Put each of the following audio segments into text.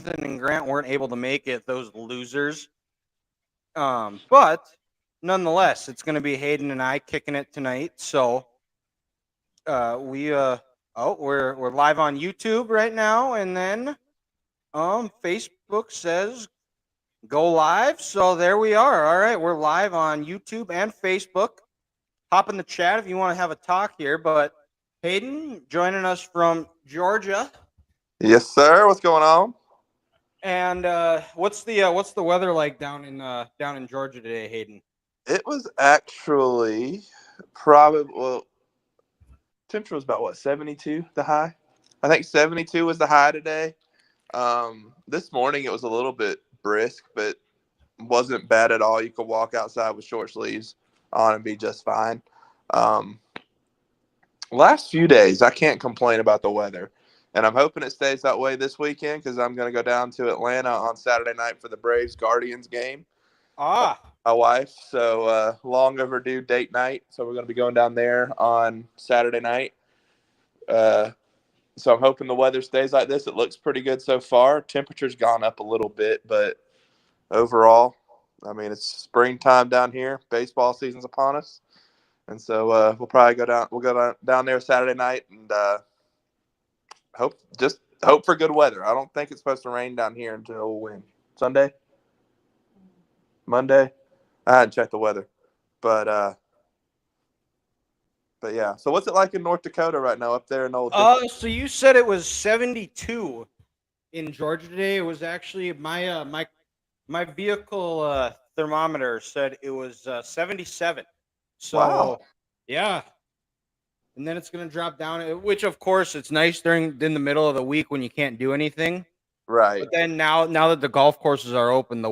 Jonathan and Grant weren't able to make it, those losers. But nonetheless, it's going to be Hayden and I kicking it tonight. So we're live on YouTube right now, and then Facebook says go live. So there we are. All right, we're live on YouTube and Facebook. Hop in the chat if you want to have a talk here. But Hayden joining us from Georgia. Yes, sir. What's going on? And what's the weather like down in Georgia today, Hayden? It was actually probably temperature was about what 72 the high. I think 72 was the high today. This morning it was a little bit brisk, but wasn't bad at all. You could walk outside with short sleeves on and be just fine. Last few days I can't complain about the weather. And I'm hoping it stays that way this weekend because I'm going to go down to Atlanta on Saturday night for the Braves Guardians game. My wife. So long overdue date night. So we're going to be going down there on Saturday night. So I'm hoping the weather stays like this. It looks pretty good so far. Temperature's gone up a little bit, but overall, I mean, it's springtime down here. Baseball season's upon us. And so we'll probably go down. We'll go down there Saturday night and hope for good weather. I don't think it's supposed to rain down here until when? Sunday? Monday? I hadn't checked the weather. But yeah. So what's it like in North Dakota right now up there in Old So you said it was 72 in Georgia today. It was actually my vehicle thermometer said it was 77. So Wow. yeah. And then it's going to drop down, which of course it's nice in the middle of the week when you can't do anything. Right. But then now that the golf courses are open,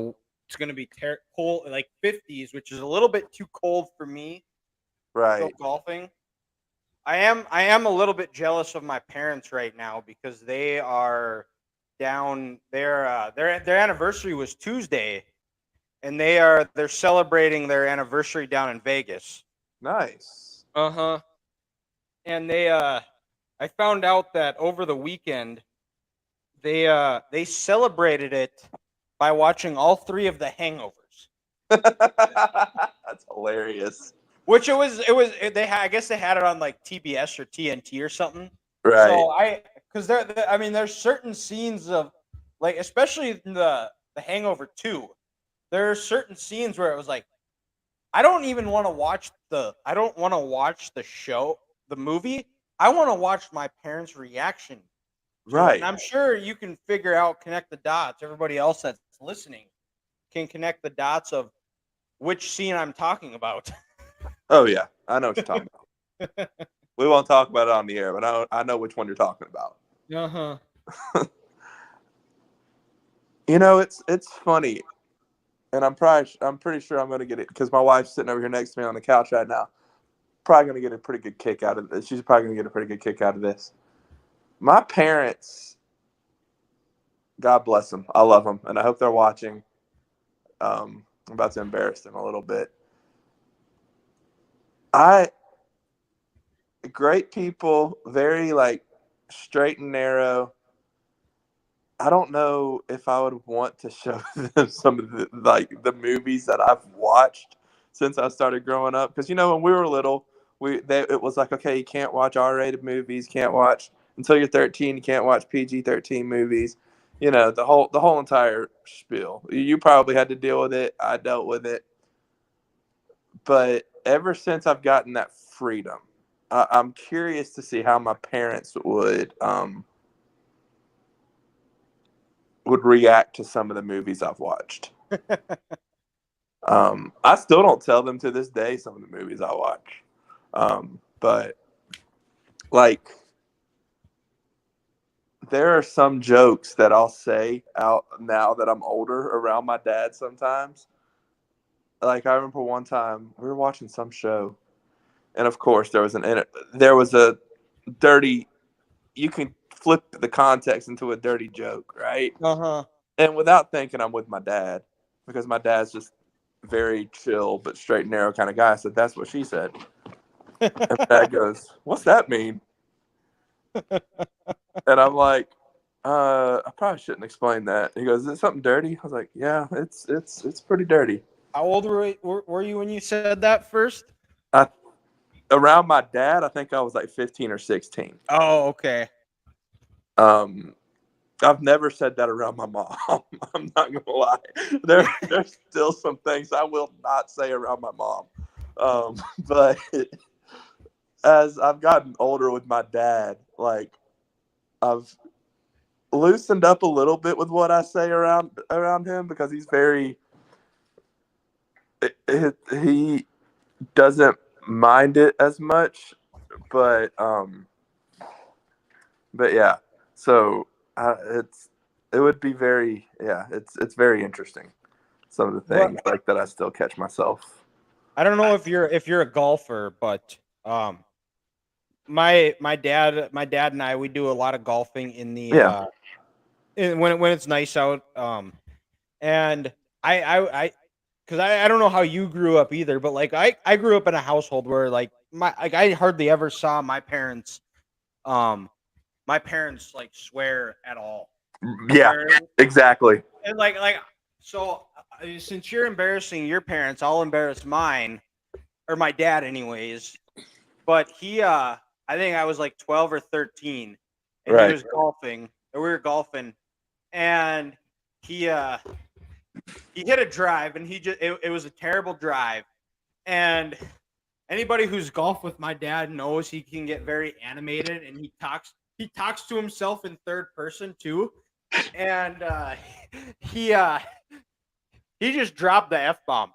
it's going to be cold, like 50s, which is a little bit too cold for me. Right. To go golfing. I am a little bit jealous of my parents right now because they are down. Their anniversary was Tuesday, and they're celebrating their anniversary down in Vegas. Nice. Uh-huh. And I found out that over the weekend they celebrated it by watching all 3 of the Hangovers. That's hilarious. Which I guess they had it on like TBS or TNT or something. Right. So because there's certain scenes of, like, especially in the Hangover 2, there are certain scenes where it was like, I don't want to watch the show, the movie. I want to watch my parents' reaction to it. Right. And I'm sure you can connect the dots. Everybody else that's listening can connect the dots of which scene I'm talking about. Oh yeah, I know what you're talking about. We won't talk about it on the air, but I know which one you're talking about. Uh-huh. You know, it's funny, and I'm pretty sure I'm going to get it because my wife's sitting over here next to me on the couch right now. Probably going to get a pretty good kick out of this. She's probably going to get a pretty good kick out of this. My parents, God bless them. I love them, and I hope they're watching. I'm about to embarrass them a little bit. Great people, very like straight and narrow. I don't know if I would want to show them some of the movies that I've watched since I started growing up. Because when we were little, it was like, okay, you can't watch R-rated movies, can't watch until you're 13, you can't watch PG-13 movies. The whole entire spiel. You probably had to deal with it. I dealt with it. But ever since I've gotten that freedom, I'm curious to see how my parents would react to some of the movies I've watched. I still don't tell them to this day some of the movies I watch. But like, there are some jokes that I'll say out now that I'm older around my dad sometimes. Like, I remember one time we were watching some show, and of course there was a dirty, you can flip the context into a dirty joke, right? Uh-huh. And without thinking, I'm with my dad because my dad's just very chill but straight and narrow kind of guy. I said, "That's what she said." And my dad goes, "What's that mean?" And I'm like, I probably shouldn't explain that. He goes, "Is it something dirty?" I was like, "Yeah, it's pretty dirty." How old were you when you said that first? I Around my dad, I think I was like 15 or 16. Oh, okay. Um, I've never said that around my mom. I'm not gonna lie. There's still some things I will not say around my mom. But as I've gotten older with my dad, like I've loosened up a little bit with what I say around him because he's very he doesn't mind it as much, but yeah. So it would be very it's very interesting. Some of the What things like that I still catch myself. I don't know if you're a golfer, but um my dad and I we do a lot of golfing in the Yeah, when it's nice out. And I because I don't know how you grew up either, but like I grew up in a household where like I hardly ever saw um my parents like swear at all. yeah, Where exactly. and like so since you're embarrassing your parents, I'll embarrass mine or my dad anyways. But I think I was like 12 or 13 and he Right. was golfing or we were golfing and he uh he hit a drive and it was a terrible drive. And anybody who's golfed with my dad knows he can get very animated and he talks to himself in third person too. And he uh he just dropped the F bomb.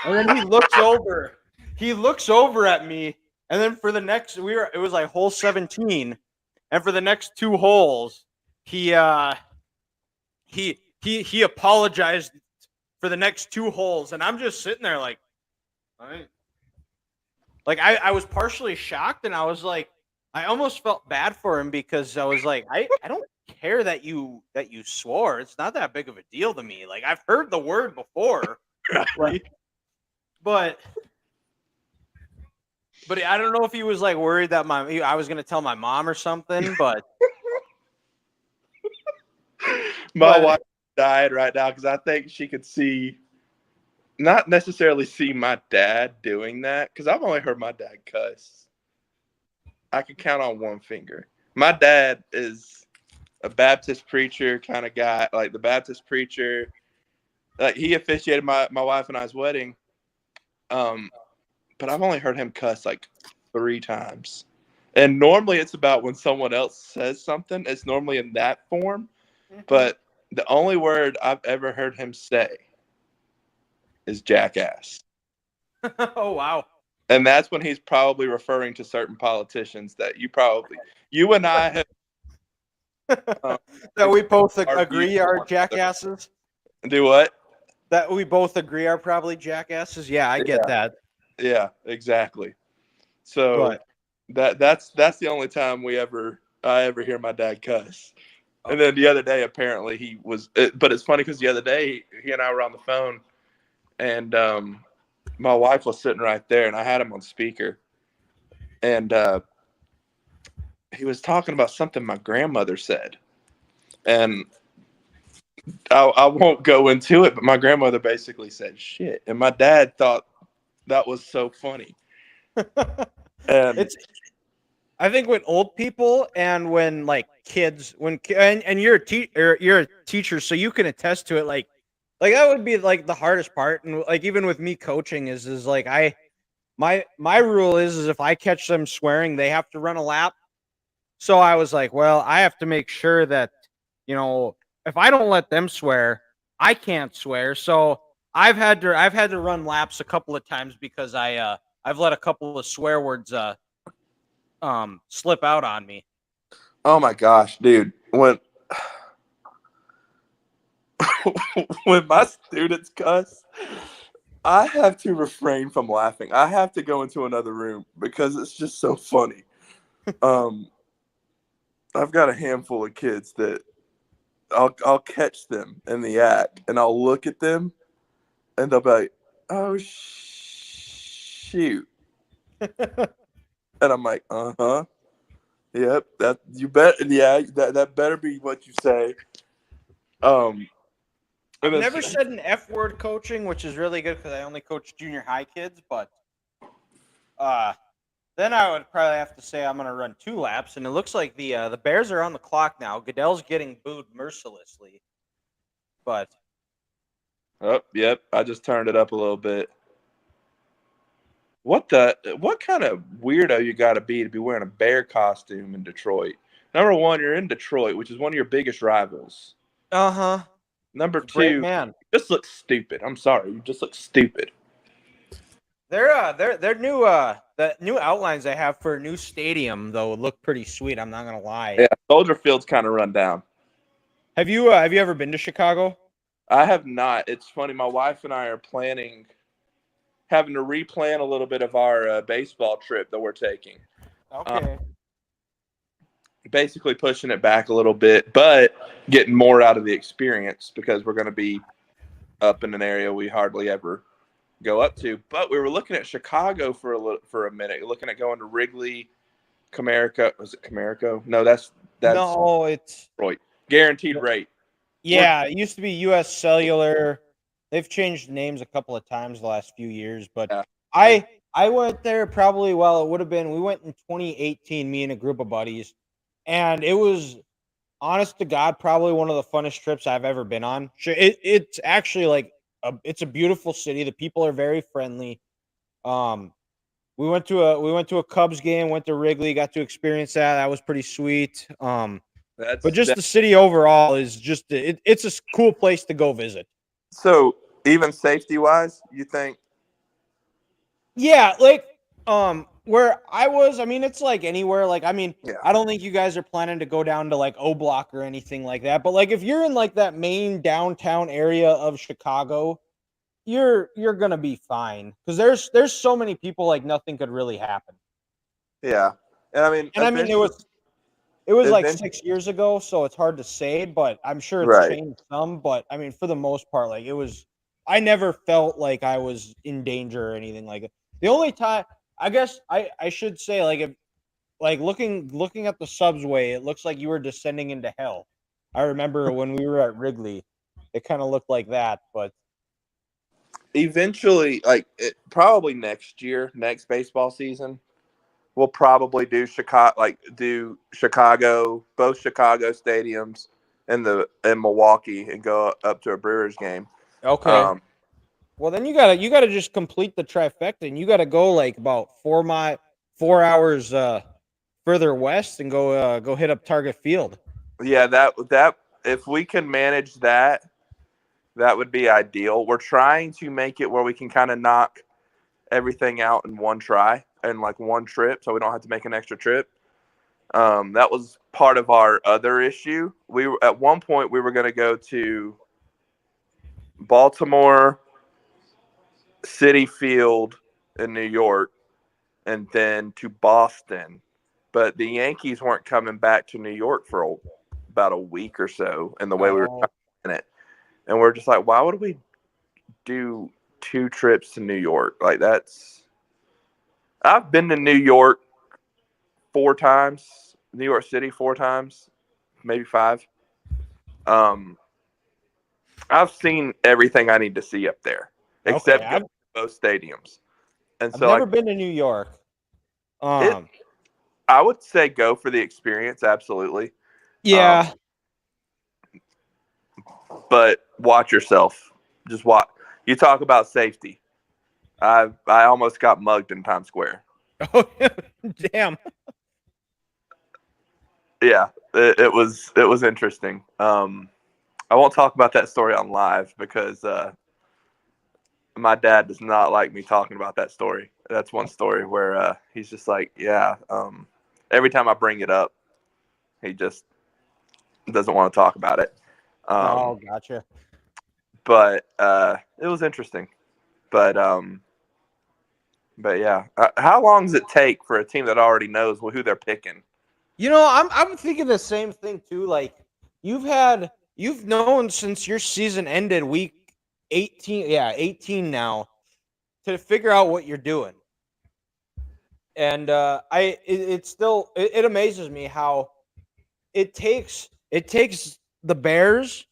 And then he looks over at me and then for the next it was like hole 17 and for the next two holes he he apologized for the next two holes and I'm just sitting there like I like I was partially shocked and I was like I almost felt bad for him because I was like I don't care that you swore. It's not that big of a deal to me. Like I've heard the word before, like but but I don't know if he was like worried that I was gonna tell my mom or something. My But wife died right now because I think she could see, not necessarily see my dad doing that, because I've only heard my dad cuss. I could count on one finger. My dad is a Baptist preacher kind of guy, like the Baptist preacher. Like he officiated my wife and I's wedding. Um, but I've only heard him cuss like 3 times. And normally it's about when someone else says something. It's normally in that form. Mhm. But the only word I've ever heard him say is jackass. Oh wow. And that's when he's probably referring to certain politicians that you and I have um, That we both our views agree on are one another. jackasses. Do what? That we both agree are probably jackasses. Yeah, I get Yeah, that. yeah, exactly. So But that's the only time I ever hear my dad cuss. uh, And then the other day, apparently but it's funny because the other day he and I were on the phone, and my wife was sitting right there, and I had him on speaker, and he was talking about something my grandmother said, and I won't go into it, but my grandmother basically said shit, and my dad thought that was so funny, and it's I think with old people and when like kids and you're a teacher so you can attest to it like that would be like the hardest part and like even with me coaching is like my rule is if I catch them swearing they have to run a lap. So I was like, well, I have to make sure that you know if I don't let them swear, I can't swear. So I've had to run laps a couple of times because I've let a couple of swear words slip out on me. oh my gosh, dude, when my students cuss, I have to refrain from laughing. I have to go into another room because it's just so funny. Um, I've got a handful of kids that I'll catch them in the act, and I'll look at them, and they'll be like, "Oh shoot," and I'm like, "Uh huh." Yep, that you bet. Yeah, that better be what you say. Um, and I've it's, never said an F word coaching, which is really good because I only coach junior high kids. But uh, then I would probably have to say I'm going to run 2 laps, and it looks like the Bears are on the clock now. Goodell's getting booed mercilessly, but oh, yep. I just turned it up a little bit. What kind of weirdo you got to be wearing a bear costume in Detroit? Number one, you're in Detroit, which is one of your biggest rivals. uh huh, Number he's a brave two, man. you just look stupid. I'm sorry, you just look stupid. Their new the new outlines they have for a new stadium though look pretty sweet. I'm not gonna lie. Yeah, Soldier Field's kind of run down. Have you ever been to Chicago? I have not. It's funny. My wife and I are planning, having to replan a little bit of our baseball trip that we're taking. Um, Okay. Basically pushing it back a little bit, but getting more out of the experience because we're going to be up in an area we hardly ever go up to. But we were looking at Chicago for a minute, looking at going to Wrigley, Comerica. Was it Comerica? No, that's No, it's Detroit. Guaranteed rate. We're yeah. It used to be U.S. Cellular. They've changed names a couple of times the last few years, but and I went there probably. Well, it would have been. We went in 2018. Me and a group of buddies, and it was honest to God probably one of the funnest trips I've ever been on. Sure, it's actually like it's a beautiful city. The people are very friendly. Um, we went to a Cubs game, went to Wrigley, got to experience that. That was pretty sweet. But that's just that. the city overall is just it's a cool place to go visit. So even safety wise, you think? Yeah, like where I was, I mean it's like anywhere. Like I mean, Yeah, I don't think you guys are planning to go down to like O Block or anything like that. But like if you're in like that main downtown area of Chicago, you're gonna be fine because there's so many people like nothing could really happen. yeah, and I mean, And I mean it was like eventually, 6 years ago, so it's hard to say, but I'm sure it's right? changed some. But I mean, for the most part, like it was, I never felt like I was in danger or anything like it. The only time, I guess, I should say, like if like looking at the subway, it looks like you were descending into hell. I remember when we were at Wrigley, it kind of looked like that. But Eventually, like probably next year, next baseball season, we'll probably do Chicago, both Chicago stadiums, and the in Milwaukee, and go up to a Brewers game. okay, Um, well then you gotta just complete the trifecta, and you gotta go like about 4 hours further west and go hit up Target Field. yeah, that if we can manage that, that would be ideal. We're trying to make it where we can kind of knock everything out in one try and like one trip, so we don't have to make an extra trip. That was part of our other issue. We were at one point we were going to go to Baltimore, City Field in New York, and then to Boston. But the Yankees weren't coming back to New York for about a week or so, in the way we were Oh, in it. And we're just like, why would we do 2 trips to New York? Like that's. I've been to New York 4 times, New York City 4 times, maybe 5. Um, I've seen everything I need to see up there, okay. except go to both stadiums. And I've so never been to New York. it, Um, I would say go for the experience, absolutely. Um, yeah. but watch yourself. Just watch. You talk about safety. I almost got mugged in Times Square. Oh, damn. Yeah, it was interesting. I won't talk about that story on live because my dad does not like me talking about that story. That's one story where he's just like, yeah. Every time I bring it up, he just doesn't want to talk about it. Oh, Um, gotcha. but it was interesting. But but yeah, how long does it take for a team that already knows who they're picking? I'm thinking the same thing too. Like you've known since your season ended week 18. Yeah, 18 now to figure out what you're doing. And it amazes me how it takes the Bears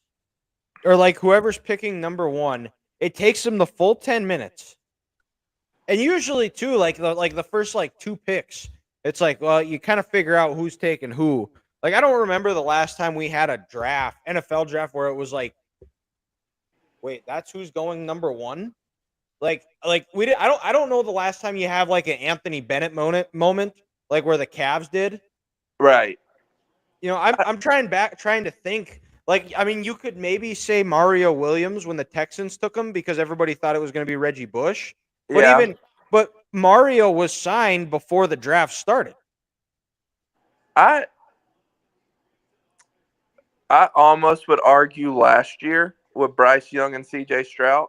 or like whoever's picking number one, it takes them the full 10 minutes. And usually too, like the first like two picks, it's like, well, you kind of figure out who's taking who. Like I don't remember the last time we had a draft, NFL draft, where it was like, wait, that's who's going number one. Like we did. I don't know the last time you have like an Anthony Bennett moment like where the Cavs did. Right. You know, I'm trying to think. Like, I mean, you could maybe say Mario Williams when the Texans took him because everybody thought it was going to be Reggie Bush. But Yeah. but Mario was signed before the draft started. I I almost would argue last year with Bryce Young and CJ Stroud.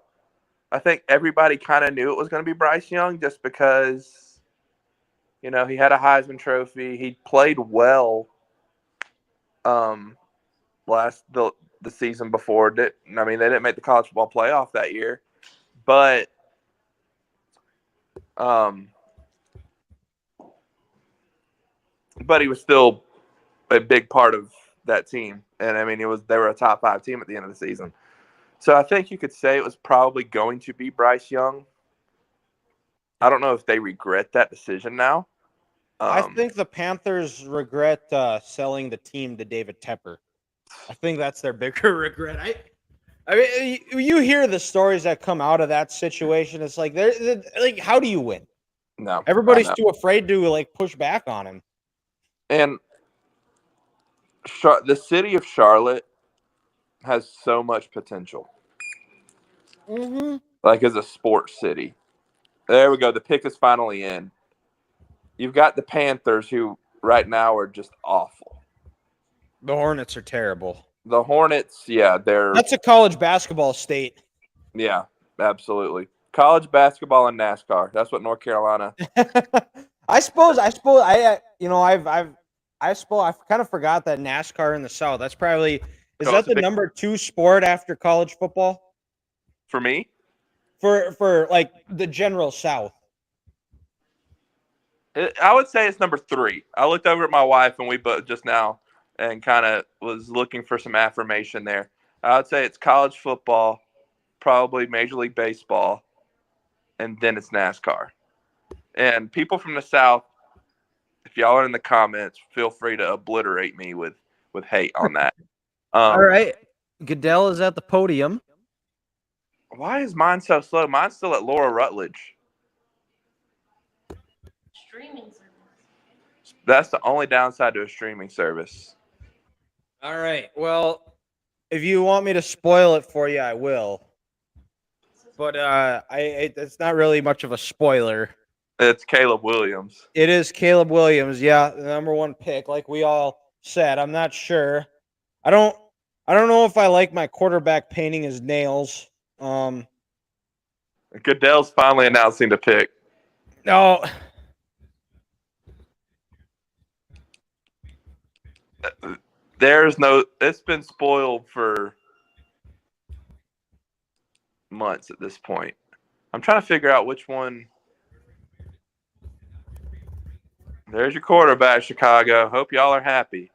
I think everybody kind of knew it was going to be Bryce Young just because, he had a Heisman Trophy. He played well um, the season before. They didn't make the college football playoff that year, but um, but he was still a big part of that team. And they were a top 5 team at the end of the season. So I think you could say it was probably going to be Bryce Young. I don't know if they regret that decision now. I think the Panthers regret selling the team to David Tepper. I think that's their bigger regret. I mean, you hear the stories that come out of that situation. It's like they're like, how do you win? No, I Everybody's know. too afraid to like push back on him. And the city of Charlotte has so much potential, Mm-hmm. like as a sports city. There we go. The pick is finally in. You've got the Panthers, who right now are just awful. The Hornets are terrible. The Hornets, yeah, That's a college basketball state. yeah, absolutely. College basketball and NASCAR. That's what North Carolina. I've kind of forgot that NASCAR in the South. That's probably is Oh, that it's a the big number 2 sport after college football for me. for like the general South? I would say it's number 3. I looked over at my wife and we both just now and kind of was looking for some affirmation there. I would say it's college football, probably Major League Baseball, and then it's NASCAR. And people from the South, if y'all are in the comments, feel free to obliterate me with hate on that. All right, Goodell is at the podium. Why is mine so slow? Mine's still at Laura Rutledge. Streaming service. That's the only downside to a streaming service. All right. Well, if you want me to spoil it for you, I will. But it's not really much of a spoiler. It's Caleb Williams. It is Caleb Williams, yeah, the number 1 pick, like we all said. I'm not sure. I don't know if I like my quarterback painting his nails. Goodell's finally announcing the pick. No. It's been spoiled for months at this point. I'm trying to figure out which one. There's your quarterback, Chicago. Hope y'all are happy.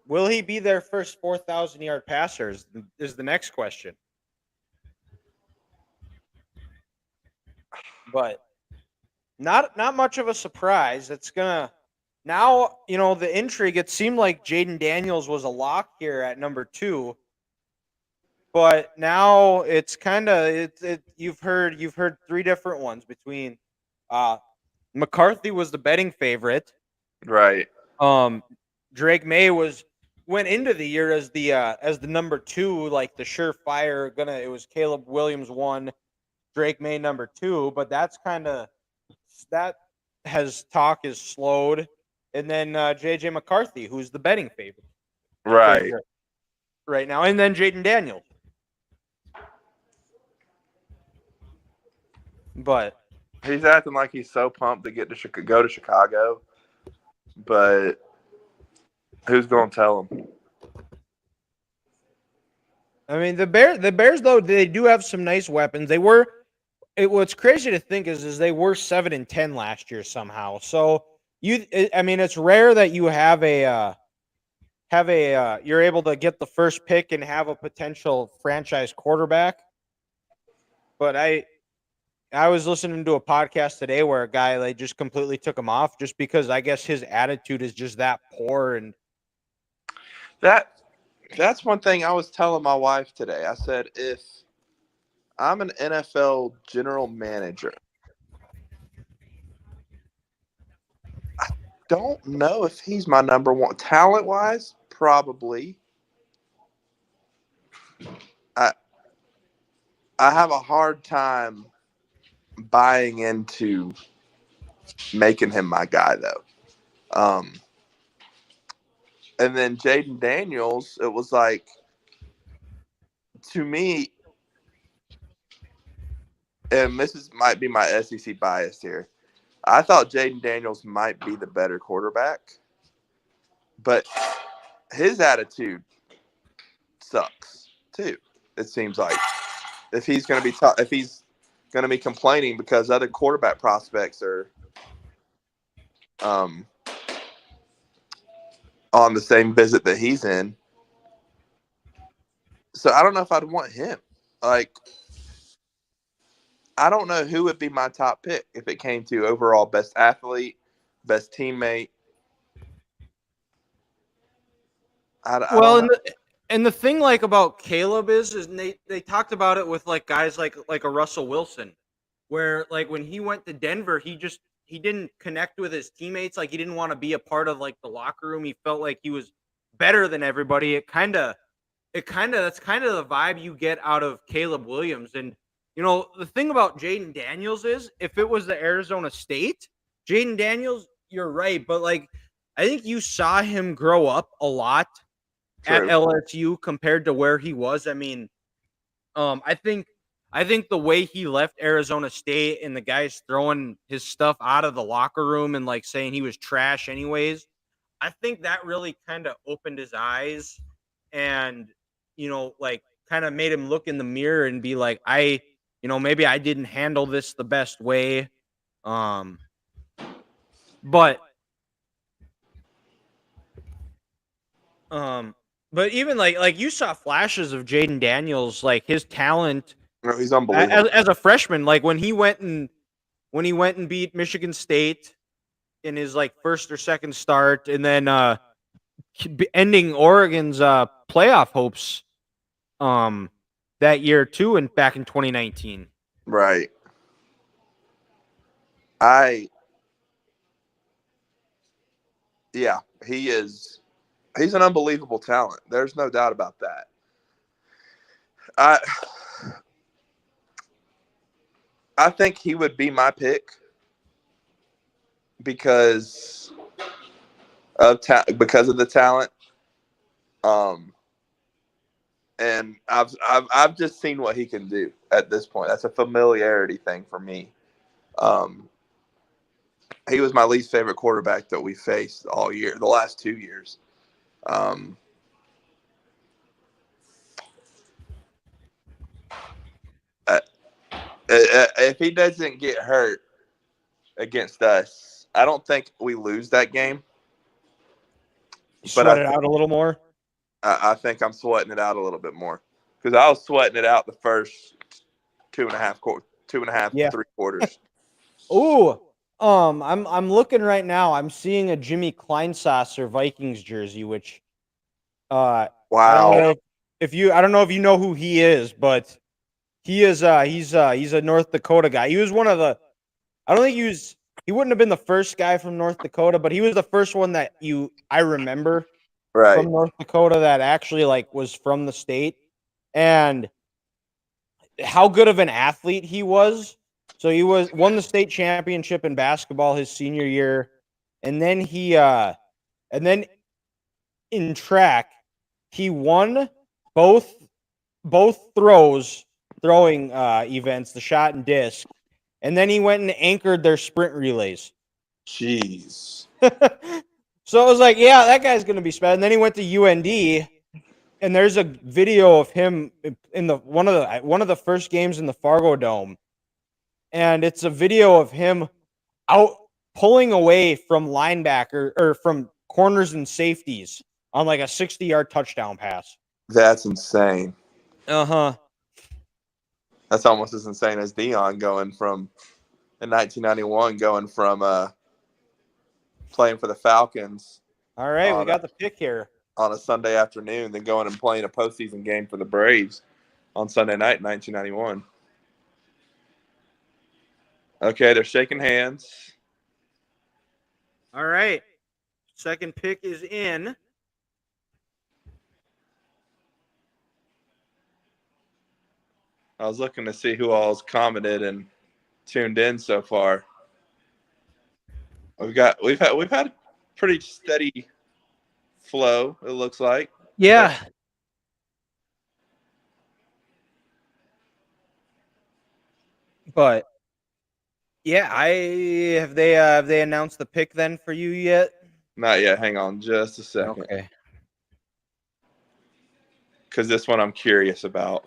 Will he be their first 4,000-yard passer is the next question. But not much of a surprise. It's gonna now, the intrigue. It seemed like Jaden Daniels was a lock here at number 2, but now it's kind of You've heard 3 different ones between. McCarthy was the betting favorite. Right. Drake May went into the year as the number 2, like the surefire. It was Caleb Williams 1, Drake May number 2, but that's kind of that talk is slowed, and then JJ McCarthy, who's the betting favorite right now, and then Jaden Daniels. But he's acting like he's so pumped to go to Chicago, but who's going to tell him? I mean, the Bears though, they do have some nice weapons. They were what's crazy to think is they were 7-10 last year somehow. So I mean, it's rare that you you're able to get the first pick and have a potential franchise quarterback. But I was listening to a podcast today where a guy they just completely took him off just because I guess his attitude is just that poor. And that's one thing I was telling my wife today. I said, if I'm an NFL general manager, I don't know if he's my number one. Talent wise, probably. I I have a hard time buying into making him my guy though. And then Jaden Daniels, it was like, to me, and might be my SEC bias here. I thought Jaden Daniels might be the better quarterback, but his attitude sucks too. It seems like if he's going to be if he's going to be complaining because other quarterback prospects are on the same visit that he's in. So I don't know if I'd want him. Like, I don't know who would be my top pick if it came to overall best athlete, best teammate. I well, don't know. and the thing like about Caleb is they talked about it with like guys like a Russell Wilson, where like when he went to Denver, he didn't connect with his teammates. Like he didn't want to be a part of like the locker room. He felt like he was better than everybody. That's kind of the vibe you get out of Caleb Williams. And the thing about Jaden Daniels is if it was the Arizona State, Jaden Daniels, you're right, but like I think you saw him grow up a lot at True. LSU compared to where he was. I mean, I think the way he left Arizona State and the guys throwing his stuff out of the locker room and like saying he was trash anyways, I think that really kind of opened his eyes and like kind of made him look in the mirror and be like, maybe I didn't handle this the best way. But but even like you saw flashes of Jaden Daniels, like his talent No, he's unbelievable. as a freshman, like when he went and beat Michigan State in his like first or second start, and then ending Oregon's playoff hopes that year too, and back in 2019. Right. Yeah, he's an unbelievable talent. There's no doubt about that. I think he would be my pick because of the talent. And I've just seen what he can do at this point. That's a familiarity thing for me. He was my least favorite quarterback that we faced all year, the last 2 years. If he doesn't get hurt against us, I don't think we lose that game. Sweat it out a little more. I think I'm sweating it out a little bit more because I was sweating it out the first 2.5, 3 quarters. Ooh, I'm looking right now. I'm seeing a Jimmy Kleinsasser Vikings jersey, which Wow. I don't know if you know who he is, but he's a North Dakota guy. He was one of the I don't think he wouldn't have been the first guy from North Dakota, but he was the first one that I remember from North Dakota that actually like was from the state. And how good of an athlete he was. So he won the state championship in basketball his senior year, and then in track he won both throwing events, the shot and disc, and then he went and anchored their sprint relays. Jeez. So it was like, yeah, that guy's gonna be special. And then he went to UND, and there's a video of him in one of the first games in the Fargo Dome. and it's a video of him out pulling away from linebacker or from corners and safeties on like a 60-yard touchdown pass. That's insane. Uh-huh. That's almost as insane as Dion going from in 1991, going from playing for the Falcons All right, we on a, got the pick here. on a Sunday afternoon, then going and playing a postseason game for the Braves on Sunday night in 1991. Okay, they're shaking hands. All right. Second pick is in. I was looking to see who all's commented and tuned in so far. We've had pretty steady flow, it looks like. Yeah. But yeah, have they announced the pick then for you yet? Not yet. Hang on just a second. Okay. Because this one I'm curious about.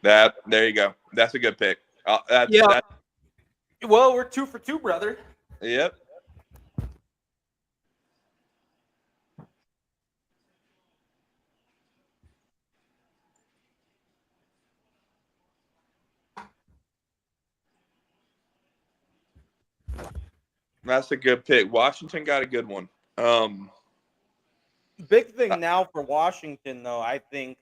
There you go. That's a good pick. Well, we're 2 for 2, brother. Yep. That's a good pick. Washington got a good one. Big thing now for Washington, though, I think,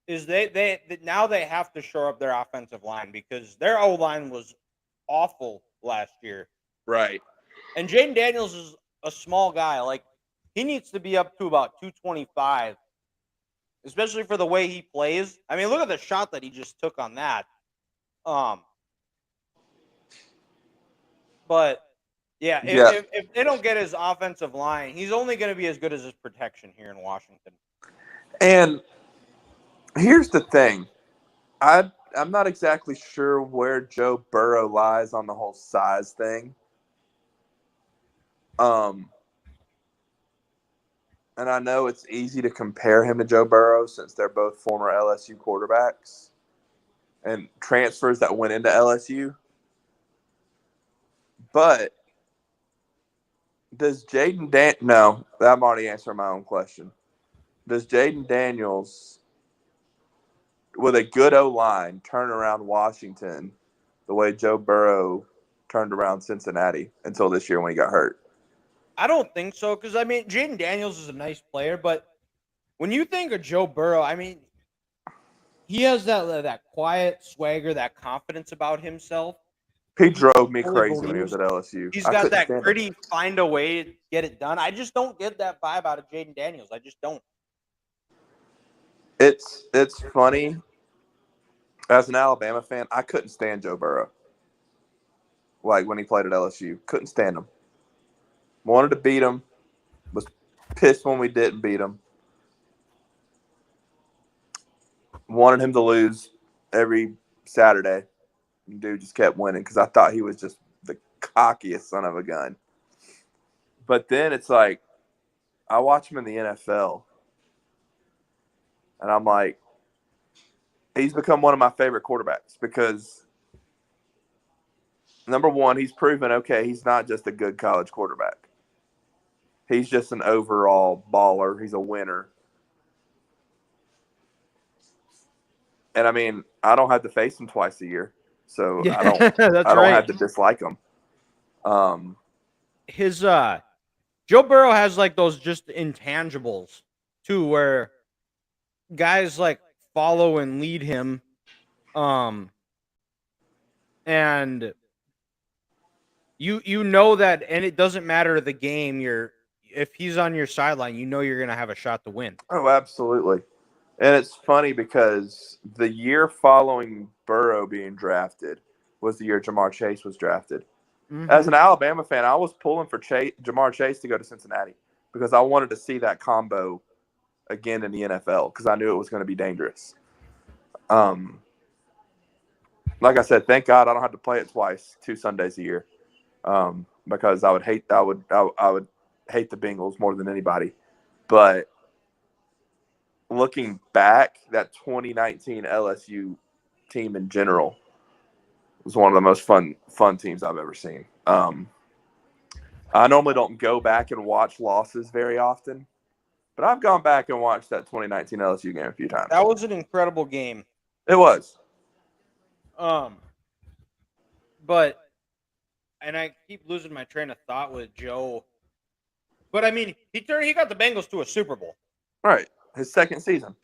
is they now they have to shore up their offensive line because their O line was awful last year. Right. And Jaden Daniels is a small guy. Like, he needs to be up to about 225, especially for the way he plays. I mean, look at the shot that he just took on that. But yeah, if they don't get his offensive line, he's only going to be as good as his protection here in Washington. And here's the thing. I'm not exactly sure where Joe Burrow lies on the whole size thing. And I know it's easy to compare him to Joe Burrow since they're both former LSU quarterbacks and transfers that went into LSU. But does no, I'm already answering my own question. Does Jaden Daniels, with a good O-line, turn around Washington the way Joe Burrow turned around Cincinnati until this year when he got hurt? I don't think so because, I mean, Jaden Daniels is a nice player, but when you think of Joe Burrow, I mean, he has that quiet swagger, that confidence about himself. He drove me crazy when he was at LSU. He's got that gritty, find a way to get it done. I just don't get that vibe out of Jaden Daniels. I just don't. It's funny. As an Alabama fan, I couldn't stand Joe Burrow. Like when he played at LSU, couldn't stand him. Wanted to beat him. Was pissed when we didn't beat him. Wanted him to lose every Saturday. And dude just kept winning because I thought he was just the cockiest son of a gun. But then it's like, I watch him in the NFL, and I'm like, he's become one of my favorite quarterbacks because, number one, he's proven, okay, he's not just a good college quarterback. He's just an overall baller. He's a winner. And, I mean, I don't have to face him twice a year, so I don't have to dislike him. Joe Burrow has like those just intangibles too, where guys like follow and lead him, and you know that, and it doesn't matter the game. If he's on your sideline, you know you're gonna have a shot to win. Oh, absolutely. And it's funny because the year following Burrow being drafted was the year Jamar Chase was drafted. Mm-hmm. As an Alabama fan, I was pulling for Jamar Chase to go to Cincinnati because I wanted to see that combo again in the NFL because I knew it was going to be dangerous. Like I said, thank God I don't have to play it twice, 2 Sundays a year, because I would hate the Bengals more than anybody. But looking back, that 2019 LSU team in general was one of the most fun teams I've ever seen. I normally don't go back and watch losses very often, but I've gone back and watched that 2019 LSU game a few times. That was an incredible game. It was. But and I keep losing my train of thought with Joe. But I mean, he got the Bengals to a Super Bowl. Right. His second season.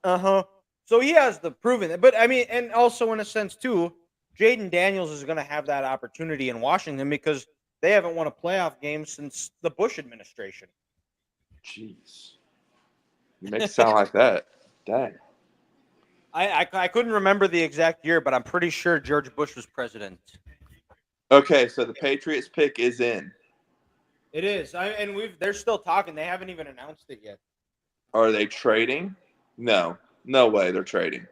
Uh-huh. So he has the proven. But I mean, and also in a sense too, Jaden Daniels is going to have that opportunity in Washington because they haven't won a playoff game since the Bush administration. Jeez. You make it sound like that. Dang. I couldn't remember the exact year, but I'm pretty sure George Bush was president. Okay, so the Patriots pick is in. It is. They're still talking. They haven't even announced it yet. Are they trading? No. No way they're trading.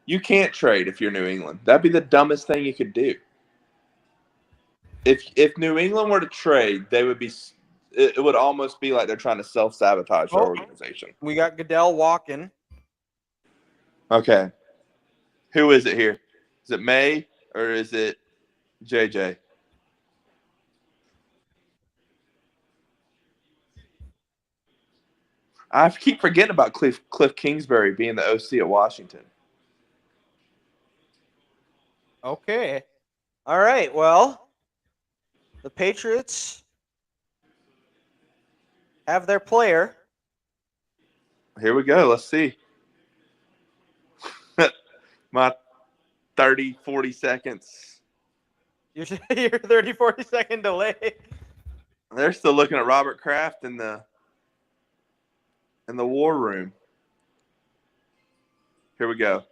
You can't trade if you're New England. That'd be the dumbest thing you could do. If New England were to trade, they would be. It would almost be like they're trying to self-sabotage their organization. We got Goodell walking. Okay. Who is it here? Is it May or is it JJ? I keep forgetting about Cliff Kingsbury being the OC at Washington. Okay. All right. Well, the Patriots have their player. Here we go. Let's see. My 30, 40 seconds. Your 30, 40-second delay. They're still looking at Robert Kraft in the war room. Here we go.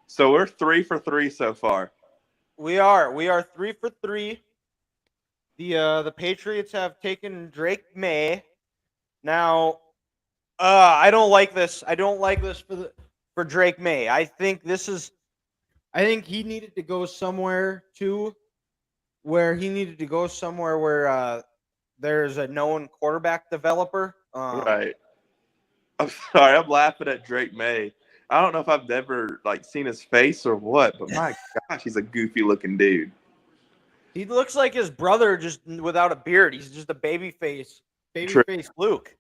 So we're 3 for 3 so far. We are 3 for 3. The Patriots have taken Drake May. Now, I don't like this. I don't like this for Drake May. I think he needed to go somewhere where there's a known quarterback developer. Right. I'm sorry. I'm laughing at Drake May. I don't know if I've ever seen his face or what, but my gosh, he's a goofy looking dude. He looks like his brother, just without a beard. He's just a baby face Luke.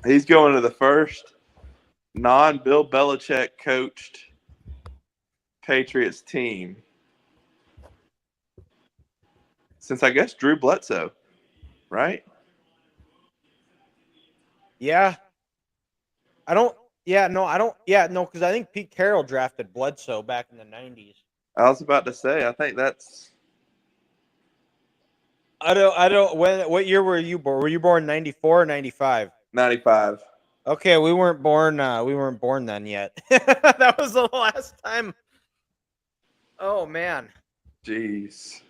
He's going to the first non-Bill Belichick coached Patriots team since, I guess, Drew Bledsoe, right? Yeah. Because I think Pete Carroll drafted Bledsoe back in the 90s. I was about to say, I think that's. What year were you born? Were you born 94 or 95? 95. Okay, we weren't born then yet. That was the last time. Oh man. Jeez.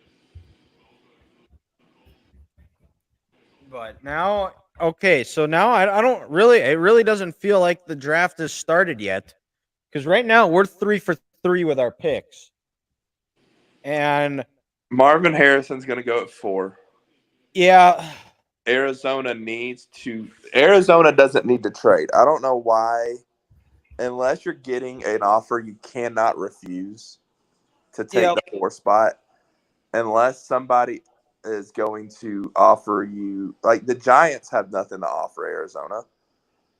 But now, okay, so now I don't really. It really doesn't feel like the draft has started yet, because right now we're 3 for 3 with our picks, and Marvin Harrison's going to go at 4. Yeah. Arizona doesn't need to trade. I don't know why. Unless you're getting an offer you cannot refuse to take the 4 spot. Unless somebody is going to offer you, the Giants have nothing to offer Arizona.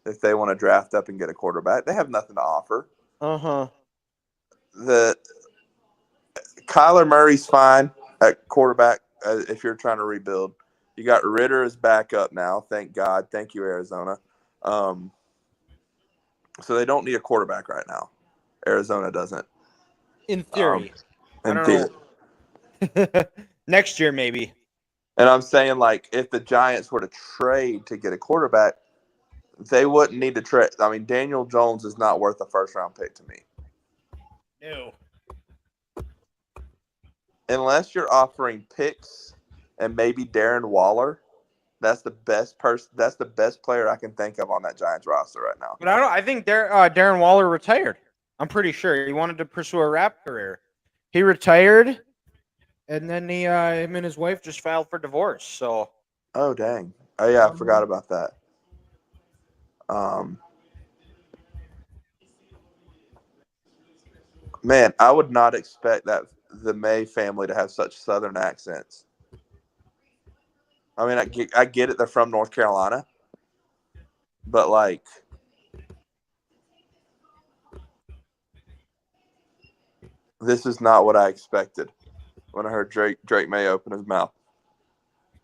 If they want to draft up and get a quarterback, they have nothing to offer. The Kyler Murray's fine at quarterback if you're trying to rebuild. You got Ritter as backup now. Thank God. Thank you, Arizona. So they don't need a quarterback right now. Arizona doesn't. In theory. In theory. Next year, maybe. And I'm saying, if the Giants were to trade to get a quarterback, they wouldn't need to trade. I mean, Daniel Jones is not worth a first-round pick to me. No. Unless you're offering picks and maybe Darren Waller, That's the best person. That's the best player I can think of on that Giants roster right now. But I don't. I think Darren Waller retired. I'm pretty sure he wanted to pursue a rap career. He retired, and then him and his wife just filed for divorce. So. Oh dang! Oh yeah, I forgot about that. Man, I would not expect that the May family to have such Southern accents. I mean, I get it; they're from North Carolina, but like, this is not what I expected when I heard Drake May open his mouth.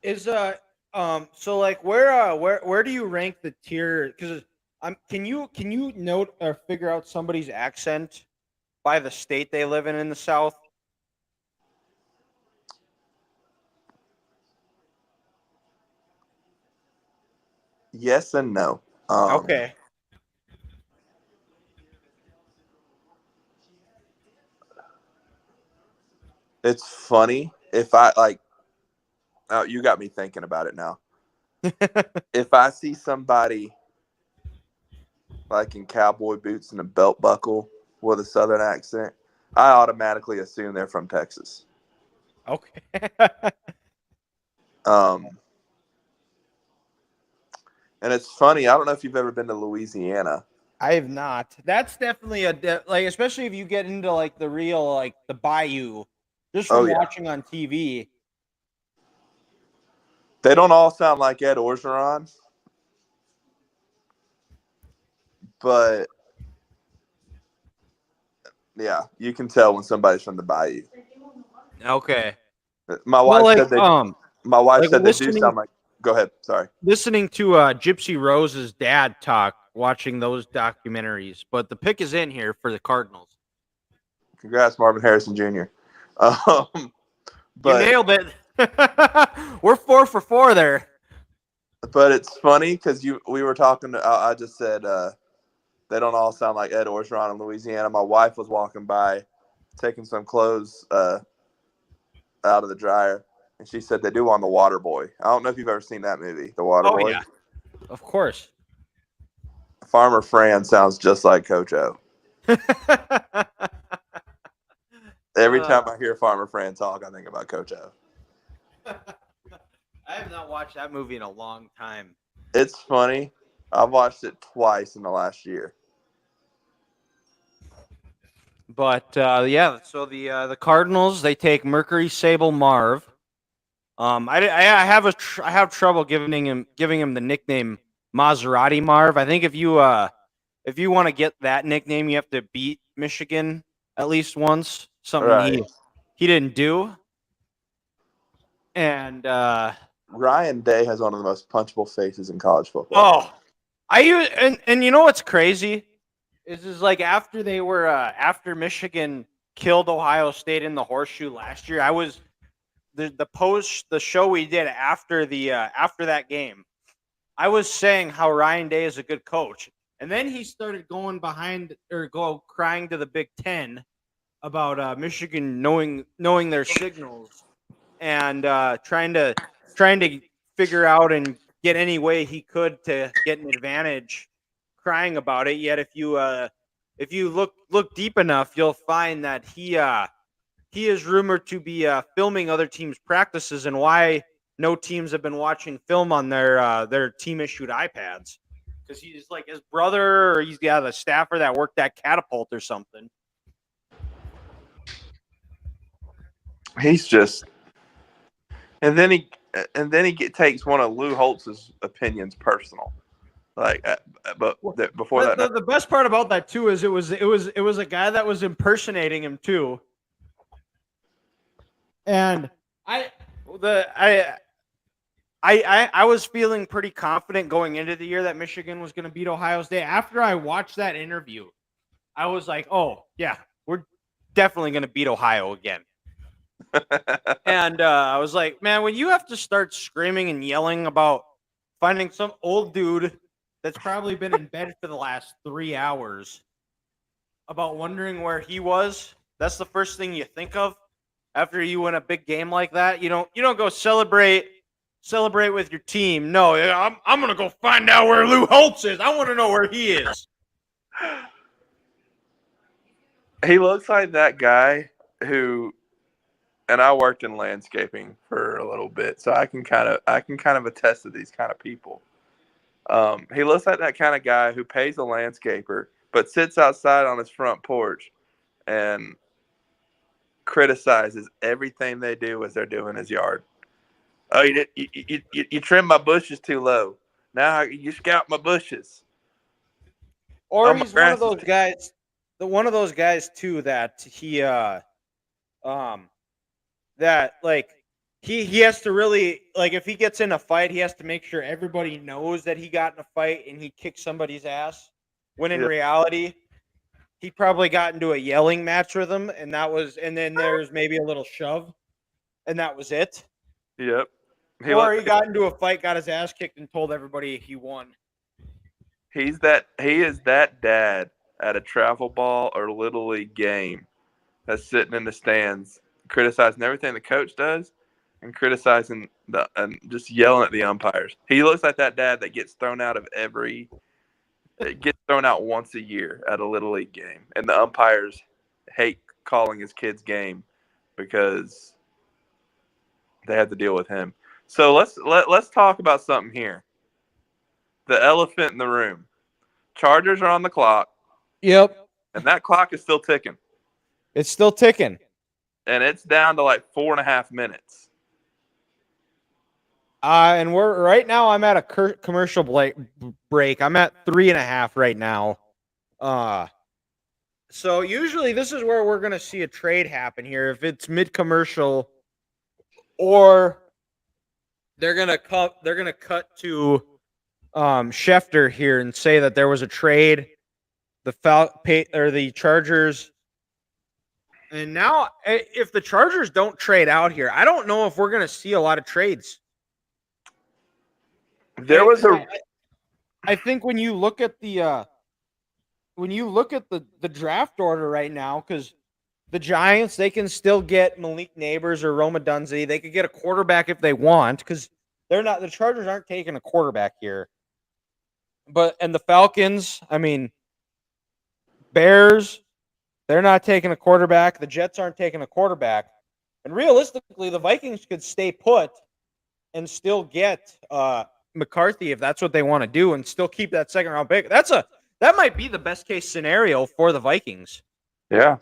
Is so like where do you rank the tier? Because can you note or figure out somebody's accent by the state they live in the South? Yes and no. Okay. It's funny if I like. Oh, you got me thinking about it now. If I see somebody like in cowboy boots and a belt buckle with a Southern accent, I automatically assume they're from Texas. Okay. Um, and it's funny. I don't know if you've ever been to Louisiana. I have not. That's definitely like, especially if you get into like the real like the bayou, just Oh from yeah, watching on TV. they don't all sound like Ed Orgeron, but yeah, you can tell when somebody's from the bayou. Okay. My Well, wife said they. My wife like said they do sound like. Go ahead. Sorry. listening to Gypsy Rose's dad talk, watching those documentaries. But the pick is in here for the Cardinals. Congrats, Marvin Harrison Jr. You But nailed it. We're 4 for 4 there. but it's funny because we were talking. I just said they don't all sound like Ed Orgeron in Louisiana. My wife was walking by, taking some clothes out of the dryer, and she said they do on The Water Boy. I don't know if you've ever seen that movie, The Water Oh Boy. yeah, of course. Farmer Fran sounds just like Coach O. Every time I hear Farmer Fran talk, I think about Coach O. I have not watched that movie in a long time. It's funny. I've watched it twice in the last year. But yeah, so the Cardinals, they take Mercury Sable Marv. I have trouble giving him the nickname Maserati Marv. I think if you want to get that nickname, you have to beat Michigan at least once. Something Right. he didn't do. And Ryan Day has one of the most punchable faces in college football. and you know what's crazy is like after they were after Michigan killed Ohio State in the horseshoe last year, I was the show we did after after that game. I was saying how Ryan Day is a good coach, and then he started going crying to the Big Ten about Michigan knowing their signals and trying to figure out and get any way he could to get an advantage, crying about it. Yet if you look deep enough, you'll find that he is rumored to be filming other teams' practices, and why no teams have been watching film on their team issued iPads, because he's like his brother, or he's got a staffer that worked at Catapult or something. He's just, and then he takes one of Lou Holtz's opinions personal. Like, but before that, the best part about that too is it was a guy that was impersonating him too. And I was feeling pretty confident going into the year that Michigan was going to beat Ohio State. After I watched that interview, I was like, oh yeah, we're definitely going to beat Ohio again. And I was like, man, when you have to start screaming and yelling about finding some old dude that's probably been in bed for the last 3 hours about wondering where he was, that's the first thing you think of after you win a big game like that. You don't go celebrate celebrate with your team. No, I'm gonna go find out where Lou Holtz is. I want to know where he is. He looks like that guy who, and I worked in landscaping for a little bit, so I can kind of attest to these kind of people. He looks like that kind of guy who pays a landscaper but sits outside on his front porch and criticizes everything they do as they're doing his yard. Oh, you trimmed my bushes too low. Now you scout my bushes. Or Oh, my he's one of grass is those guys, one of those guys too that um that like he has to really like if he gets in a fight, he has to make sure everybody knows that he got in a fight and he kicked somebody's ass. When in Yeah. reality, he probably got into a yelling match with him, and then there's maybe a little shove, and that was it. Yep. Or he got into a fight, got his ass kicked, and told everybody he won. He is that dad at a travel ball or little league game that's sitting in the stands criticizing everything the coach does and criticizing and just yelling at the umpires. He looks like that dad that gets thrown out of it gets thrown out once a year at a little league game, and the umpires hate calling his kid's game because they had to deal with him. So let's talk about something here. The elephant in the room. Chargers are on the clock, Yep, and that clock is still ticking. it's still ticking. And it's down to like 4.5 minutes. And we're right now. I'm at a commercial break. I'm at 3.5 right now. So usually this is where we're gonna see a trade happen here. If it's mid commercial, or they're gonna cut to Schefter here and say that there was a trade. The Chargers. And now, if the Chargers don't trade out here, I don't know if we're going to see a lot of trades. I think when you look at the draft order right now, because the Giants, they can still get Malik Neighbors or Roma Dunze. They could get a quarterback if they want, because the Chargers aren't taking a quarterback here. And the Falcons, I mean, Bears, they're not taking a quarterback. The Jets aren't taking a quarterback. And realistically, the Vikings could stay put and still get McCarthy if that's what they want to do, and still keep that second round pick. That might be the best case scenario for the Vikings. Yeah.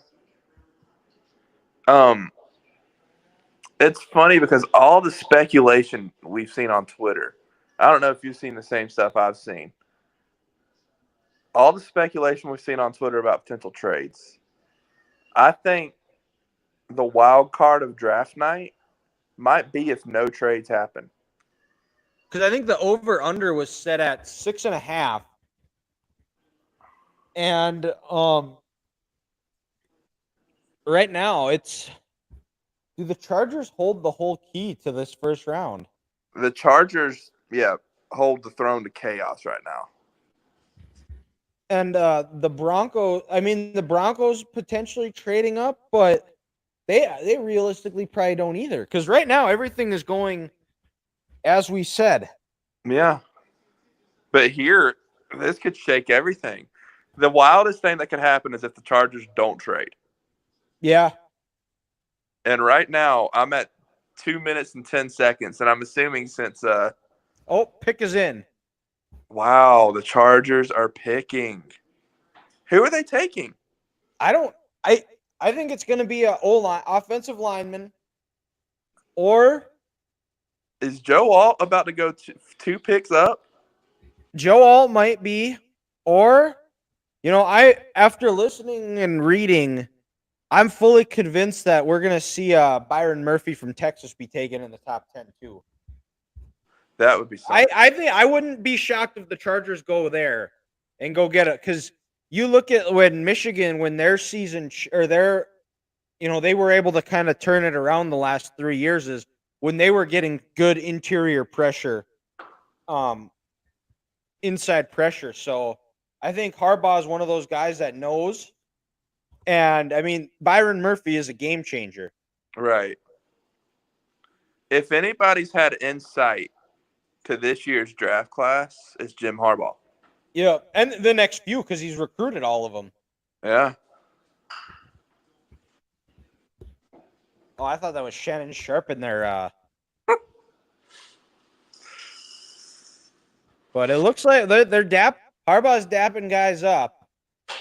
It's funny because all the speculation we've seen on Twitter, I don't know if you've seen the same stuff I've seen. All the speculation we've seen on Twitter about potential trades. I think the wild card of draft night might be if no trades happen. Because I think the over-under was set at 6.5. And right now, do the Chargers hold the whole key to this first round? The Chargers, hold the throne to chaos right now. And the Broncos potentially trading up, but they realistically probably don't either. Because right now, everything is going as we said. Yeah. But here, this could shake everything. The wildest thing that could happen is if the Chargers don't trade. Yeah. And right now, I'm at 2 minutes and 10 seconds, and I'm assuming since pick is in. Wow, the Chargers are picking. Who are they taking? I think it's going to be an offensive lineman, or is Joe Alt about to go 2 picks up? Joe Alt might be, or after listening and reading, I'm fully convinced that we're going to see Byron Murphy from Texas be taken in the top 10 too. That would be something. I think I wouldn't be shocked if the Chargers go there and go get it, because you look at when Michigan, when their season they were able to kind of turn it around the last 3 years, is when they were getting good interior pressure, inside pressure. So I think Harbaugh is one of those guys that knows. And I mean, Byron Murphy is a game changer. Right. If anybody's had insight to this year's draft class is Jim Harbaugh. Yeah, and the next few because he's recruited all of them. Yeah. Oh, I thought that was Shannon Sharp in there. But it looks like they're Harbaugh's dapping guys up.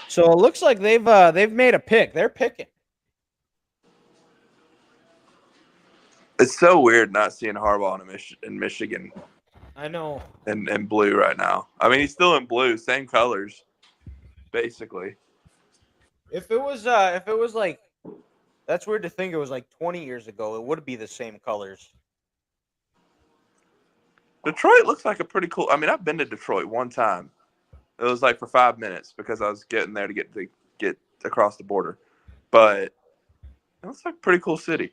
So it looks like they've made a pick. They're picking. It's so weird not seeing Harbaugh in Michigan I know. in blue right now. I mean, he's still in blue, same colors, basically. If it was like, that's weird to think it was like 20 years ago, it would be the same colors. Detroit looks like a pretty cool. I mean, I've been to Detroit one time. It was like for 5 minutes because I was getting there to get across the border. But it looks like a pretty cool city.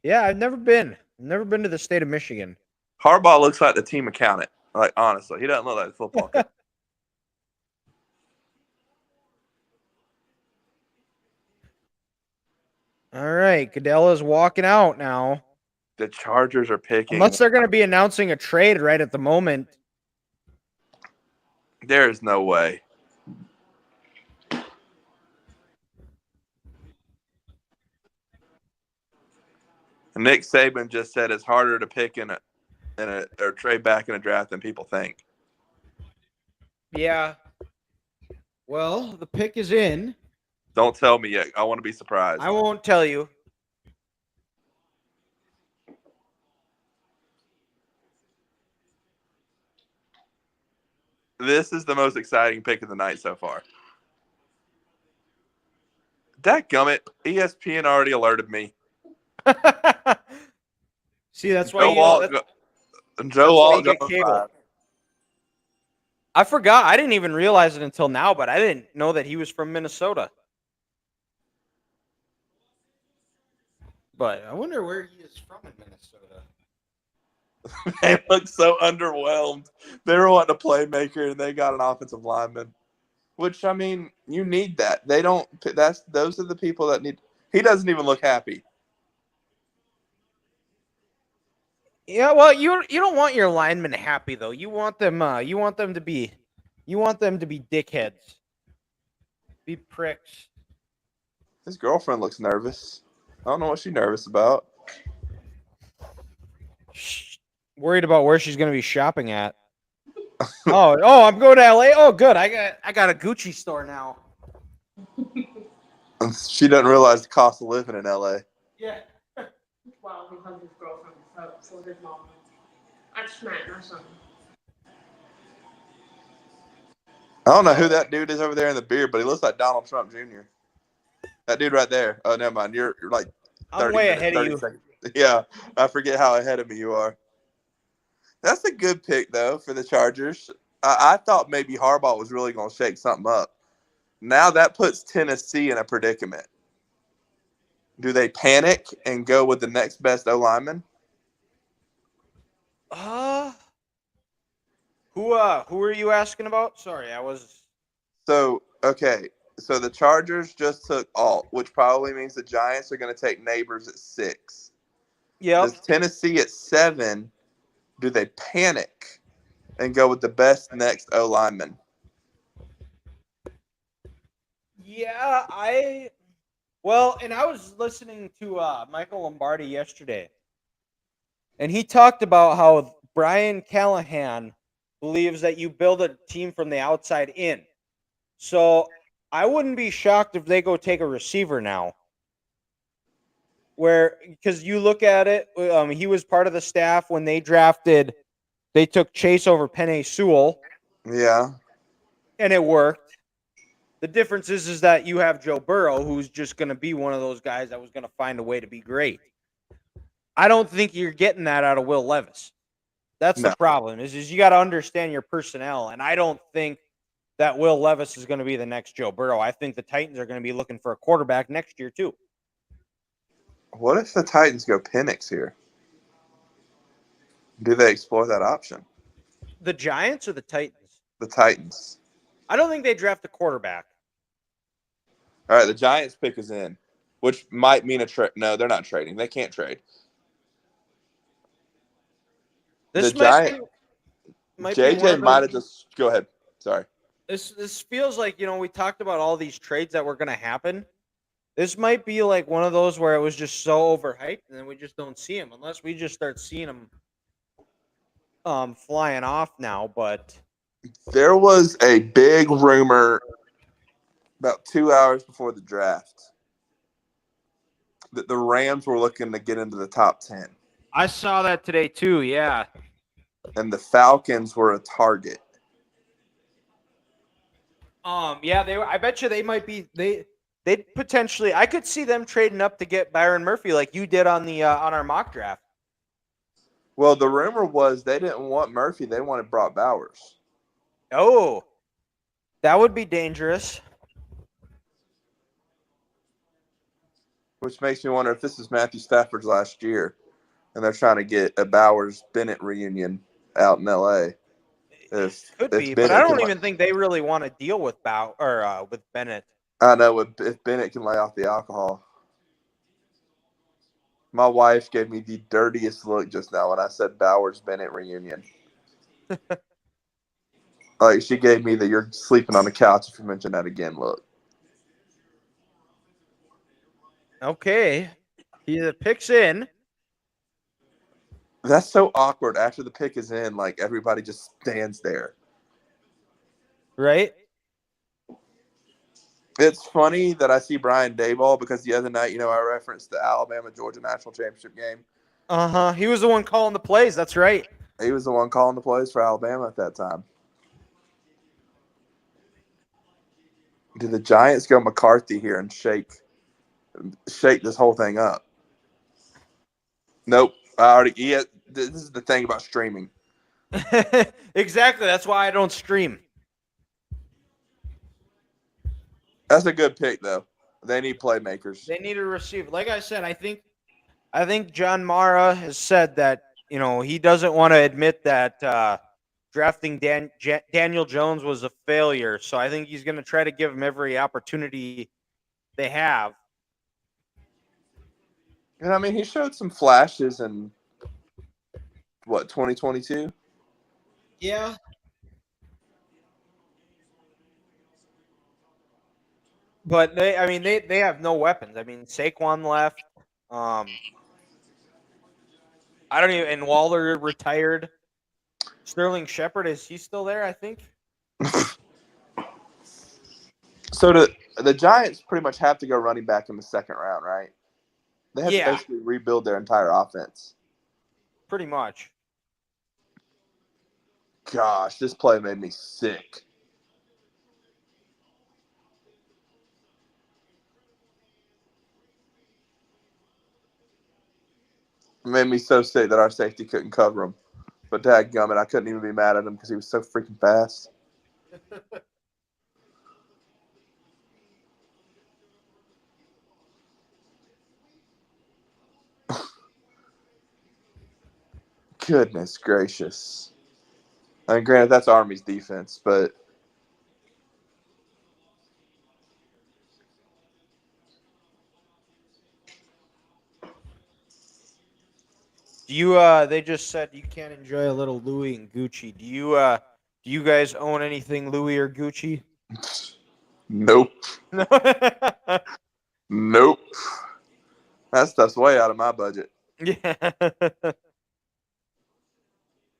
Yeah, I've never been. Never been to the state of Michigan. Harbaugh looks like the team accountant. Like, honestly, he doesn't look like a football coach. All right, Goodell walking out now. The Chargers are picking. Unless they're going to be announcing a trade right at the moment. There is no way. Nick Saban just said it's harder to pick or trade back in a draft than people think. Yeah. Well, the pick is in. Don't tell me yet. I want to be surprised. I won't tell you. This is the most exciting pick of the night so far. Dadgummit, ESPN already alerted me. See, that's why Joe Walt get cable. I forgot. I didn't even realize it until now, but I didn't know that he was from Minnesota. But I wonder where he is from in Minnesota. They look so underwhelmed. They were wanting a playmaker, and they got an offensive lineman. Which, I mean, you need that. They don't. Those are the people that need. He doesn't even look happy. Yeah, well, you don't want your linemen happy though. You want them to be dickheads, be pricks. His girlfriend looks nervous. I don't know what she's nervous about. Worried about where she's going to be shopping at. Oh, I'm going to LA. Oh, good. I got a Gucci store now. She doesn't realize the cost of living in LA. Yeah. Well, because his girlfriend so his mom. That's not something. I don't know who that dude is over there in the beard, but he looks like Donald Trump Jr. That dude right there. Oh, never mind. You're like 30 I'm way minutes, ahead of 30 you. seconds. Yeah, I forget how ahead of me you are. That's a good pick, though, for the Chargers. I thought maybe Harbaugh was really going to shake something up. Now that puts Tennessee in a predicament. Do they panic and go with the next best O-lineman? Who are you asking about? Sorry, I was. So, okay. So the Chargers just took Alt, which probably means the Giants are going to take Neighbors at 6. Yep. Does Tennessee at 7, do they panic and go with the best next O-lineman? Yeah, and I was listening to Michael Lombardi yesterday, and he talked about how Brian Callahan believes that you build a team from the outside in. So I wouldn't be shocked if they go take a receiver now. Because you look at it, he was part of the staff when they took Chase over Penei Sewell. Yeah. And it worked. The difference is that you have Joe Burrow, who's just going to be one of those guys that was going to find a way to be great. I don't think you're getting that out of Will Levis. That's the problem, is you got to understand your personnel, and I don't think that Will Levis is going to be the next Joe Burrow. I think the Titans are going to be looking for a quarterback next year, too. What if the Titans go Penix here? Do they explore that option? The Giants or the Titans? The Titans. I don't think they draft a quarterback. All right, the Giants pick is in, which might mean a trade. No, they're not trading. They can't trade. The This Giant might be one JJ of might those. have just go ahead. Sorry. This feels like, we talked about all these trades that were going to happen. This might be like one of those where it was just so overhyped, and then we just don't see them unless we just start seeing them flying off now. But There was a big rumor about 2 hours before the draft that the Rams were looking to get into the top 10, I saw that today too. Yeah. and the Falcons were a target. Yeah, they. I bet you they might be. They potentially. I could see them trading up to get Byron Murphy, like you did on the on our mock draft. Well, the rumor was they didn't want Murphy; they wanted Brock Bowers. Oh, that would be dangerous. Which makes me wonder if this is Matthew Stafford's last year, and they're trying to get a Bowers Bennett reunion out in L.A. Could If be, but I Bennett can, don't even think they really want to deal with with Bennett. I know if Bennett can lay off the alcohol. My wife gave me the dirtiest look just now when I said Bowers Bennett reunion. Like she gave me the "you're sleeping on the couch if you mention that again" look. Okay, the pick's in, That's so awkward. After the pick is in, like everybody just stands there. right? It's funny that I see Brian Daboll because the other night, I referenced the Alabama Georgia National Championship game. He was the one calling the plays. That's right. He was the one calling the plays for Alabama at that time. Do the Giants go McCarthy here and shake this whole thing up? Nope. This is the thing about streaming. Exactly. That's why I don't stream. That's a good pick, though. They need playmakers. They need to receive. Like I said, I think John Mara has said that he doesn't want to admit that drafting Daniel Jones was a failure. So I think he's going to try to give him every opportunity they have. And I mean, he showed some flashes in 2022. Yeah. But they have no weapons. I mean, Saquon left. I don't even. And Waller retired. Sterling Shepard, is he still there? I think. So the Giants pretty much have to go running back in the second round, right? They have to Yeah, basically rebuild their entire offense. pretty much. Gosh, this play made me sick. It made me so sick that our safety couldn't cover him. But dadgummit, I couldn't even be mad at him because he was so freaking fast. Goodness gracious. I mean, granted, that's Army's defense, but Do you they just said you can't enjoy a little Louis and Gucci. Do you guys own anything Louis or Gucci? nope. No. Nope. That stuff's way out of my budget. Yeah.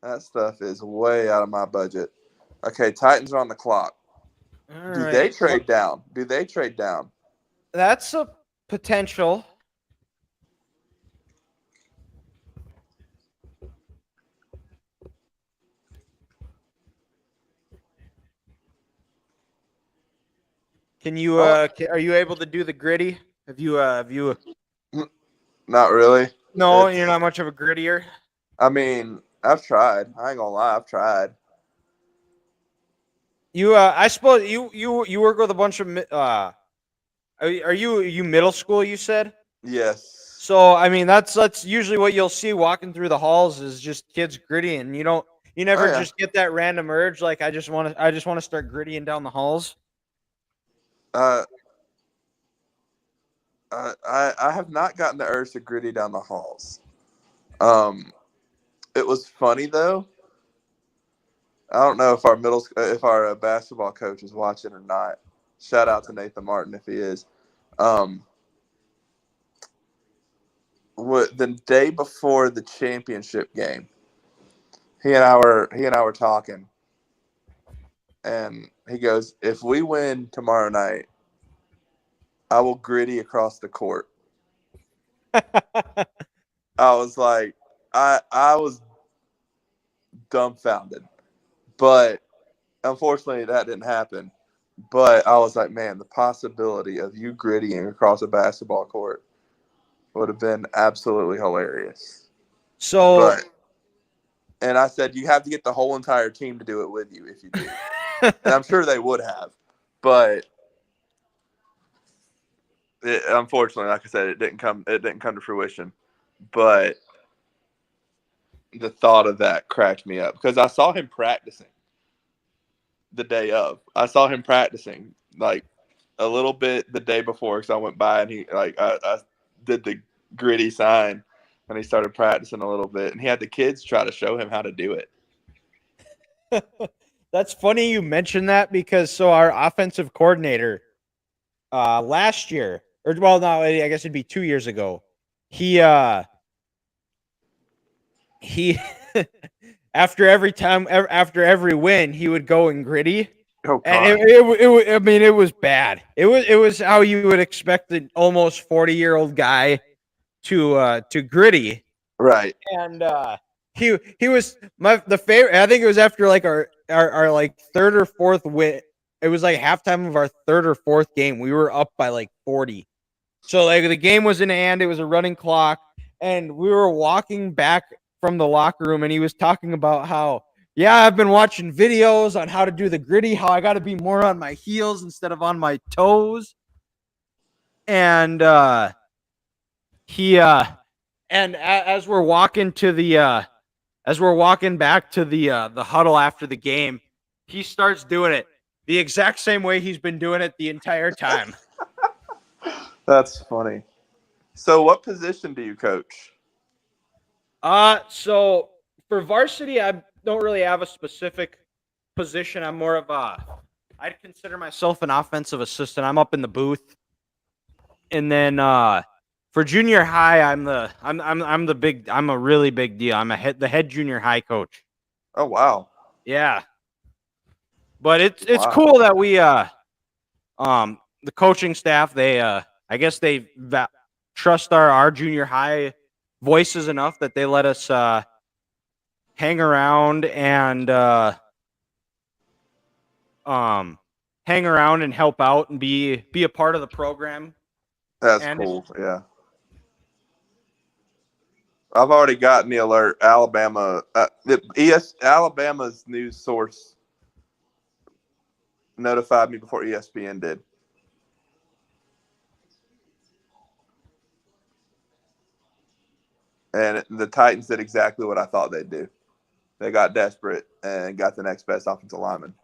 That stuff is way out of my budget. Okay, Titans are on the clock. All Do they right. trade down? Do they trade down? That's a potential. Can you are you able to do the gritty? Have you Not really. No, you're not much of a grittier. I mean, I've tried. I ain't gonna lie, I've tried. You I suppose you work with a bunch of are you middle school, you said? Yes. So I mean that's usually what you'll see walking through the halls is just kids grittying. You never Oh, yeah. just get that random urge like I just want to start grittying down the halls. Uh, I have not gotten the urge to gritty down the halls. Um, It was funny though. I don't know if our basketball coach is watching or not. Shout out to Nathan Martin if he is. Um, the day before the championship game, he and I were talking, and he goes, "If we win tomorrow night, I will gritty across the court." I was like, I was dumbfounded, but unfortunately that didn't happen. But I was like, man, the possibility of you grittying across a basketball court would have been absolutely hilarious. So, But and I said you have to get the whole entire team to do it with you if you do, and I'm sure they would have, but unfortunately, like I said, it didn't come. It didn't come to fruition. But the thought of that cracked me up because I saw him practicing the day of. I saw him practicing like a little bit the day before because I went by and I did the gritty sign and he started practicing a little bit and he had the kids try to show him how to do it. that's funny you mentioned that because our offensive coordinator last year, or well, no, I guess it'd be 2 years ago. He after every win, he would go and gritty, Oh and God! I mean, it was bad. It was how you would expect an almost 40-year-old guy to gritty, Right. and he was the favorite. I think it was after like our like third or fourth win. It was like halftime of our third or fourth game. We were up by like 40. So like the game was in hand, it was a running clock, and we were walking back from the locker room, and he was talking about how, yeah, I've been watching videos on how to do the gritty, how I got to be more on my heels instead of on my toes, and he and as we're walking to the as we're walking back to the huddle after the game, he starts doing it the exact same way he's been doing it the entire time. That's funny. So, what position do you coach? So for varsity, I don't really have a specific position. I'm more of I'd consider myself an offensive assistant. I'm up in the booth, and then for junior high, I'm a really big deal. I'm the head junior high coach. Oh wow! Yeah, but it's Wow. cool that we the coaching staff, they I guess they trust our junior high voices enough that they let us hang around and um hang around and help out and be a part of the program. That's And cool. Yeah. I've already gotten the alert. Alabama's news source notified me before ESPN did. And the Titans did exactly what I thought they'd do. They got desperate and got the next best offensive lineman.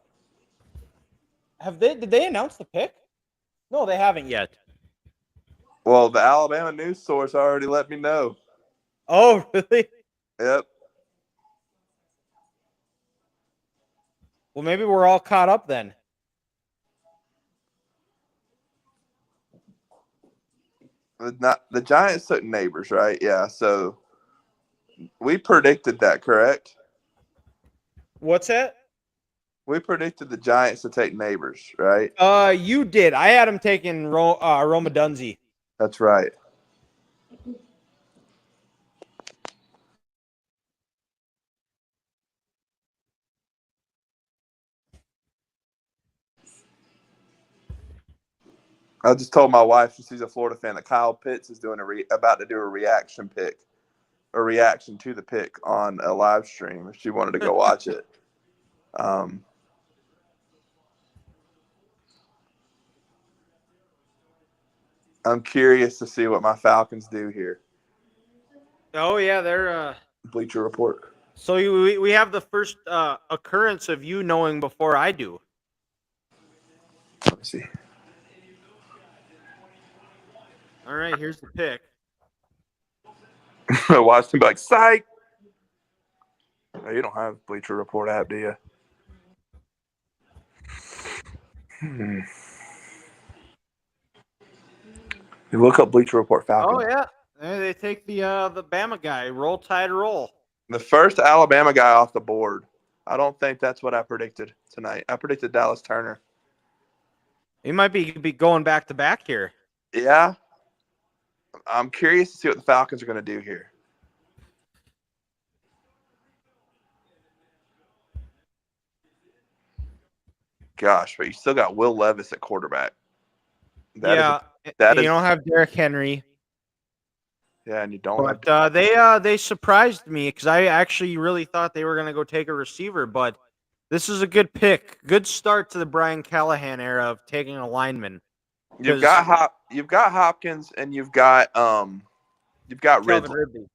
did they announce the pick? No, they haven't yet. Well, the Alabama news source already let me know. Oh, really? Yep. Well, maybe we're all caught up then. The Giants took Neighbors, right? Yeah. So we predicted that, correct? What's that? We predicted the Giants to take Neighbors, right? You did. I had him taking Roma Dunzi. That's right. I just told my wife, she's a Florida fan, that Kyle Pitts is doing about to do a reaction to the pick on a live stream. If she wanted to go watch it, I'm curious to see what my Falcons do here. Oh yeah, they're Bleacher Report. so we have the first occurrence of you knowing before I do. Let me see. All right, here's the pick. I watched him be like, psych. Oh, you don't have Bleacher Report app, do you? You look up Bleacher Report Falcon. Oh yeah, they take the Bama guy. Roll Tide, roll. The first Alabama guy off the board. I don't think that's what I predicted tonight. I predicted Dallas Turner. He might be going back to back here. Yeah. I'm curious to see what the Falcons are going to do here. Gosh, but you still got Will Levis at quarterback. That you is don't have Derrick Henry. Yeah, and you don't have. But they surprised me because I actually really thought they were going to go take a receiver. But this is a good pick. Good start to the Brian Callahan era of taking a lineman. You've got Hopkins, and you've got Ridley.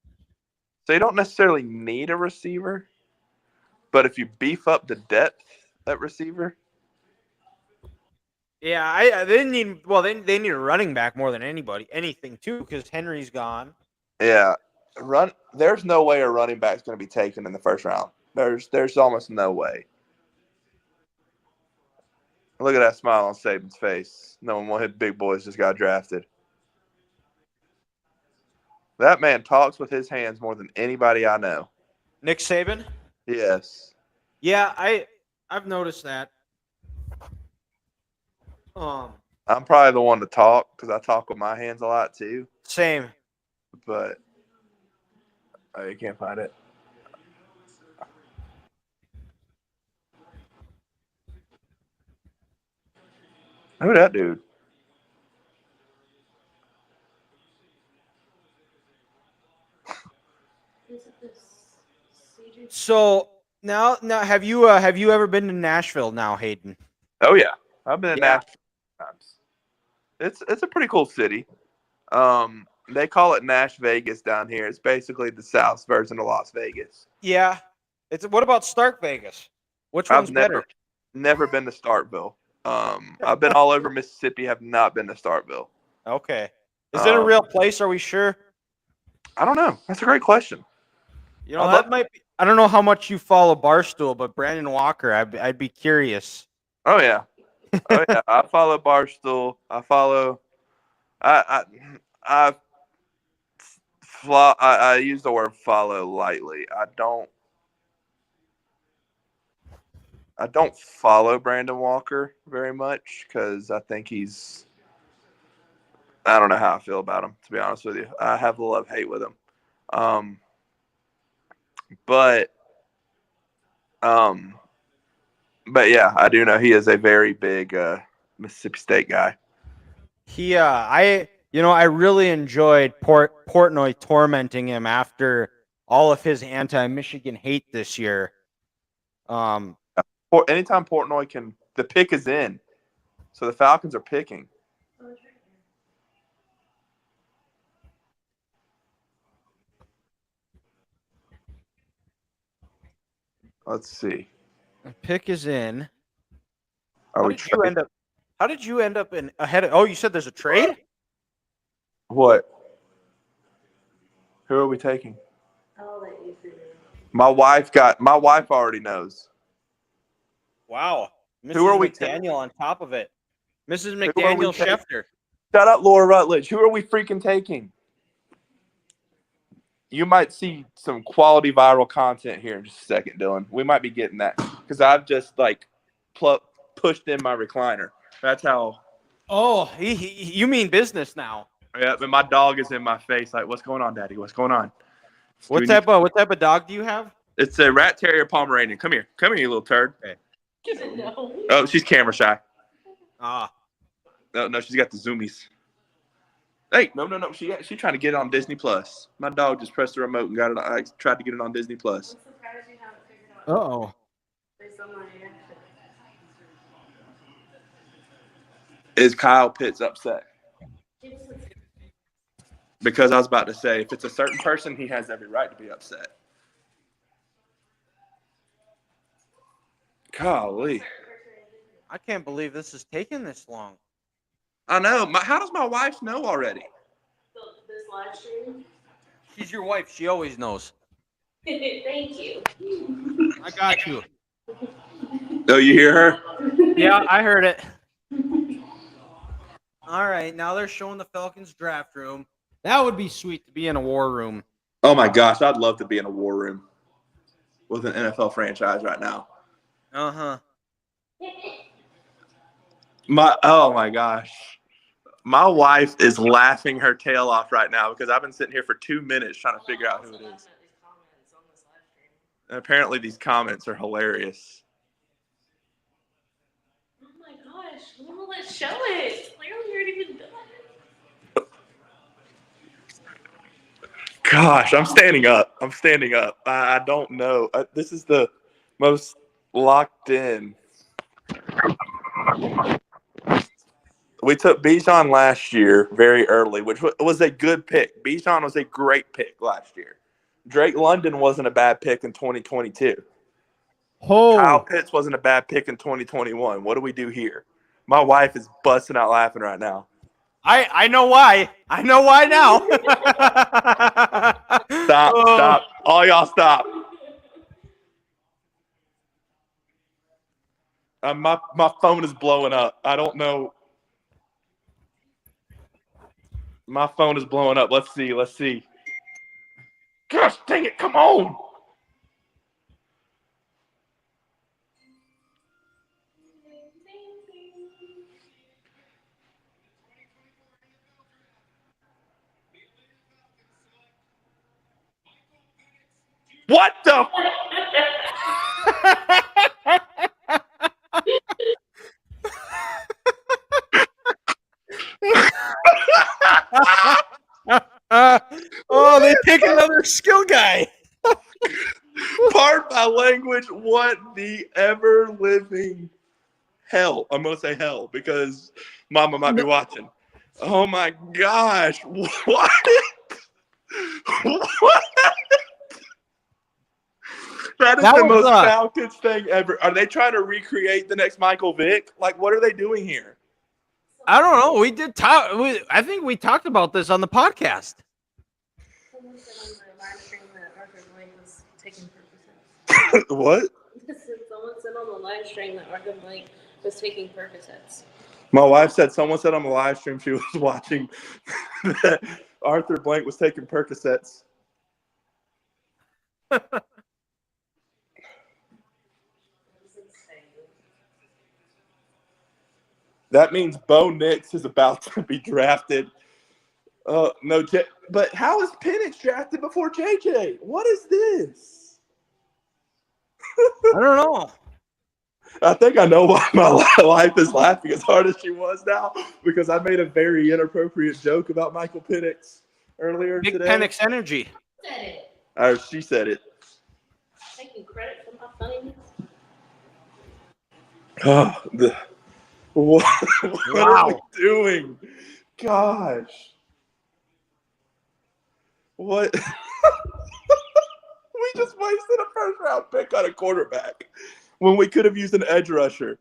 So you don't necessarily need a receiver, but if you beef up the depth at receiver. Yeah, they need a running back more than anything too, because Henry's gone. Yeah, there's no way a running back's going to be taken in the first round. There's almost no way. Look at that smile on Saban's face. Knowing one of his big boys just got drafted. That man talks with his hands more than anybody I know. Nick Saban? Yes. Yeah, I've noticed that. I'm probably the one to talk because I talk with my hands a lot too. Same. But you can't find it. Who that dude? So now have you ever been to Nashville now, Hayden? Oh yeah, I've been to Nashville times. It's a pretty cool city. They call it Nash Vegas down here. It's basically the South's version of Las Vegas. Yeah. What about Stark Vegas? Which one's better? Never been to Starkville. I've been all over Mississippi. Have not been to Starkville. Okay. Is it a real place? Are we sure? I don't know. That's a great question. You know, that might be. I don't know how much you follow Barstool, but Brandon Walker, I'd be curious. Oh yeah, I follow Barstool. I use the word follow lightly. I don't follow Brandon Walker very much because I think I don't know how I feel about him, to be honest with you. I have a love-hate with him. But yeah, I do know he is a very big Mississippi State guy. I really enjoyed Portnoy tormenting him after all of his anti-Michigan hate this year. Anytime Portnoy the pick is in, so the Falcons are picking. Let's see. The pick is in. How did you end up in ahead of? Oh, you said there's a trade? What? Who are we taking? I'll let you figure it out. My wife already knows. Wow. Who are we McDaniel on top of it. Mrs. McDaniel Schefter. Shut up, Laura Rutledge. Who are we freaking taking? You might see some quality viral content here in just a second, Dylan. We might be getting that because I've just pushed in my recliner. That's how. Oh, you mean business now? Yeah, but my dog is in my face. Like, what's going on, Daddy? What's going on? What type of dog do you have? It's a rat terrier Pomeranian. Come here, you little turd. Okay. No. Oh, she's camera shy. Ah. No, she's got the zoomies. Hey, no. She's trying to get it on Disney Plus. My dog just pressed the remote and got it. I tried to get it on Disney Plus. I'm surprised you haven't figured out. Uh-oh. Based on my reaction. Is Kyle Pitts upset? Because I was about to say, if it's a certain person, he has every right to be upset. Golly. I can't believe this is taking this long. I know. How does my wife know already? This live stream? She's your wife. She always knows. Thank you. I got you. Oh, you hear her? Yeah, I heard it. All right, now they're showing the Falcons draft room. That would be sweet to be in a war room. Oh my gosh, I'd love to be in a war room with an NFL franchise right now. Uh-huh. Oh my gosh. My wife is laughing her tail off right now because I've been sitting here for 2 minutes trying to figure out who it is. And apparently these comments are hilarious. Oh my gosh, let's show it. Clearly you're even done. Gosh, I'm standing up. I don't know. This is the most locked in. We took Bijan last year very early, which was a good pick. Bijan was a great pick last year. Drake London wasn't a bad pick in 2022. Kyle Oh, Pitts wasn't a bad pick in 2021. What do we do here? My wife is busting out laughing right now. I know why. I know why now. Stop, Oh. stop. All y'all stop. My phone is blowing up. I don't know. My phone is blowing up. Let's see. Gosh dang it, come on. What the? Oh, they pick another skill guy. Pardon my language. What the ever living hell? I'm going to say hell because Mama might be watching. Oh my gosh. What? What? That is That the was, most Falcons thing ever. Are they trying to recreate the next Michael Vick? Like, what are they doing here? I don't know. We did talk. I think we talked about this on the podcast. Someone said on the live stream that Arthur Blank was taking Percocets. What? Someone said on the live stream that Arthur Blank was taking Percocets. My wife said someone said on the live stream she was watching that Arthur Blank was taking Percocets. That means Bo Nix is about to be drafted. No, but how is Penix drafted before JJ? What is this? I don't know. I think I know why my wife is laughing as hard as she was now because I made a very inappropriate joke about Michael Penix earlier Big today. Penix energy. Said it. She said it. Taking credit for my funniness. What are we Wow. doing? Gosh. What? We just wasted a first round pick on a quarterback when we could have used an edge rusher.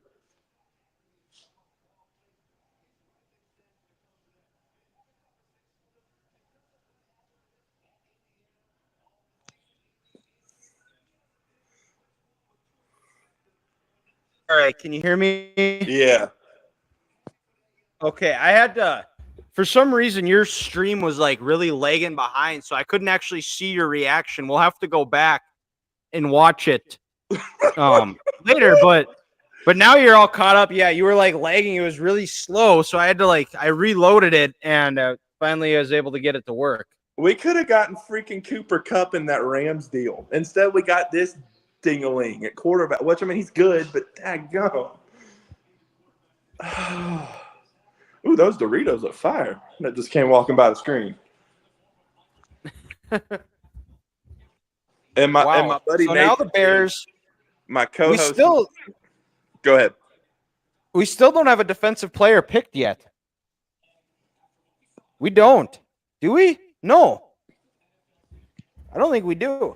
All right, can you hear me? Yeah. Okay, I had to. For some reason, your stream was like really lagging behind, so I couldn't actually see your reaction. We'll have to go back and watch it later. But now you're all caught up. Yeah, you were like lagging. It was really slow, so I had to I reloaded it and finally I was able to get it to work. We could have gotten freaking Cooper Kupp in that Rams deal. Instead, we got this ding-a-ling at quarterback, which, I mean, he's good, but daggone. Ooh, those Doritos are fire. That just came walking by the screen. And my buddy so Nathan, now the Bears, my co-host. Go ahead. We still don't have a defensive player picked yet. We don't. Do we? No. I don't think we do.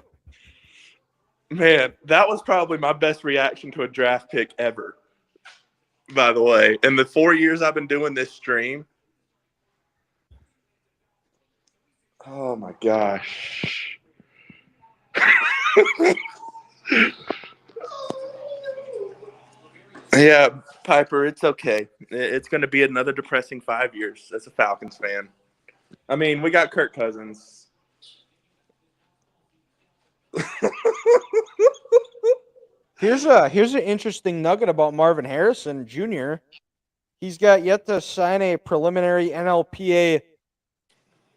Man, that was probably my best reaction to a draft pick ever. By the way, in the 4 years I've been doing this stream. Oh my gosh. Yeah, Piper, it's okay. It's going to be another depressing 5 years as a Falcons fan. I mean, we got Kirk Cousins. Here's an interesting nugget about Marvin Harrison Jr. He's got yet to sign a preliminary NLPA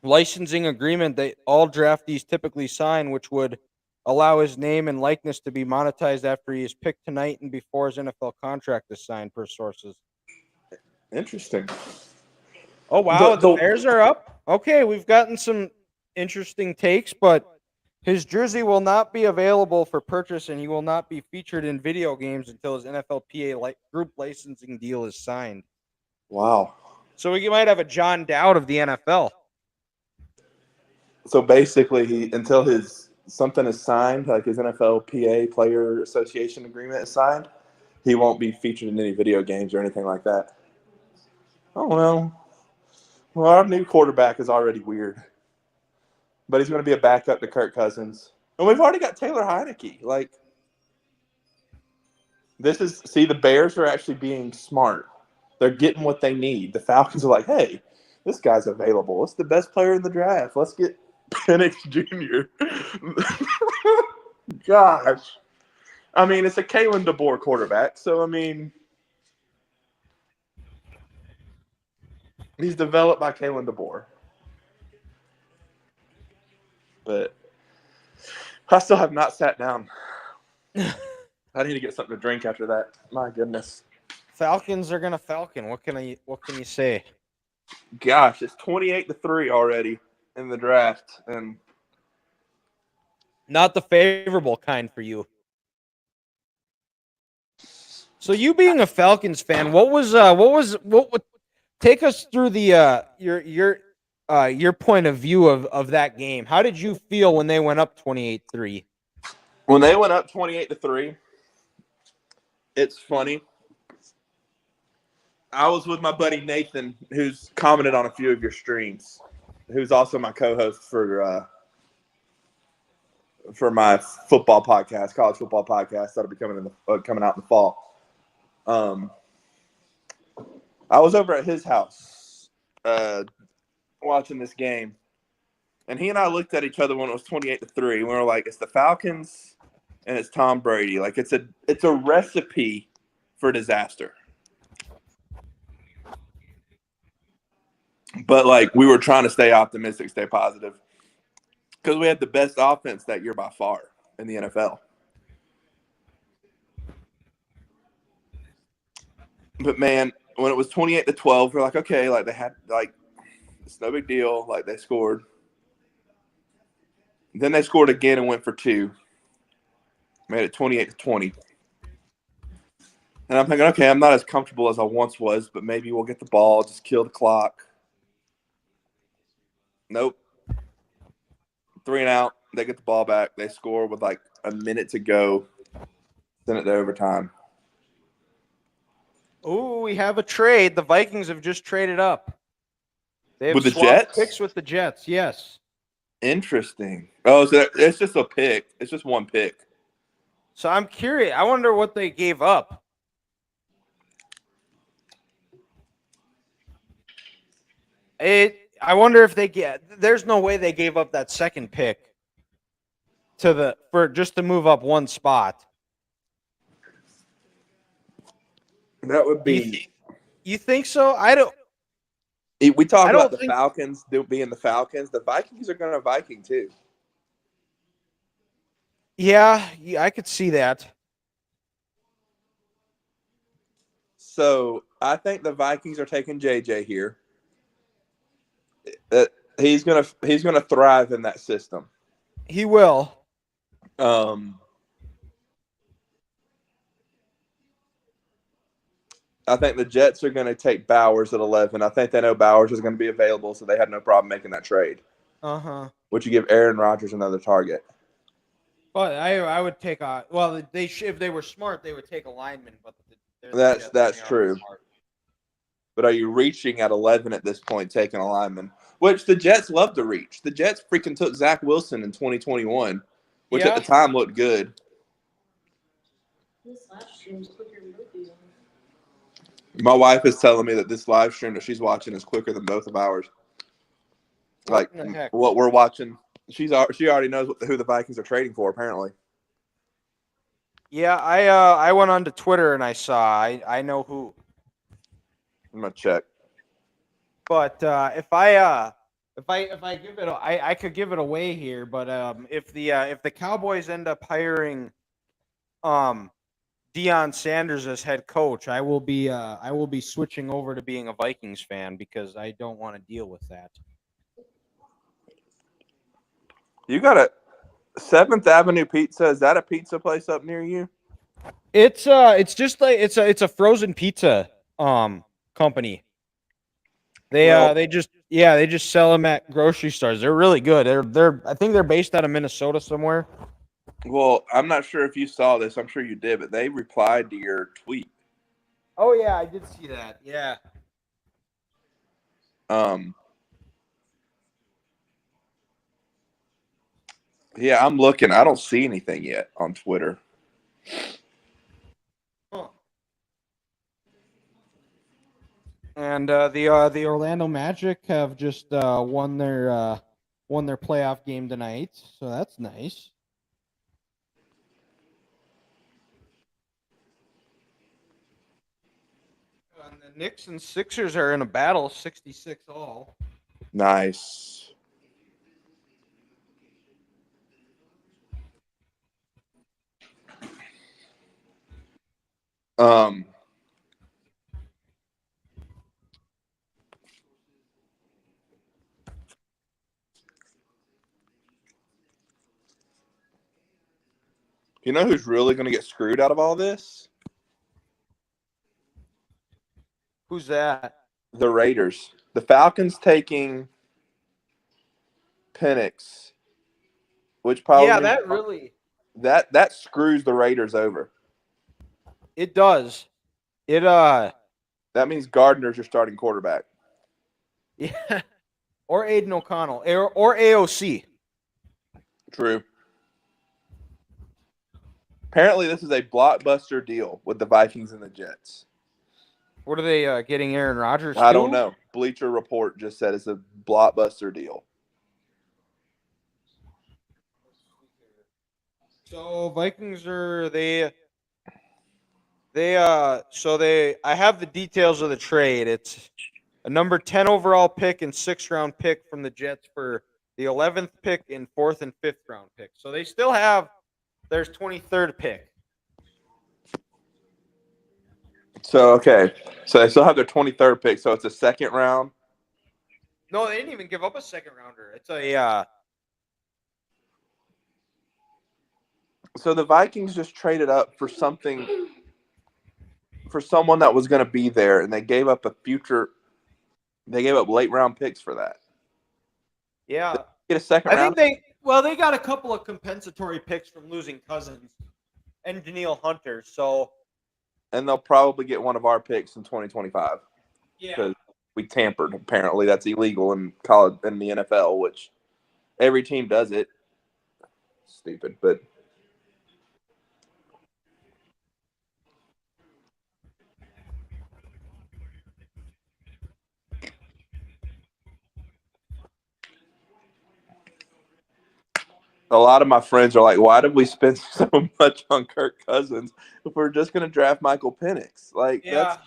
licensing agreement that all draftees typically sign, which would allow his name and likeness to be monetized after he is picked tonight and before his NFL contract is signed, per sources. Interesting. Oh, wow. The Bears are up. Okay, we've gotten some interesting takes, but his jersey will not be available for purchase, and he will not be featured in video games until his NFLPA group licensing deal is signed. Wow. So we might have a John Dowd of the NFL. So basically, until his something is signed, like his NFLPA Player Association agreement is signed, he won't be featured in any video games or anything like that. Oh, well. Well, our new quarterback is already weird. But he's going to be a backup to Kirk Cousins. And we've already got Taylor Heineke. Like, the Bears are actually being smart. They're getting what they need. The Falcons are like, hey, this guy's available. It's the best player in the draft. Let's get Penix Jr. Gosh. I mean, it's a Kalen DeBoer quarterback. So, I mean, he's developed by Kalen DeBoer. But I still have not sat down. I need to get something to drink after that. My goodness. Falcons are gonna Falcon. What can you say? Gosh, it's 28-3 already in the draft, and not the favorable kind for you. So you being a Falcons fan, what would take us through the your point of view of that game? How did you feel when they went up 28-3? When they went up 28-3, it's funny. I was with my buddy Nathan, who's commented on a few of your streams, who's also my co-host for my football podcast, college football podcast that'll be coming out in the fall. I was over at his house watching this game, and he and I looked at each other when it was 28-3, and we were like, "It's the Falcons, and it's Tom Brady. Like it's a recipe for disaster." But like we were trying to stay optimistic, stay positive, because we had the best offense that year by far in the NFL. But man, when it was 28-12, we're like, okay, like they had like it's no big deal. Like they scored. Then they scored again and went for 2. Made it 28-20. And I'm thinking, okay, I'm not as comfortable as I once was, but maybe we'll get the ball, just kill the clock. Nope. 3 and out. They get the ball back. They score with like a minute to go. Send it to overtime. Oh, we have a trade. The Vikings have just traded up. They have with the swapped Jets? picks with the Jets, yes. Interesting. Oh, so it's just a pick. It's just one pick. So I'm curious. I wonder what they gave up. I wonder if there's no way they gave up that second pick just to move up one spot. That would be. You think so? I don't. We talk about the Falcons being the Falcons. The Vikings are going to Viking too. Yeah, I could see that. So I think the Vikings are taking JJ here. He's gonna thrive in that system. He will. I think the Jets are going to take Bowers at 11. I think they know Bowers is going to be available, so they had no problem making that trade. Would you give Aaron Rodgers another target? Well, I would take if they were smart, they would take a lineman, but that's true. But are you reaching at 11 at this point, taking a lineman? Which the Jets love to reach. The Jets freaking took Zach Wilson in 2021 which at the time looked good. This live stream's quicker than both of you. My wife is telling me that this live stream that she's watching is quicker than both of ours. Like What in the heck? what we're watching, she already knows who the Vikings are trading for. Apparently, Yeah, I went onto Twitter and I saw. I know who. I'm gonna check. But if I give it, I could give it away here. But if the Cowboys end up hiring Deion Sanders as head coach, I will be switching over to being a Vikings fan because I don't want to deal with that. You got a 7th Avenue Pizza. Is that a pizza place up near you? It's just like it's a frozen pizza company. They just sell them at grocery stores. They're really good. They're I think they're based out of Minnesota somewhere. Well, I'm not sure if you saw this. I'm sure you did, but they replied to your tweet. Oh yeah, I did see that. Yeah. Yeah, I'm looking. I don't see anything yet on Twitter. Huh. And the Orlando Magic have just won their playoff game tonight, so that's nice. And the Knicks and Sixers are in a battle, 66 all. Nice. You know who's really going to get screwed out of all this? Who's that? The Raiders. The Falcons taking Penix, which probably Yeah, means that really that screws the Raiders over. it does. It That means Gardner's your starting quarterback. yeah, or Aiden O'Connell or AOC. True. Apparently, this is a blockbuster deal with the Vikings and the Jets. What are they getting Aaron Rodgers? I don't know. Bleacher Report just said it's a blockbuster deal. So Vikings are I have the details of the trade. It's a number 10 overall pick and 6th round pick from the Jets for the 11th pick and 4th and 5th round pick. So they still have their 23rd pick. So, okay. So they still have their 23rd pick. So it's a second round. No, they didn't even give up a second rounder. It's a So the Vikings just traded up for something, for someone that was going to be there, and they gave up they gave up late round picks for that. yeah. Get a second round. They got a couple of compensatory picks from losing Cousins and Daniil Hunter. So And they'll probably get one of our picks in 2025. yeah. Because we tampered. Apparently, that's illegal in college in the NFL, which every team does it. Stupid, but a lot of my friends are like, "Why did we spend so much on Kirk Cousins if we're just going to draft Michael Penix?" Like that's.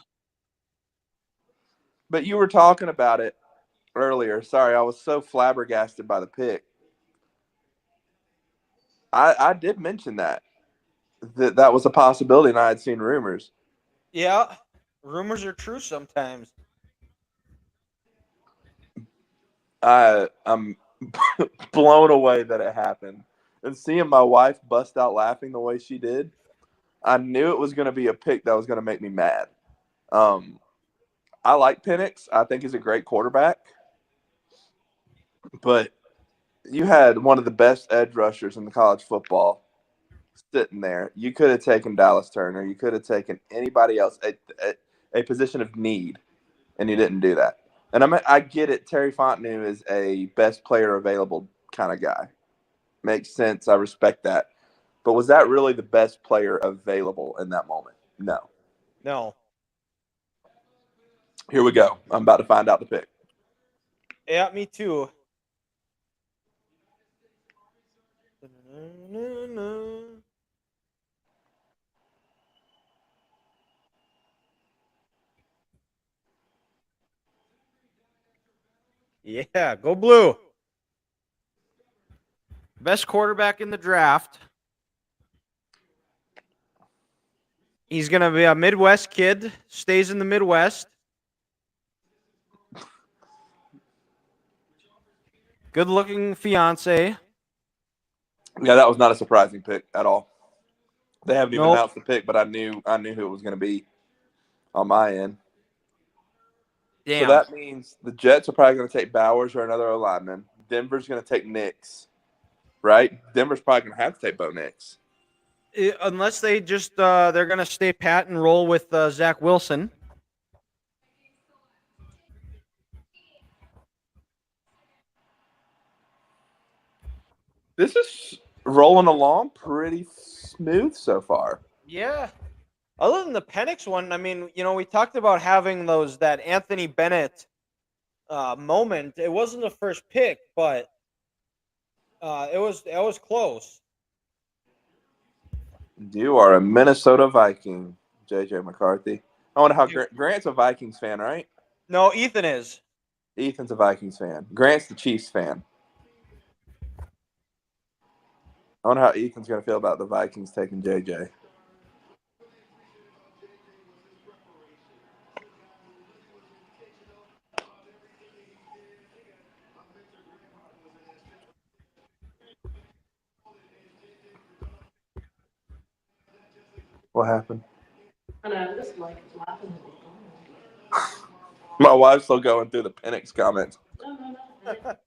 But you were talking about it earlier. Sorry, I was so flabbergasted by the pick. I did mention that was a possibility, and I had seen rumors. Yeah. Rumors are true sometimes. I'm blown away that it happened. And seeing my wife bust out laughing the way she did, I knew it was going to be a pick that was going to make me mad. I like Penix. I think he's a great quarterback. But you had one of the best edge rushers in the college football sitting there. You could have taken Dallas Turner. You could have taken anybody else at a position of need, and you didn't do that. And I get it. Terry Fontenot is a best player available kind of guy. Makes sense. I respect that. But was that really the best player available in that moment? No. No. Here we go. I'm about to find out the pick. Yeah, me too. Yeah, go blue. Best quarterback in the draft. He's going to be a Midwest kid, stays in the Midwest. Good looking fiance. Yeah, that was not a surprising pick at all. They haven't even Nope. announced the pick, but I knew who it was going to be on my end. Damn. So that means the Jets are probably going to take Bowers or another lineman. Denver's going to take Nix, right? Denver's probably going to have to take Bo Nix. Unless they just they're going to stay pat and roll with Zach Wilson. This is rolling along pretty smooth so far. Yeah. Other than the Penix one, I mean, we talked about having that Anthony Bennett moment. It wasn't the first pick, but it was close. You are a Minnesota Viking, JJ McCarthy. I wonder how Grant's a Vikings fan, right? No, Ethan is. Ethan's a Vikings fan. Grant's the Chiefs fan. I wonder how Ethan's going to feel about the Vikings taking JJ. What happened? I know, this mic is laughing at me. My wife's still going through the Penix comments. No.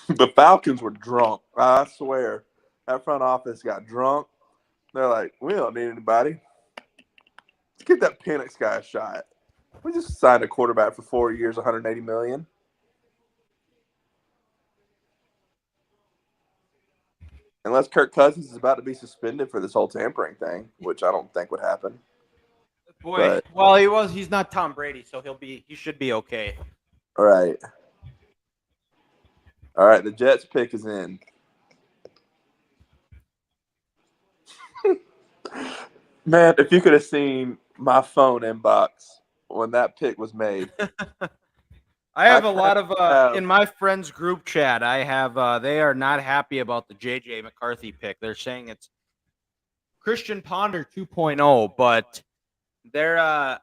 The Falcons were drunk. I swear. That front office got drunk. They're like, we don't need anybody. Let's give that Penix guy a shot. We just signed a quarterback for 4 years, $180 million. Unless Kirk Cousins is about to be suspended for this whole tampering thing, which I don't think would happen. Boy, well, he's not Tom Brady, so he should be okay. All right. All right, the Jets pick is in. Man, if you could have seen my phone inbox when that pick was made. I have a lot of in my friends group chat. I have they are not happy about the JJ McCarthy pick. They're saying it's Christian Ponder 2.0, but they're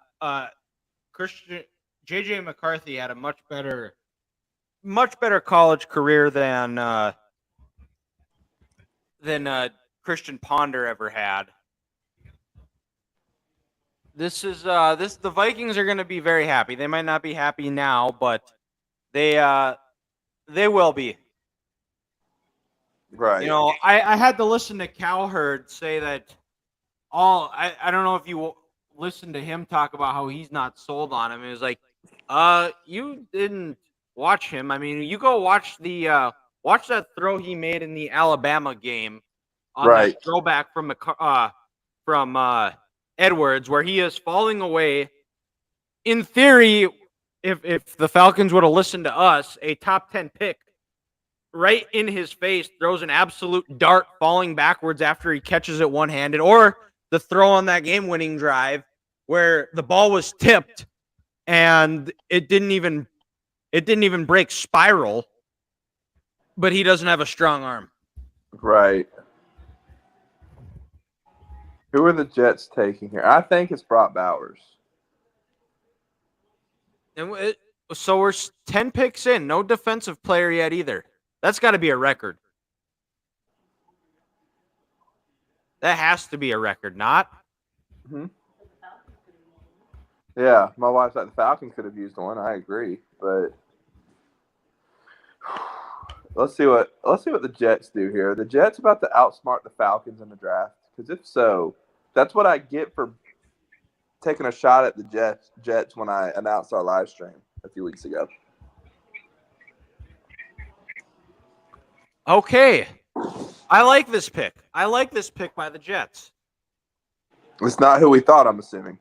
Christian JJ McCarthy had a much better college career than Christian Ponder ever had. The Vikings are going to be very happy. They might not be happy now, but they will be. Right. I had to listen to Cowherd say that I don't know if you listened to him talk about how he's not sold on him. It was like, you didn't watch him. I mean, you go watch watch that throw he made in the Alabama game on that throwback from Edwards, where he is falling away. In theory, if the Falcons would have listened to us, a top 10 pick right in his face, throws an absolute dart falling backwards after he catches it one-handed, or the throw on that game-winning drive where the ball was tipped and it didn't even break spiral, but he doesn't have a strong arm. Right. Who are the Jets taking here? I think it's Brock Bowers. And so we're 10 picks in. No defensive player yet either. That's got to be a record. That has to be a record, not? Mm-hmm. Yeah, my wife's like the Falcons could have used one. I agree, but let's see what the Jets do here. Are the Jets about to outsmart the Falcons in the draft? Because if so, that's what I get for taking a shot at the Jets when I announced our live stream a few weeks ago. Okay. I like this pick. I like this pick by the Jets. It's not who we thought, I'm assuming.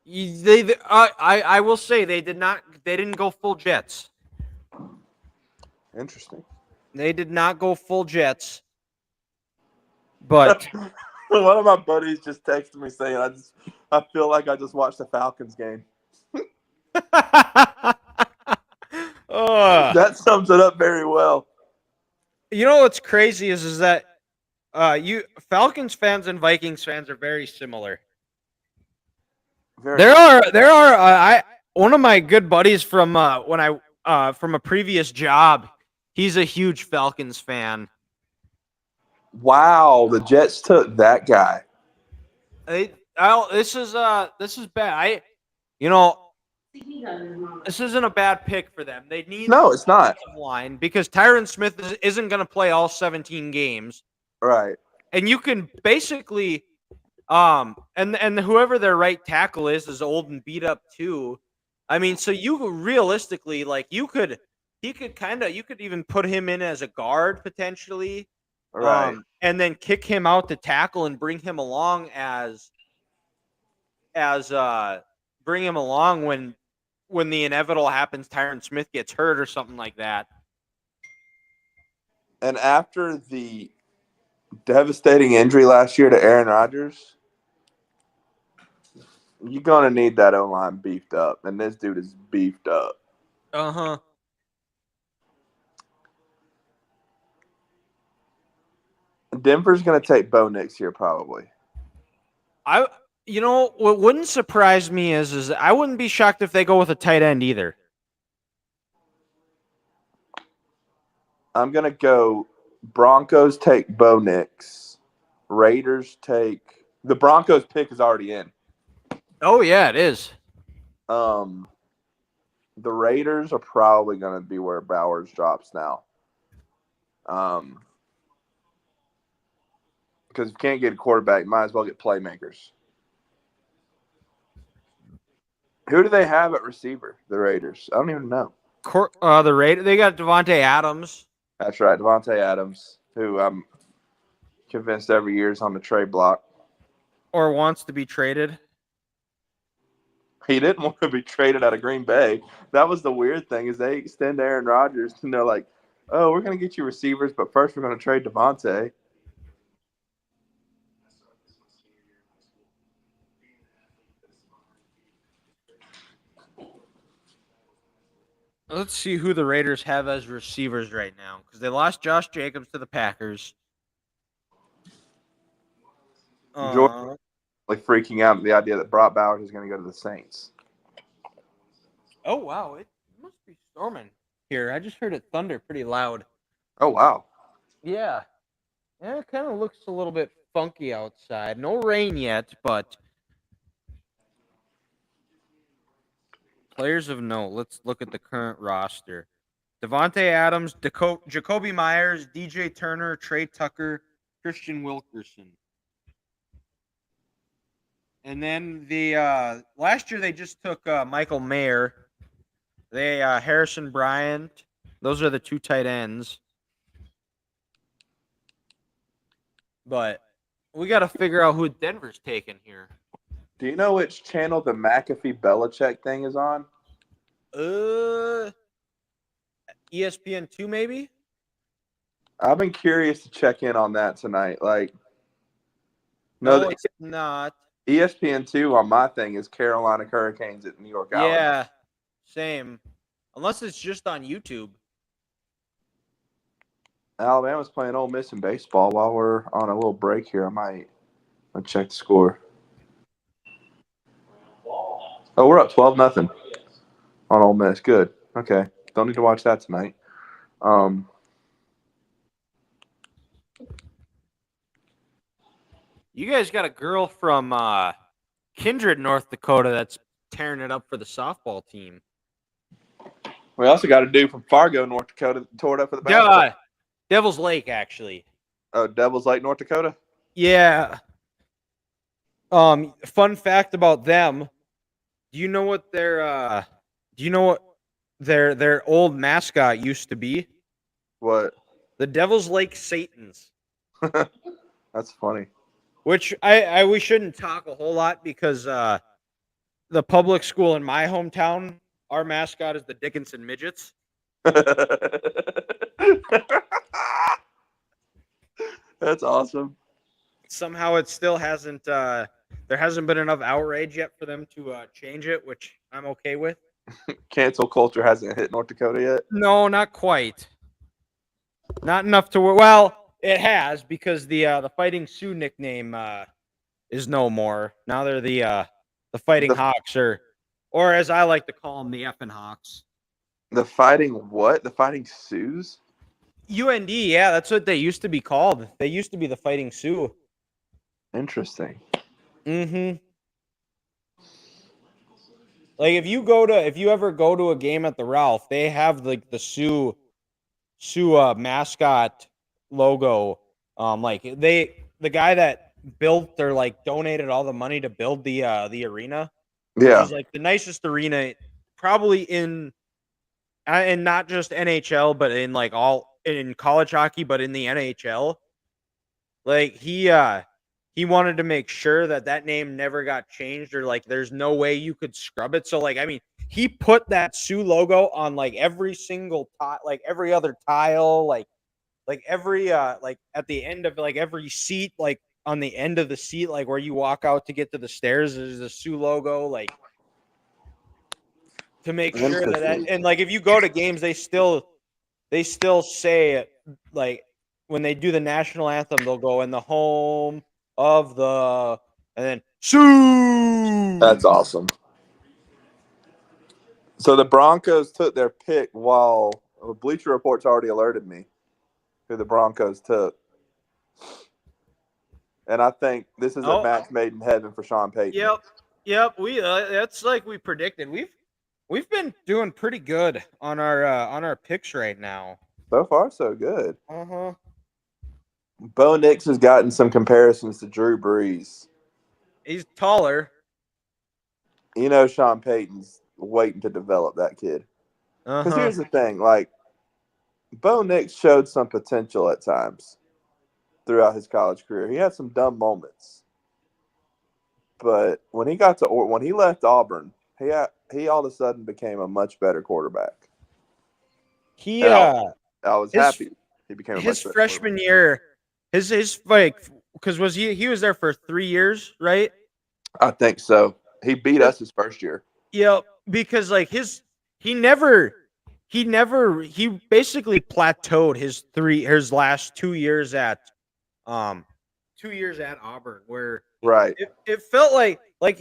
I will say they didn't go full Jets. Interesting. They did not go full Jets. But One of my buddies just texted me saying, I feel like I just watched the Falcons game. That sums it up very well. You know what's crazy is that you Falcons fans and Vikings fans are very similar. Very There are I one of my good buddies from when I from a previous job. He's a huge Falcons fan. Wow, the Jets took that guy. This is bad. You know, He got his mom. this isn't a bad pick for them. They need No, it's not. offensive line because Tyron Smith isn't going to play all 17 games, Right. and you can basically, and whoever their right tackle is old and beat up too. I mean, so you realistically you could you could even put him in as a guard potentially, Right. and then kick him out to tackle and bring him along as bring him along when the inevitable happens, Tyron Smith gets hurt or something like that. And after the devastating injury last year to Aaron Rodgers, you're going to need that O-line beefed up. And this dude is beefed up. Uh-huh. Denver's going to take Bo Nix here probably. What wouldn't surprise me is I wouldn't be shocked if they go with a tight end either. I'm going to go Broncos take Bo Nix. Raiders take – the Broncos pick is already in. Oh, yeah, it is. The Raiders are probably going to be where Bowers drops now. Because if you can't get a quarterback, you might as well get playmakers. Who do they have at receiver, the Raiders? I don't even know. The Raiders, they got Devontae Adams. That's right, Devontae Adams, who I'm convinced every year is on the trade block. Or wants to be traded. He didn't want to be traded out of Green Bay. That was the weird thing is they extend Aaron Rodgers and they're like, oh, we're going to get you receivers, but first we're going to trade Devontae. Let's see who the Raiders have as receivers right now because they lost Josh Jacobs to the Packers. Jordan freaking out at the idea that Brock Bowers is going to go to the Saints. Oh, wow. It must be storming here. I just heard it thunder pretty loud. Oh, wow. Yeah. Yeah, it kind of looks a little bit funky outside. No rain yet, but players of note. Let's look at the current roster. Devontae Adams, Jacoby Myers, DJ Turner, Trey Tucker, Christian Wilkerson. And then the last year they just took Michael Mayer. They Harrison Bryant. Those are the two tight ends. But we got to figure out who Denver's taking here. Do you know which channel the McAfee Belichick thing is on? ESPN2 maybe? I've been curious to check in on that tonight. No, it's not. ESPN2 on my thing is Carolina Hurricanes at New York Island. Yeah, same. Unless it's just on YouTube. Alabama's playing Ole Miss in baseball. While we're on a little break here, I'll check the score. Oh, we're up 12-0 on Ole Miss. Good. Okay. Don't need to watch that tonight. You guys got a girl from Kindred, North Dakota that's tearing it up for the softball team. We also got a dude from Fargo, North Dakota, that tore it up for the basketball. Devil's Lake, actually. Oh, Devil's Lake, North Dakota? Yeah. Fun fact about them. Do you know what their old mascot used to be? What? The Devil's Lake Satans. That's funny. Which we shouldn't talk a whole lot because the public school in my hometown, our mascot is the Dickinson Midgets. That's awesome. Somehow it still hasn't there hasn't been enough outrage yet for them to change it, which I'm okay with. Cancel culture hasn't hit North Dakota yet. No, not quite. Not enough to well, it has because the Fighting Sioux nickname is no more. Now they're the Fighting Hawks, or as I like to call them, the effing Hawks. The Fighting what? The Fighting Sioux? UND, yeah, that's what they used to be called. They used to be the Fighting Sioux. Interesting. Mm-hmm. Like if you ever go to a game at the Ralph, they have like the Sioux mascot logo. The guy that built or like donated all the money to build the arena, which Yeah. is like the nicest arena probably in and not just NHL, but in like all in college hockey, but in the NHL. Like he wanted to make sure that name never got changed or like there's no way you could scrub it. So like I mean, he put that Sioux logo on like every single tile, like every other tile, like every like at the end of like every seat, like on the end of the seat, like where you walk out to get to the stairs, there's a Sioux logo, like to make sure that and like if you go to games, they still say like when they do the national anthem, they'll go in the home of the and then Sioux. That's awesome. So the Broncos took their pick while Bleacher Report's already alerted me who the Broncos took. And I think this is a match made in heaven for Sean Payton. Yep. We that's like we predicted. We've been doing pretty good on our picks right now. So far, so good. Uh-huh. Bo Nix has gotten some comparisons to Drew Brees. He's taller. You know, Sean Payton's waiting to develop that kid. Because here's the thing, like, Bo Nix showed some potential at times throughout his college career. He had some dumb moments. But when he left Auburn, he all of a sudden became a much better quarterback. I was happy he became a much better freshman year. His like because he was there for 3 years, right? I think so. He beat us his first year. Yeah, because like he basically plateaued his last 2 years at 2 years at Auburn, where right it felt like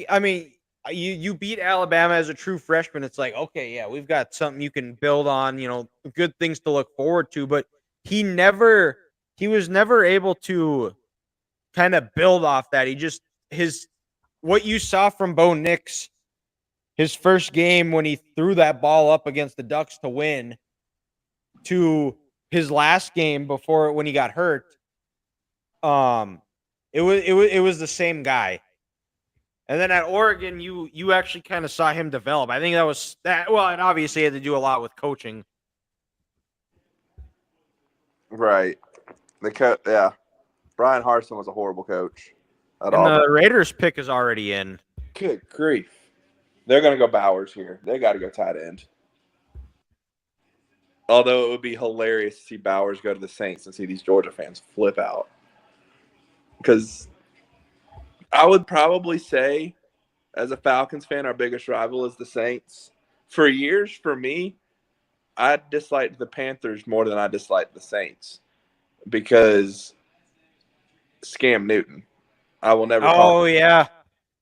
I mean you beat Alabama as a true freshman. It's like, okay, yeah, we've got something you can build on, you know, good things to look forward to. But he was never able to kind of build off that. What you saw from Bo Nix, his first game when he threw that ball up against the Ducks to win, to his last game before when he got hurt, it was the same guy. And then at Oregon, you actually kind of saw him develop. I think that was that. Well, and obviously had to do a lot with coaching. Right. Yeah. Brian Harsin was a horrible coach. The Raiders pick is already in. Good grief. They're going to go Bowers here. They got to go tight end. Although it would be hilarious to see Bowers go to the Saints and see these Georgia fans flip out. Because I would probably say, as a Falcons fan, our biggest rival is the Saints. For years, for me, I disliked the Panthers more than I disliked the Saints. Because Scam Newton. I will never call him. Yeah.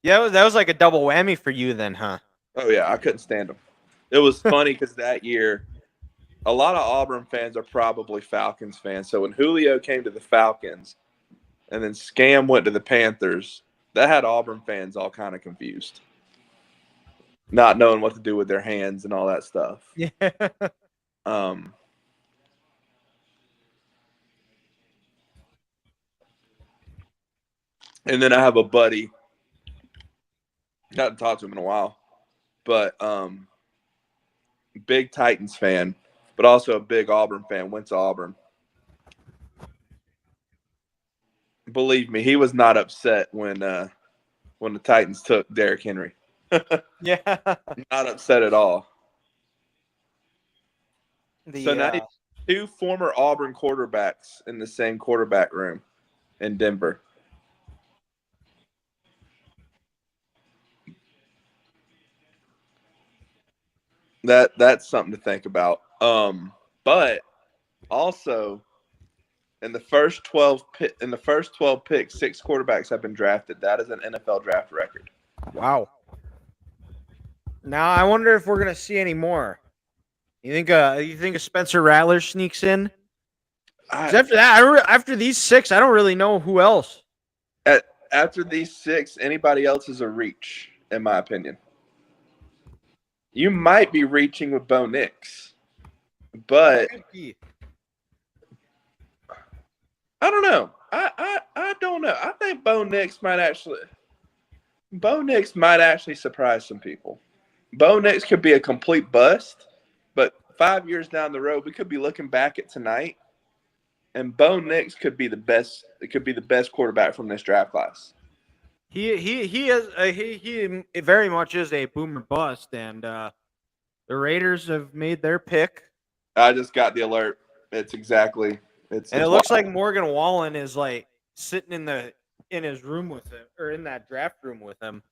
Yeah, that was like a double whammy for you then, huh? Oh, yeah. I couldn't stand him. It was funny because that year, a lot of Auburn fans are probably Falcons fans. So when Julio came to the Falcons and then Scam went to the Panthers, that had Auburn fans all kind of confused. Not knowing what to do with their hands and all that stuff. Yeah. And then I have a buddy. Haven't talked to him in a while. But big Titans fan, but also a big Auburn fan. Went to Auburn. Believe me, he was not upset when the Titans took Derrick Henry. Yeah. Not upset at all. So The now you have two former Auburn quarterbacks in the same quarterback room in Denver. That's something to think about. But also in the first 12 picks, 6 quarterbacks have been drafted. That is an NFL draft record. wow. Now I wonder if we're gonna see any more. You think a Spencer Rattler sneaks in? 'Cause after that, after these 6, I don't really know who else. After these 6, anybody else is a reach, in my opinion. You might be reaching with Bo Nix, but I don't know. I don't know. I think Bo Nix might actually surprise some people. Bo Nix could be a complete bust, but 5 years down the road, we could be looking back at tonight, and Bo Nix could be the best. It could be the best quarterback from this draft class. He is he very much is a boomer bust, and the Raiders have made their pick, I just got the alert. It's and it looks like Morgan Wallen is like sitting in his room with him, or in that draft room with him.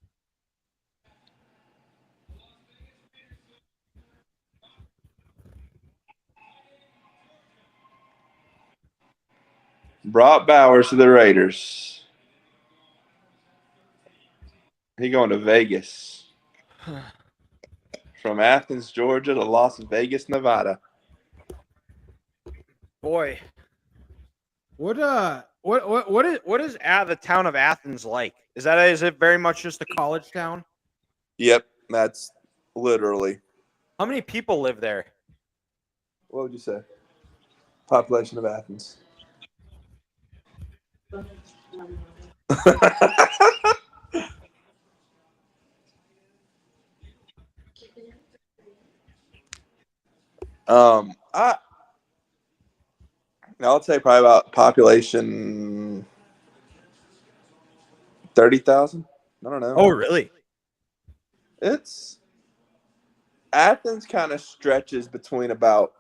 Brock Bowers to the Raiders. He going to Vegas. From Athens, Georgia to Las Vegas, Nevada. Boy, what is the town of Athens like? Is it very much just a college town? Yep, that's literally. How many people live there? What would you say? Population of Athens. I'll say probably about population 30,000. I don't know. Oh, really? It's Athens kind of stretches between about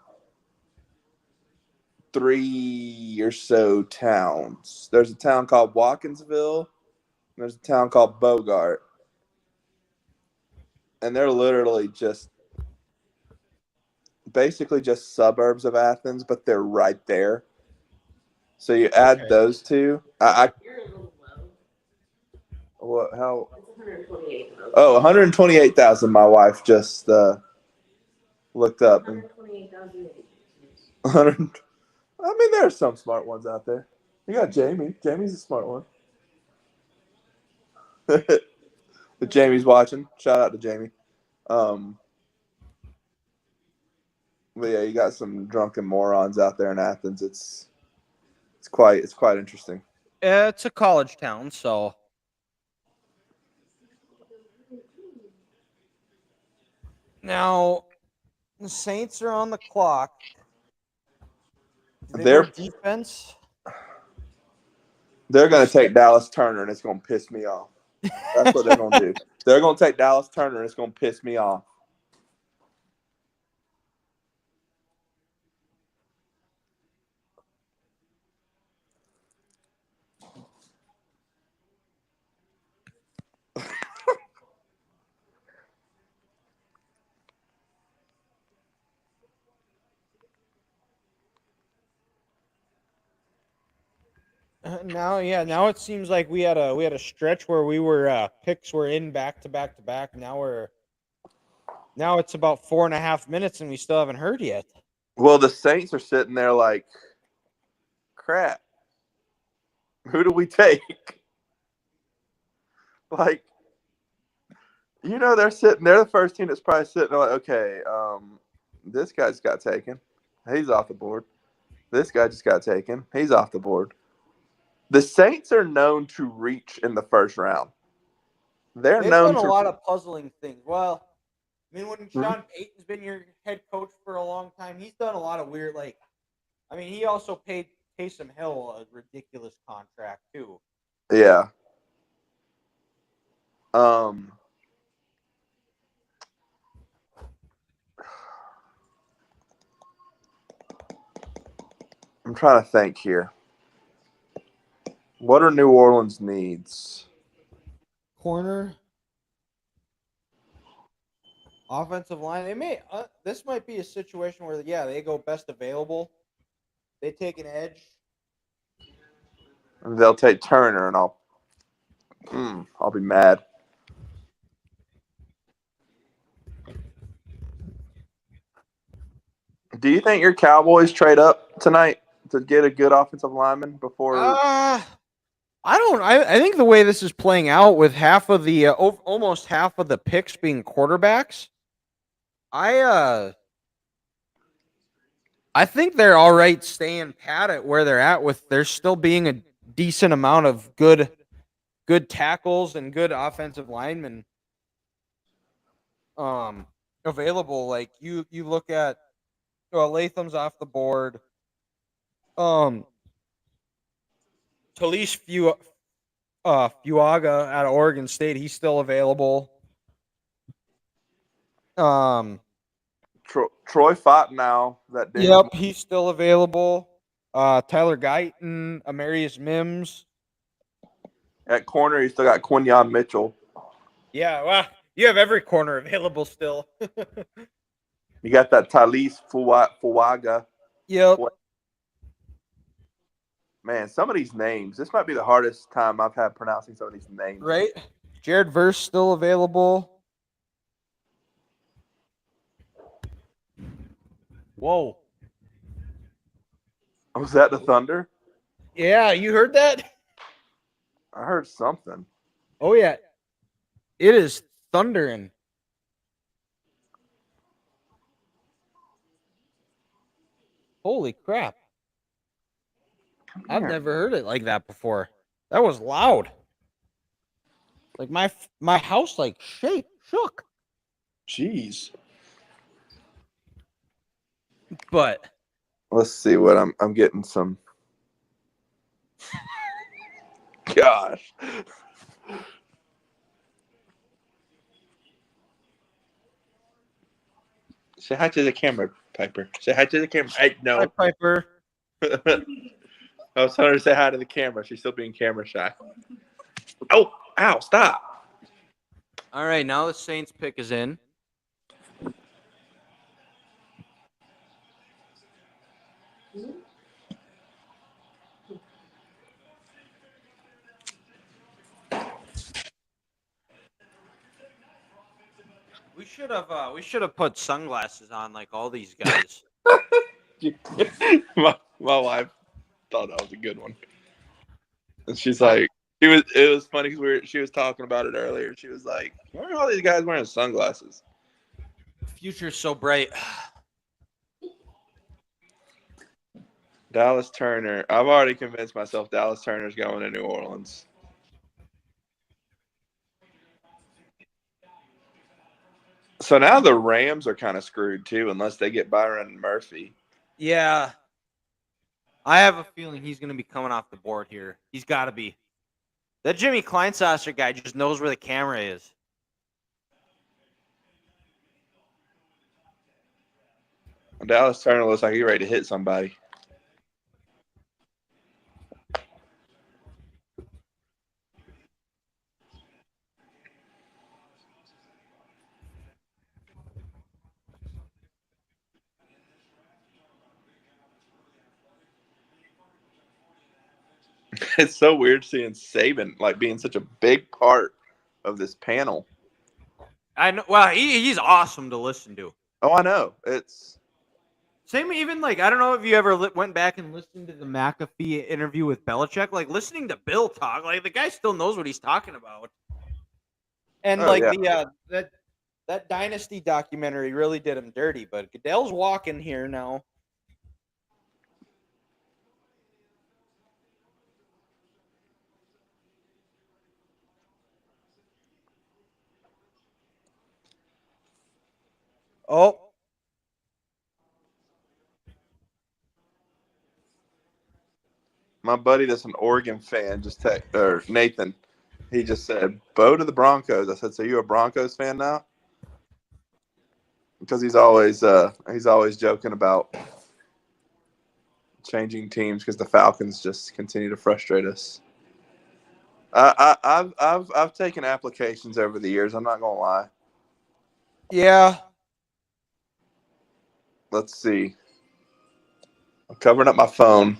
3 or so towns. There's a town called Watkinsville. And there's a town called Bogart. And they're literally basically just suburbs of Athens, but they're right there. So you add those two. You're a little low. What? How? It's 128. Oh, 128,000. My wife just looked up. 128,000. 100. I mean, there are some smart ones out there. You got Jamie. Jamie's a smart one. If Jamie's watching, shout out to Jamie. But yeah, you got some drunken morons out there in Athens. It's quite interesting. It's a college town, so. Now, the Saints are on the clock. Their defense. They're going to take Dallas Turner, and it's going to piss me off. That's what they're going to do. They're going to take Dallas Turner, and it's going to piss me off. Now it seems like we had a stretch where we were picks were in back to back to back. Now it's about 4.5 minutes and we still haven't heard yet. Well, the Saints are sitting there like, crap. Who do we take? Like, they're sitting. They're the first team that's probably sitting there like, okay, this guy just got taken. He's off the board. This guy just got taken. He's off the board. The Saints are known to reach in the first round. They've done a lot of puzzling things. Well, I mean, when Sean Payton's been your head coach for a long time, he's done a lot of weird, he also paid Taysom Hill a ridiculous contract too. Yeah. Um, I'm trying to think here. What are New Orleans needs? Corner, offensive line. They may. This might be a situation where they go best available. They take an edge. They'll take Turner, and I'll be mad. Do you think your Cowboys trade up tonight to get a good offensive lineman before? I don't. I think the way this is playing out with half of the almost half of the picks being quarterbacks, I think they're all right staying pat at where they're at with there still being a decent amount of good tackles and good offensive linemen available. Like you look at Latham's off the board. Talise Fuaga out of Oregon State, he's still available. Troy Fott now that Yep, he's still available. Tyler Guyton, Amarius Mims. at corner. You still got Quinyon Mitchell. Yeah, well, you have every corner available still. You got that Talise Fuaga. Yep. Man, some of these names. This might be the hardest time I've had pronouncing some of these names. Right. Jared Verse still available. Whoa. Was that the Thunder? Yeah, you heard that? I heard something. Oh yeah. It is thundering. Holy crap. I've never heard it like that before. That was loud. Like my house like shook. Jeez. But let's see what I'm getting some. Gosh. Say hi to the camera, Piper. Say hi to the camera. No. Hi, Piper. I was telling her to say hi to the camera. She's still being camera shy. Oh, ow, stop. All right, now the Saints pick is in. We should have put sunglasses on like all these guys. my wife thought that was a good one. And she's like, it was funny because she was talking about it earlier. She was like, why are all these guys wearing sunglasses? Future's so bright. Dallas Turner. I've already convinced myself Dallas Turner's going to New Orleans. So now the Rams are kind of screwed too, unless they get Byron Murphy. Yeah. I have a feeling he's going to be coming off the board here. He's got to be. That Jimmy Kleinsasser guy just knows where the camera is. Dallas Turner looks like he's ready to hit somebody. It's so weird seeing Saban like being such a big part of this panel. I know. Well, he's awesome to listen to. Oh, I know. It's same. Even like I don't know if you ever went back and listened to the McAfee interview with Belichick. Like listening to Bill talk, like the guy still knows what he's talking about. And that Dynasty documentary really did him dirty. But Goodell's walking here now. Oh. My buddy that's an Oregon fan or Nathan, he just said, "Bo to the Broncos." I said, "So you a Broncos fan now?" Because he's always joking about changing teams because the Falcons just continue to frustrate us. I've taken applications over the years. I'm not gonna lie. Yeah. Let's see. I'm covering up my phone.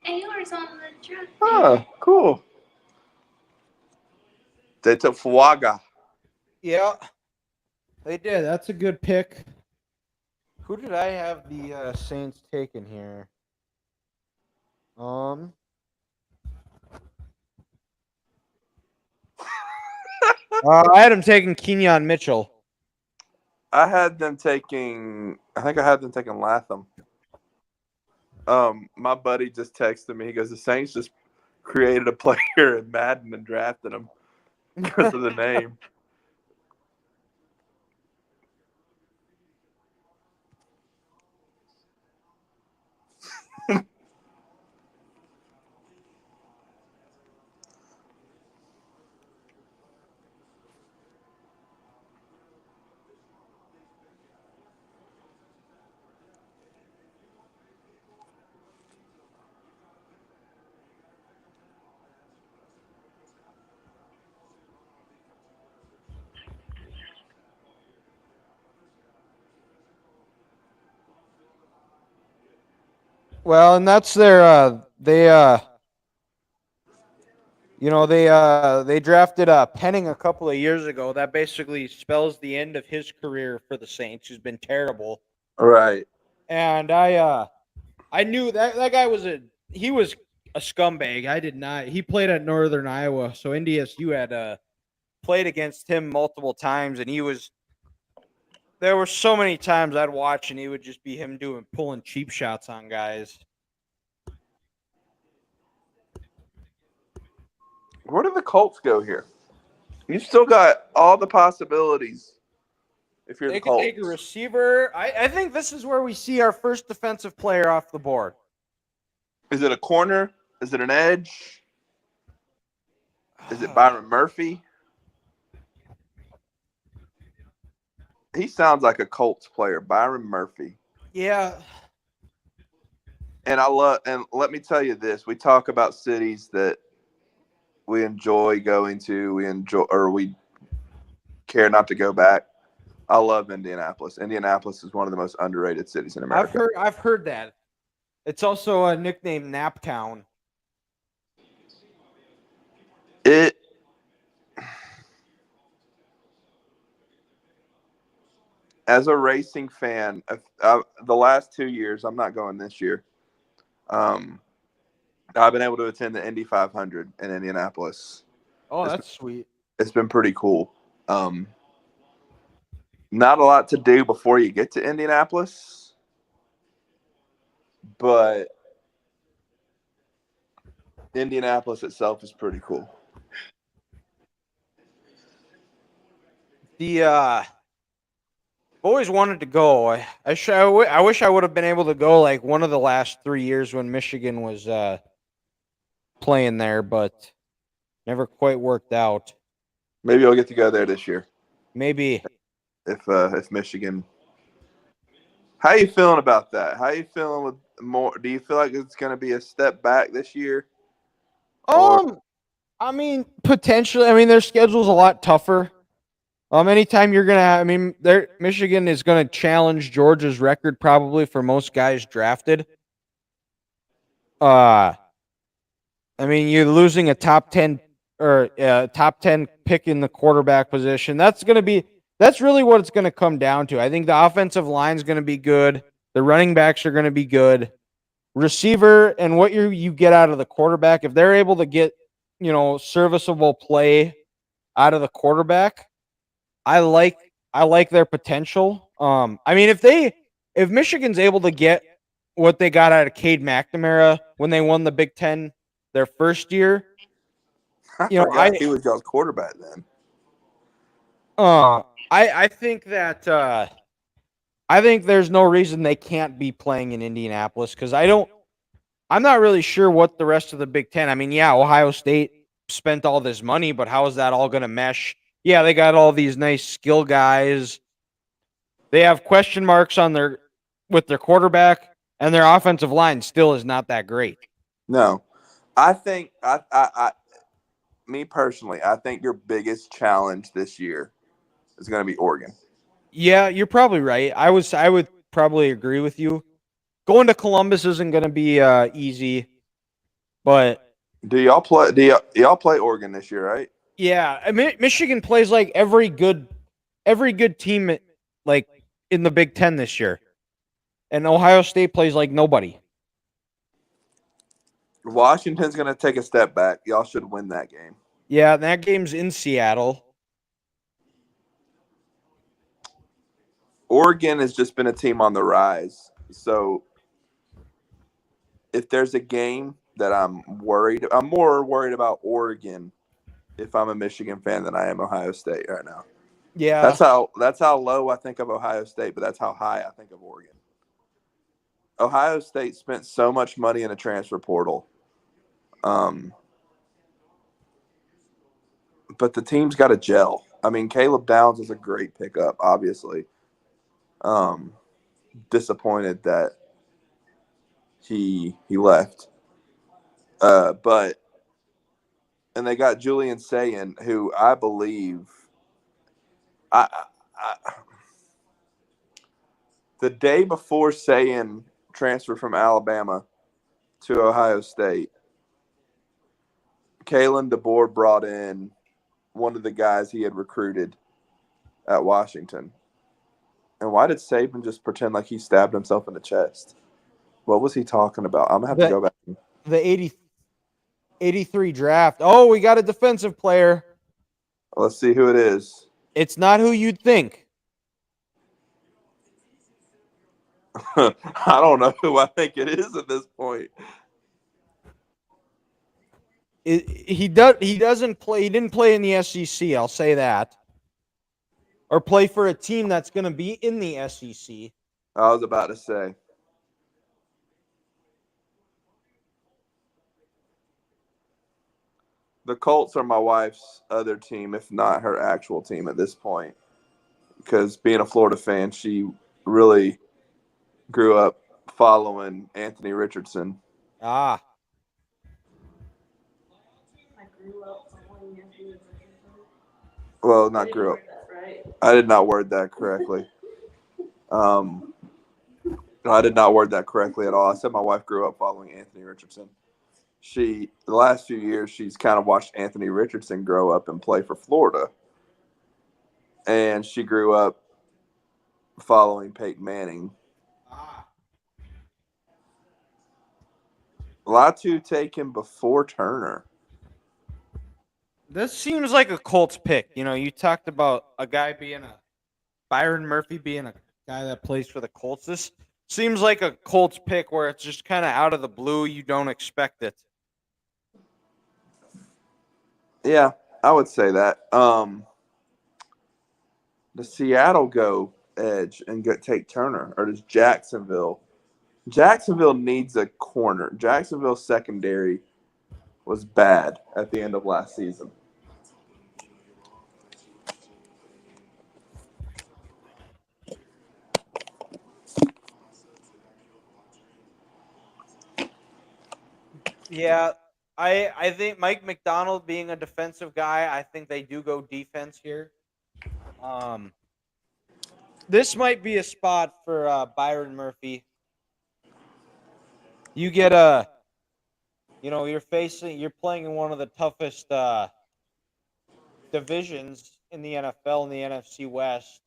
AR's on the draft. Oh, cool. They took Fuaga. Yeah. They did. That's a good pick. Who did I have the Saints taken here? I had him taking Kenyon Mitchell. I think I had them taking Latham. My buddy just texted me. He goes, "The Saints just created a player in Madden and drafted him because of the name." Well, and that's their they drafted Penning a couple of years ago. That basically spells the end of his career for the Saints, who's been terrible. Right. And I knew that guy was a scumbag. I did not. He played at Northern Iowa, so NDSU had played against him multiple times, and he was. There were so many times I'd watch, and he would just be him pulling cheap shots on guys. Where do the Colts go here? You've still got all the possibilities if you're They the could Colts. take a receiver. I think this is where we see our first defensive player off the board. Is it a corner? Is it an edge? Is it Byron Murphy? He sounds like a Colts player, Byron Murphy. Yeah. And let me tell you this. We talk about cities that we enjoy going to, we care not to go back. I love Indianapolis. Indianapolis is one of the most underrated cities in America. I've heard that. It's also a nickname Naptown. As a racing fan, the last 2 years, I'm not going this year. I've been able to attend the Indy 500 in Indianapolis. Oh, that's sweet. It's been pretty cool. Not a lot to do before you get to Indianapolis, but Indianapolis itself is pretty cool. I've always wanted to go. I wish I would have been able to go like one of the last 3 years when Michigan was playing there, but never quite worked out. Maybe I'll get to go there this year. Maybe if Michigan. How you feeling about that? How you feeling with more? Do you feel like it's going to be a step back this year? I mean, potentially. I mean, their schedule's a lot tougher. Anytime you're gonna have, Michigan is gonna challenge Georgia's record probably for most guys drafted. I mean, you're losing a top 10 or top 10 pick in the quarterback position. That's really what it's gonna come down to. I think the offensive line is gonna be good. The running backs are gonna be good. Receiver and what you get out of the quarterback, if they're able to get serviceable play out of the quarterback. I like their potential. I mean, if Michigan's able to get what they got out of Cade McNamara when they won the Big Ten their first year, I forgot he was y'all's quarterback then. I think that I think there's no reason they can't be playing in Indianapolis because I'm not really sure what the rest of the Big Ten. I mean, yeah, Ohio State spent all this money, but how is that all going to mesh? Yeah, they got all these nice skill guys. They have question marks on their with their quarterback, and their offensive line still is not that great. No, I think me personally, I think your biggest challenge this year is going to be Oregon. Yeah, you're probably right. I would probably agree with you. Going to Columbus isn't going to be easy, but Do y'all play? Y'all play Oregon this year, right? yeah, I mean, Michigan plays like every good team like in the Big Ten this year, and Ohio State plays like nobody. Washington's going to take a step back. Y'all should win that game. Yeah, that game's in Seattle. Oregon has just been a team on the rise. So if there's a game that I'm more worried about Oregon if I'm a Michigan fan than I am Ohio State right now. Yeah, That's how low I think of Ohio State, but that's how high I think of Oregon. Ohio State spent so much money in a transfer portal. But the team's got to gel. I mean, Caleb Downs is a great pickup, obviously. Disappointed that he left. But and they got Julian Sayin, who I believe I the day before Sayin transferred from Alabama to Ohio State, Kalen DeBoer brought in one of the guys he had recruited at Washington. And why did Saban just pretend like he stabbed himself in the chest? What was he talking about? I'm going to have to the go back. the 83 draft. Oh, we got a defensive player. Let's see who it is. It's not who you'd think. I don't know who I think it is at this point. He doesn't play. He didn't play in the SEC. I'll say that. Or play for a team that's going to be in the SEC. I was about to say. The Colts are my wife's other team, if not her actual team at this point. Because being a Florida fan, she really grew up following Anthony Richardson. Ah, I grew up following Anthony Richardson. Well, not grew up. Right? I did not word that correctly. I did not word that correctly at all. I said my wife grew up following Anthony Richardson. The last few years, she's kind of watched Anthony Richardson grow up and play for Florida. And she grew up following Peyton Manning. Latu taken before Turner. this seems like a Colts pick. You know, you talked about a guy being a Byron Murphy being a guy that plays for the Colts. This seems like a Colts pick where it's just kind of out of the blue. You don't expect it. Yeah, I would say that. Does Seattle go edge and take Turner, or does Jacksonville? Jacksonville needs a corner. Jacksonville's secondary was bad at the end of last season. Yeah, I think Mike McDonald being a defensive guy, I think they do go defense here. Um, this might be a spot for Byron Murphy. You get you're playing in one of the toughest divisions in the NFL in the NFC West.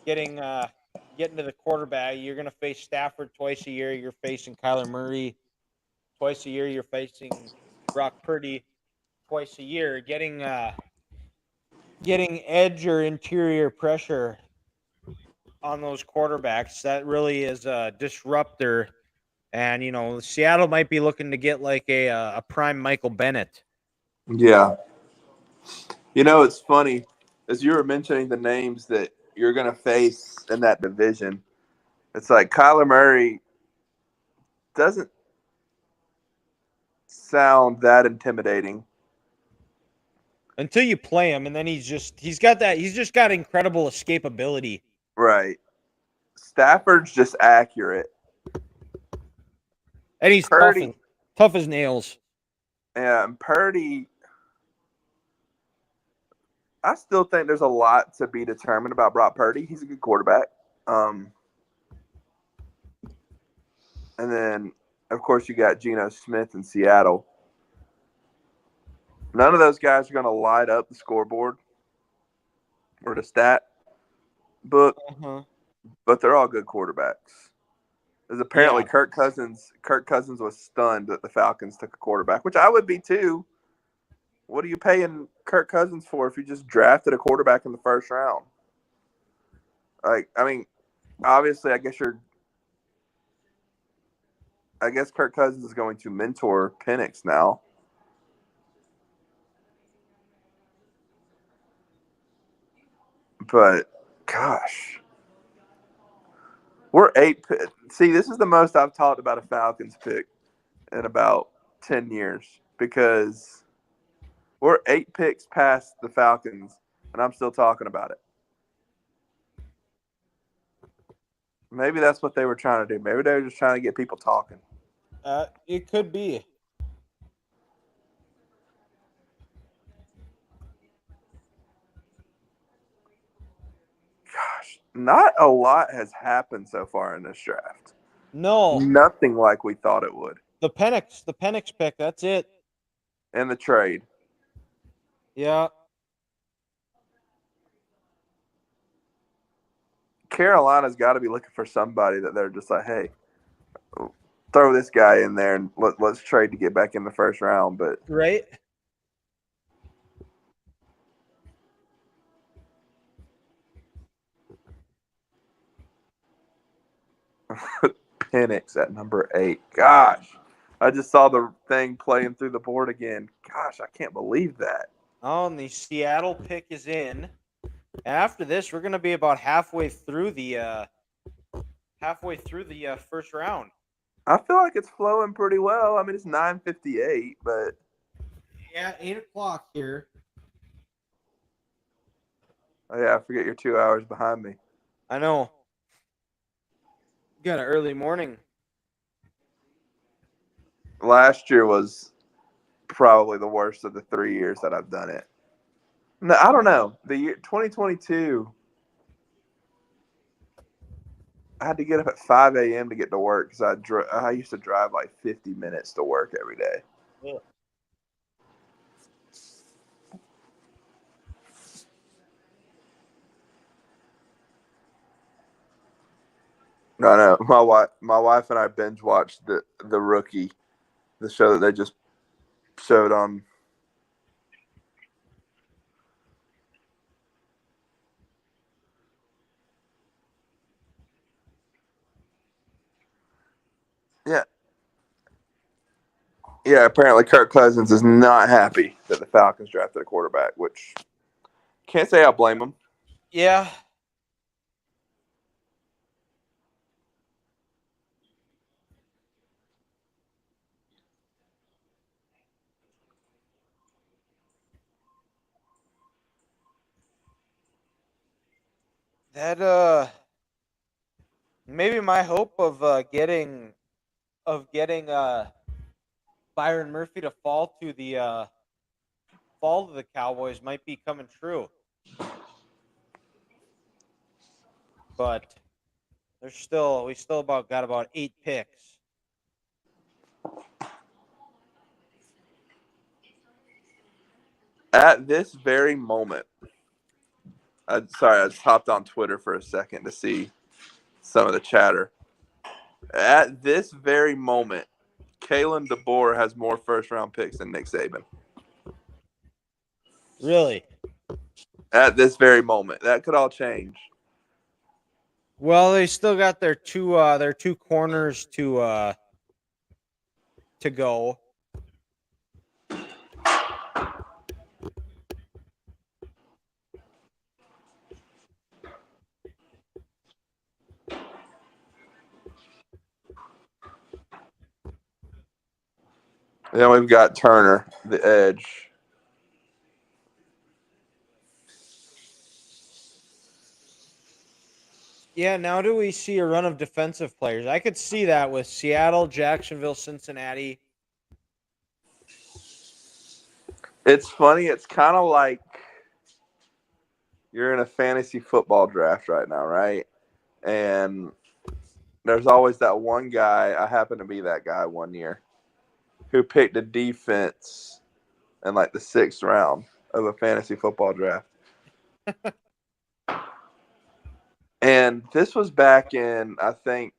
Getting to the quarterback, you're going to face Stafford twice a year. You're facing Kyler Murray twice a year. You're facing Brock Purdy twice a year. Getting edge or interior pressure on those quarterbacks, that really is a disruptor. And Seattle might be looking to get like a prime Michael Bennett. Yeah. It's funny. as you were mentioning the names that you're going to face in that division, it's like Kyler Murray doesn't sound that intimidating. Until you play him, and then he's just got incredible escapability. Right. Stafford's just accurate. And he's Purdy, tough as nails. and Purdy, I still think there's a lot to be determined about Brock Purdy. He's a good quarterback. And then, of course, you got Geno Smith in Seattle. None of those guys are going to light up the scoreboard or the stat book, but they're all good quarterbacks. There's apparently Kirk Cousins was stunned that the Falcons took a quarterback, which I would be too. What are you paying Kirk Cousins for if you just drafted a quarterback in the first round? Like, I mean, obviously, I guess Kirk Cousins is going to mentor Penix now. But, gosh. We're 8. See, this is the most I've talked about a Falcons pick in about 10 years because we're 8 picks past the Falcons, and I'm still talking about it. Maybe that's what they were trying to do. Maybe they were just trying to get people talking. It could be. Gosh, not a lot has happened so far in this draft. No. Nothing like we thought it would. The Penix pick, that's it. And the trade. Yeah. Carolina's got to be looking for somebody that they're just like, hey, throw this guy in there and let's trade to get back in the first round. But right. Penix at number 8. Gosh, I just saw the thing playing through the board again. Gosh, I can't believe that. Oh, and the Seattle pick is in. After this, we're going to be about halfway through the first round. I feel like it's flowing pretty well. I mean, it's 9:58, but yeah, 8:00 here. Oh yeah, I forget you're 2 hours behind me. I know. You got an early morning. Last year was probably the worst of the 3 years that I've done it. No, I don't know. The year 2022, I had to get up at 5 a.m. to get to work because I used to drive like 50 minutes to work every day. Yeah. No, my wife and I binge watched the Rookie, the show that they just showed on. Yeah. Yeah, apparently Kirk Cousins is not happy that the Falcons drafted a quarterback, which can't say I blame him. Yeah. That maybe my hope of getting Byron Murphy to fall to the Cowboys might be coming true. But we still got about 8 picks. At this very moment, I just hopped on Twitter for a second to see some of the chatter. At this very moment, Kalen DeBoer has more first-round picks than Nick Saban. Really? At this very moment. That could all change. Well, they still got their two corners to go. Then we've got Turner, the edge. Yeah, now do we see a run of defensive players? I could see that with Seattle, Jacksonville, Cincinnati. It's funny. It's kind of like you're in a fantasy football draft right now, right? And there's always that one guy. I happen to be that guy one year who picked a defense in like the 6th round of a fantasy football draft. And this was back in, I think,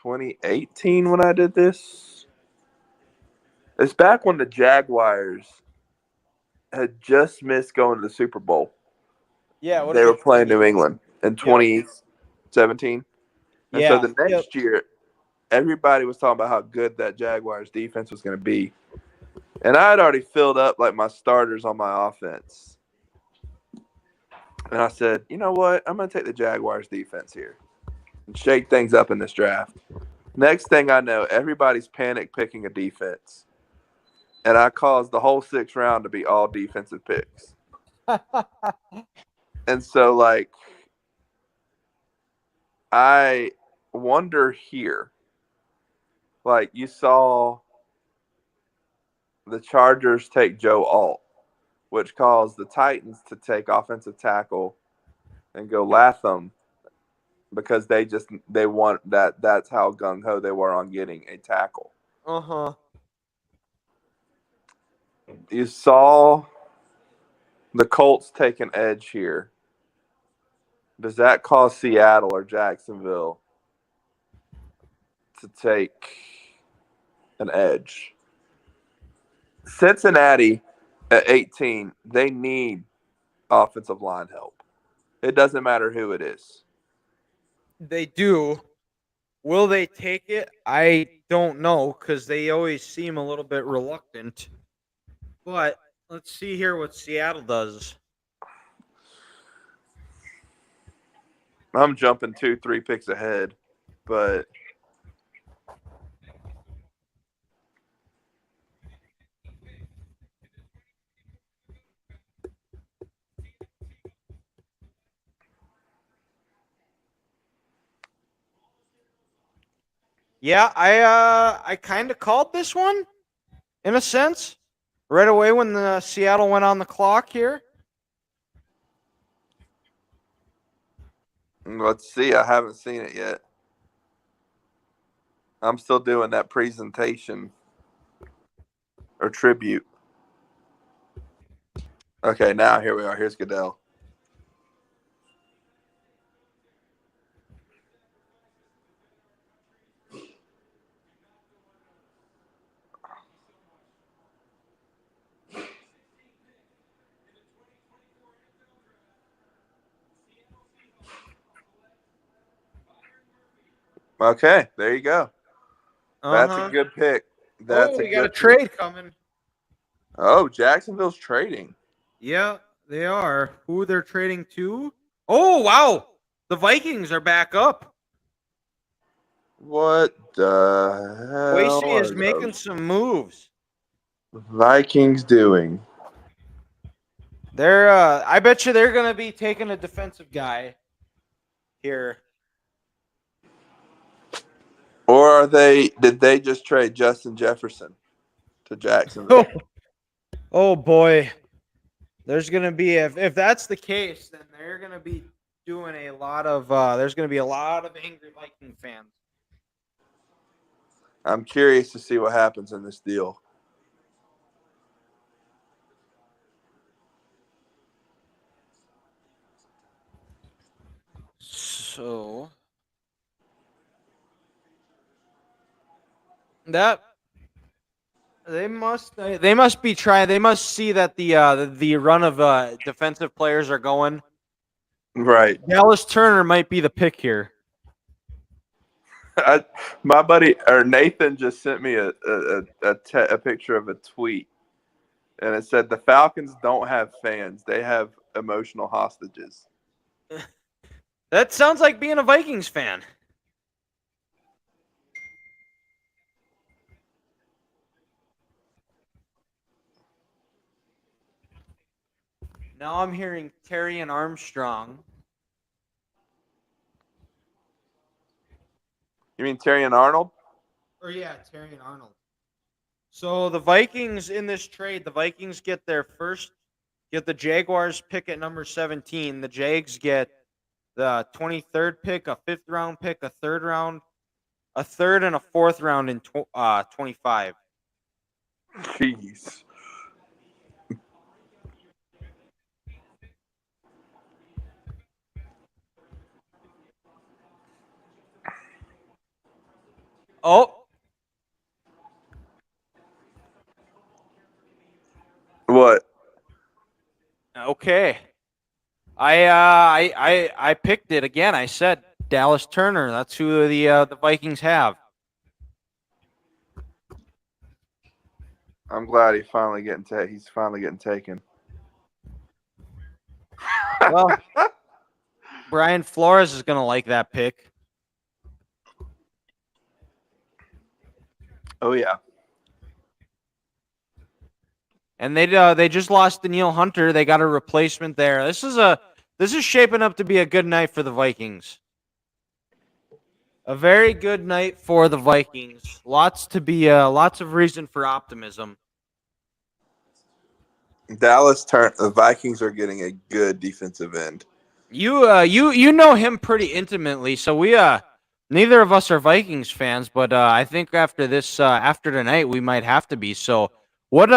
2018 when I did this. It's back when the Jaguars had just missed going to the Super Bowl. Yeah, what They is were it? playing New England in Yep. 2017. And so Yeah. the Yep. next year, everybody was talking about how good that Jaguars defense was going to be. And I had already filled up like my starters on my offense. And I said, you know what? I'm going to take the Jaguars defense here and shake things up in this draft. Next thing I know, everybody's panic picking a defense. And I caused the whole 6th round to be all defensive picks. And so, like, I wonder here, like, you saw the Chargers take Joe Alt, which caused the Titans to take offensive tackle and go Latham because they want that. That's how gung ho they were on getting a tackle. Uh-huh. You saw the Colts take an edge here. Does that cause Seattle or Jacksonville to take an edge? Cincinnati at 18, they need offensive line help. It doesn't matter who it is. They do. Will they take it? I don't know because they always seem a little bit reluctant. But let's see here what Seattle does. I'm jumping 2, 3 picks ahead, but Yeah, I kind of called this one in a sense right away when the Seattle went on the clock here. let's see. I haven't seen it yet. I'm still doing that presentation or tribute. Okay, now here we are. Here's Goodell. Okay, there you go. That's a Uh-huh. good pick. That's Oh, a we got a good pick. trade coming. Oh, Jacksonville's trading. Yeah, they are. Who they're trading to? Oh, wow. The Vikings are back up. What the hell Boise are is making those some moves. Vikings doing? They're I bet you they're going to be taking a defensive guy here. Or are they? Did they just trade Justin Jefferson to Jacksonville? Oh boy. There's going to be if that's the case, then they're going to be doing a lot of there's going to be a lot of angry Viking fans. I'm curious to see what happens in this deal. So that they must be trying. They must see that the run of defensive players are going. Right. Dallas Turner might be the pick here. My buddy or Nathan just sent me a picture of a tweet, and it said the Falcons don't have fans; they have emotional hostages. That sounds like being a Vikings fan. Now I'm hearing Terry and Armstrong. You mean Terry and Arnold? Or yeah, Terry and Arnold. So the Vikings in this trade, the Vikings get the Jaguars pick at number 17. The Jags get the 23rd pick, a 5th round pick, a 3rd and a 4th round in 25. Jeez. Oh, What? okay. I picked it again. I said Dallas Turner. That's who the Vikings have. I'm glad he's finally getting taken. Well, Brian Flores is gonna like that pick. Oh yeah. And they just lost Daniil Hunter. They got a replacement there. This is shaping up to be a good night for the Vikings. A very good night for the Vikings. Lots of reason for optimism. The Vikings are getting a good defensive end. You know him pretty intimately, so we neither of us are Vikings fans, but I think after tonight we might have to be. So what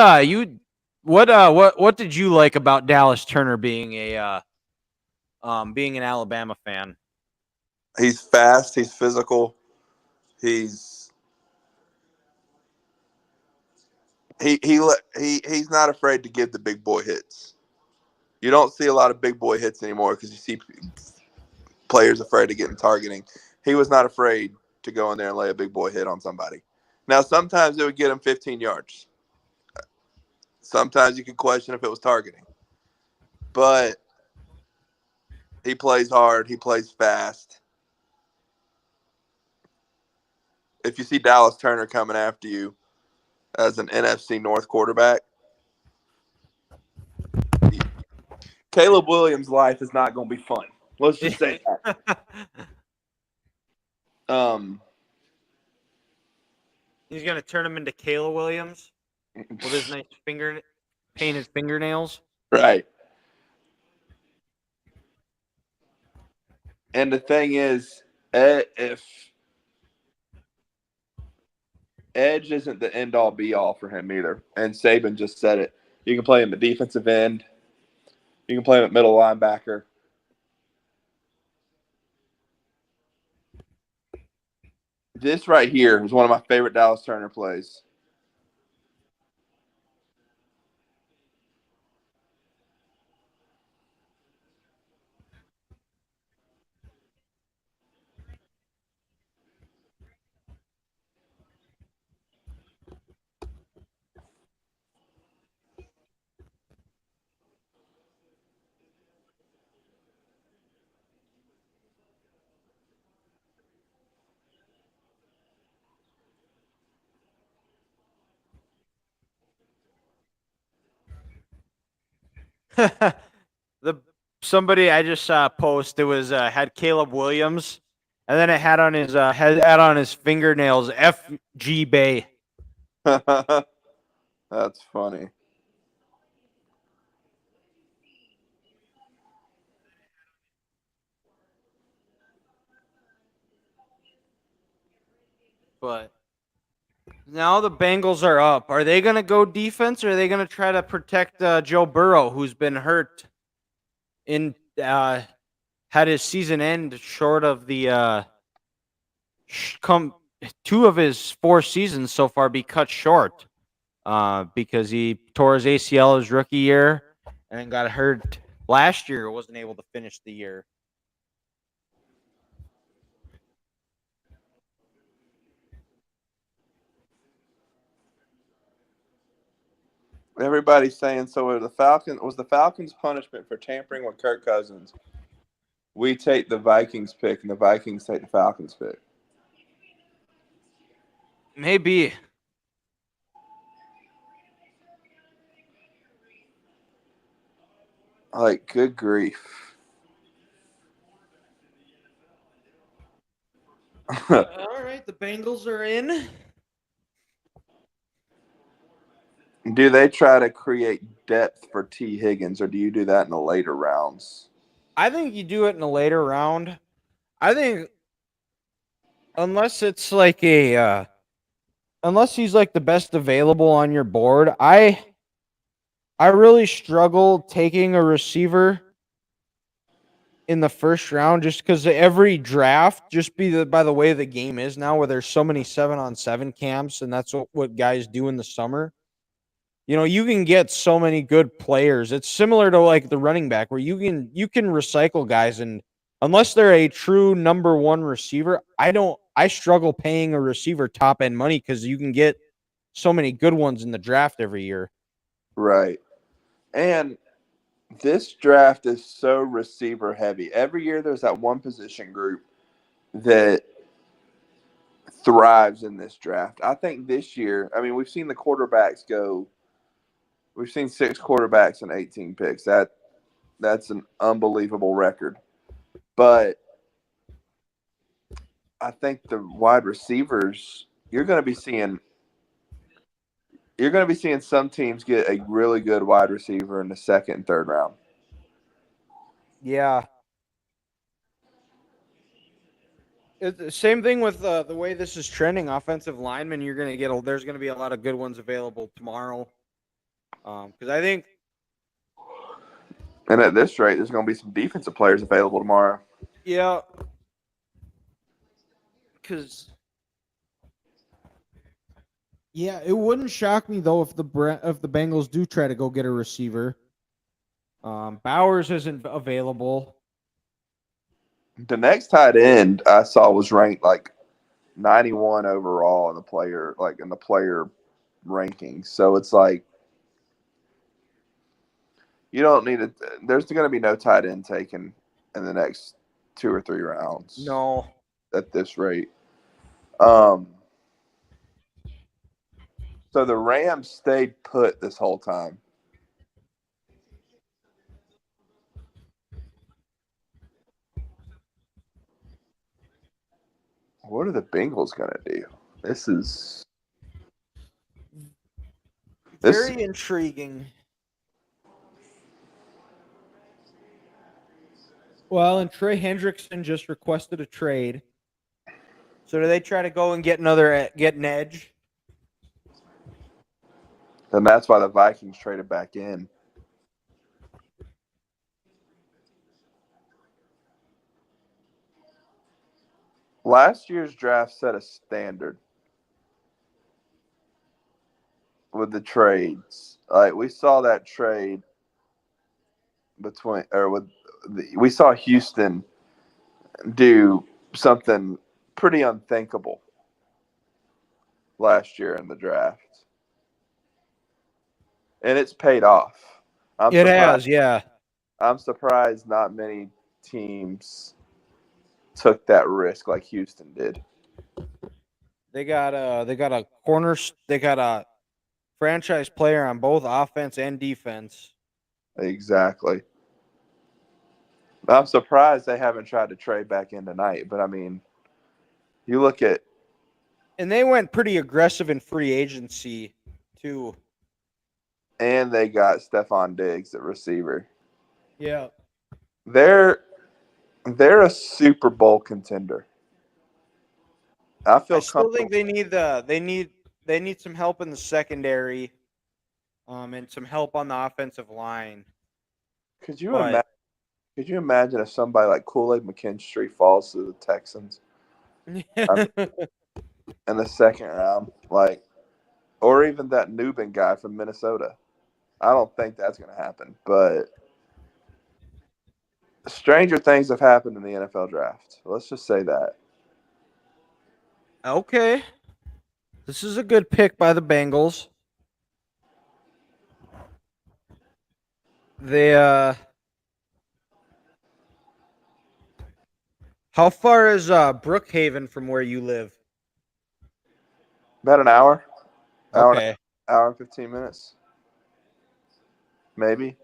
did you like about Dallas Turner being being an Alabama fan? He's fast. He's physical. He's he's not afraid to give the big boy hits. You don't see a lot of big boy hits anymore because you see players afraid of getting targeting. He was not afraid to go in there and lay a big boy hit on somebody. Now, sometimes it would get him 15 yards. Sometimes you could question if it was targeting. But he plays hard. He plays fast. If you see Dallas Turner coming after you as an NFC North quarterback, Caleb Williams' life is not going to be fun. Let's just say that. He's gonna turn him into Kayla Williams with his nice painted fingernails. Right. And the thing is, if edge isn't the end all be all for him either, and Saban just said it. You can play him at defensive end. You can play him at middle linebacker. This right here is one of my favorite Dallas Turner plays. the Somebody I just saw post, it was had Caleb Williams, and then it had on his fingernails FG Bay. That's funny. But now the Bengals are up. Are they going to go defense, or are they going to try to protect Joe Burrow, who's been hurt in had his season end short of the come 2 of his 4 seasons so far be cut short because he tore his ACL his rookie year and then got hurt last year. Wasn't able to finish the year. Everybody's saying so. Was the Falcons' punishment for tampering with Kirk Cousins? We take the Vikings pick, and the Vikings take the Falcons pick. Maybe. Like, good grief. All right, the Bengals are in. Do they try to create depth for T. Higgins, or do you do that in the later rounds? I think you do it in a later round. I think unless it's like unless he's like the best available on your board, I really struggle taking a receiver in the first round just because every draft, just by the way the game is now, where there's so many 7-on-7 camps, and that's what guys do in the summer. You know, you can get so many good players. It's similar to like the running back where you can recycle guys, and unless they're a true number one receiver, I struggle paying a receiver top end money because you can get so many good ones in the draft every year. Right. And this draft is so receiver heavy. Every year there's that one position group that thrives in this draft. I think this year, I mean, we've seen the quarterbacks go. We've seen 6 quarterbacks and 18 picks. That's an unbelievable record. But I think the wide receivers, you're going to be seeing some teams get a really good wide receiver in the second and third round. Yeah. It's the same thing with the way this is trending. Offensive linemen, you're gonna get. There's gonna be a lot of good ones available tomorrow. Because I think, And at this rate, there's going to be some defensive players available tomorrow. yeah, because yeah, it wouldn't shock me though if the Bengals do try to go get a receiver. Bowers isn't available. The next tight end I saw was ranked like 91 overall in the player rankings. So it's like you don't need it. There's going to be no tight end taken in the next 2 or 3 rounds No, at this rate. Um, so the Rams stayed put this whole time. What are the Bengals going to do? This is this. very intriguing. Well, and Trey Hendrickson just requested a trade. So do they try to go and get an edge? And that's why the Vikings traded back in. Last year's draft set a standard with the trades. Like we saw that trade we saw Houston do something pretty unthinkable last year in the draft. And it's paid off. I'm It surprised has, yeah. I'm surprised not many teams took that risk like Houston did. They got a franchise player on both offense and defense. Exactly. I'm surprised they haven't tried to trade back in tonight, but I mean, you look at And they went pretty aggressive in free agency too. and they got Stephon Diggs at receiver. Yeah. They're a Super Bowl contender. I I feel still think comfortable. they need some help in the secondary, and some help on the offensive line. Could you But imagine? Could you imagine if somebody like Kool-Aid McKinstry falls to the Texans in the second round, like, or even that Nubin guy from Minnesota? I don't think that's going to happen. But stranger things have happened in the NFL draft. Let's just say that. okay, this is a good pick by the Bengals. They How far is Brookhaven from where you live? About an hour, Okay. hour and 15 minutes, maybe.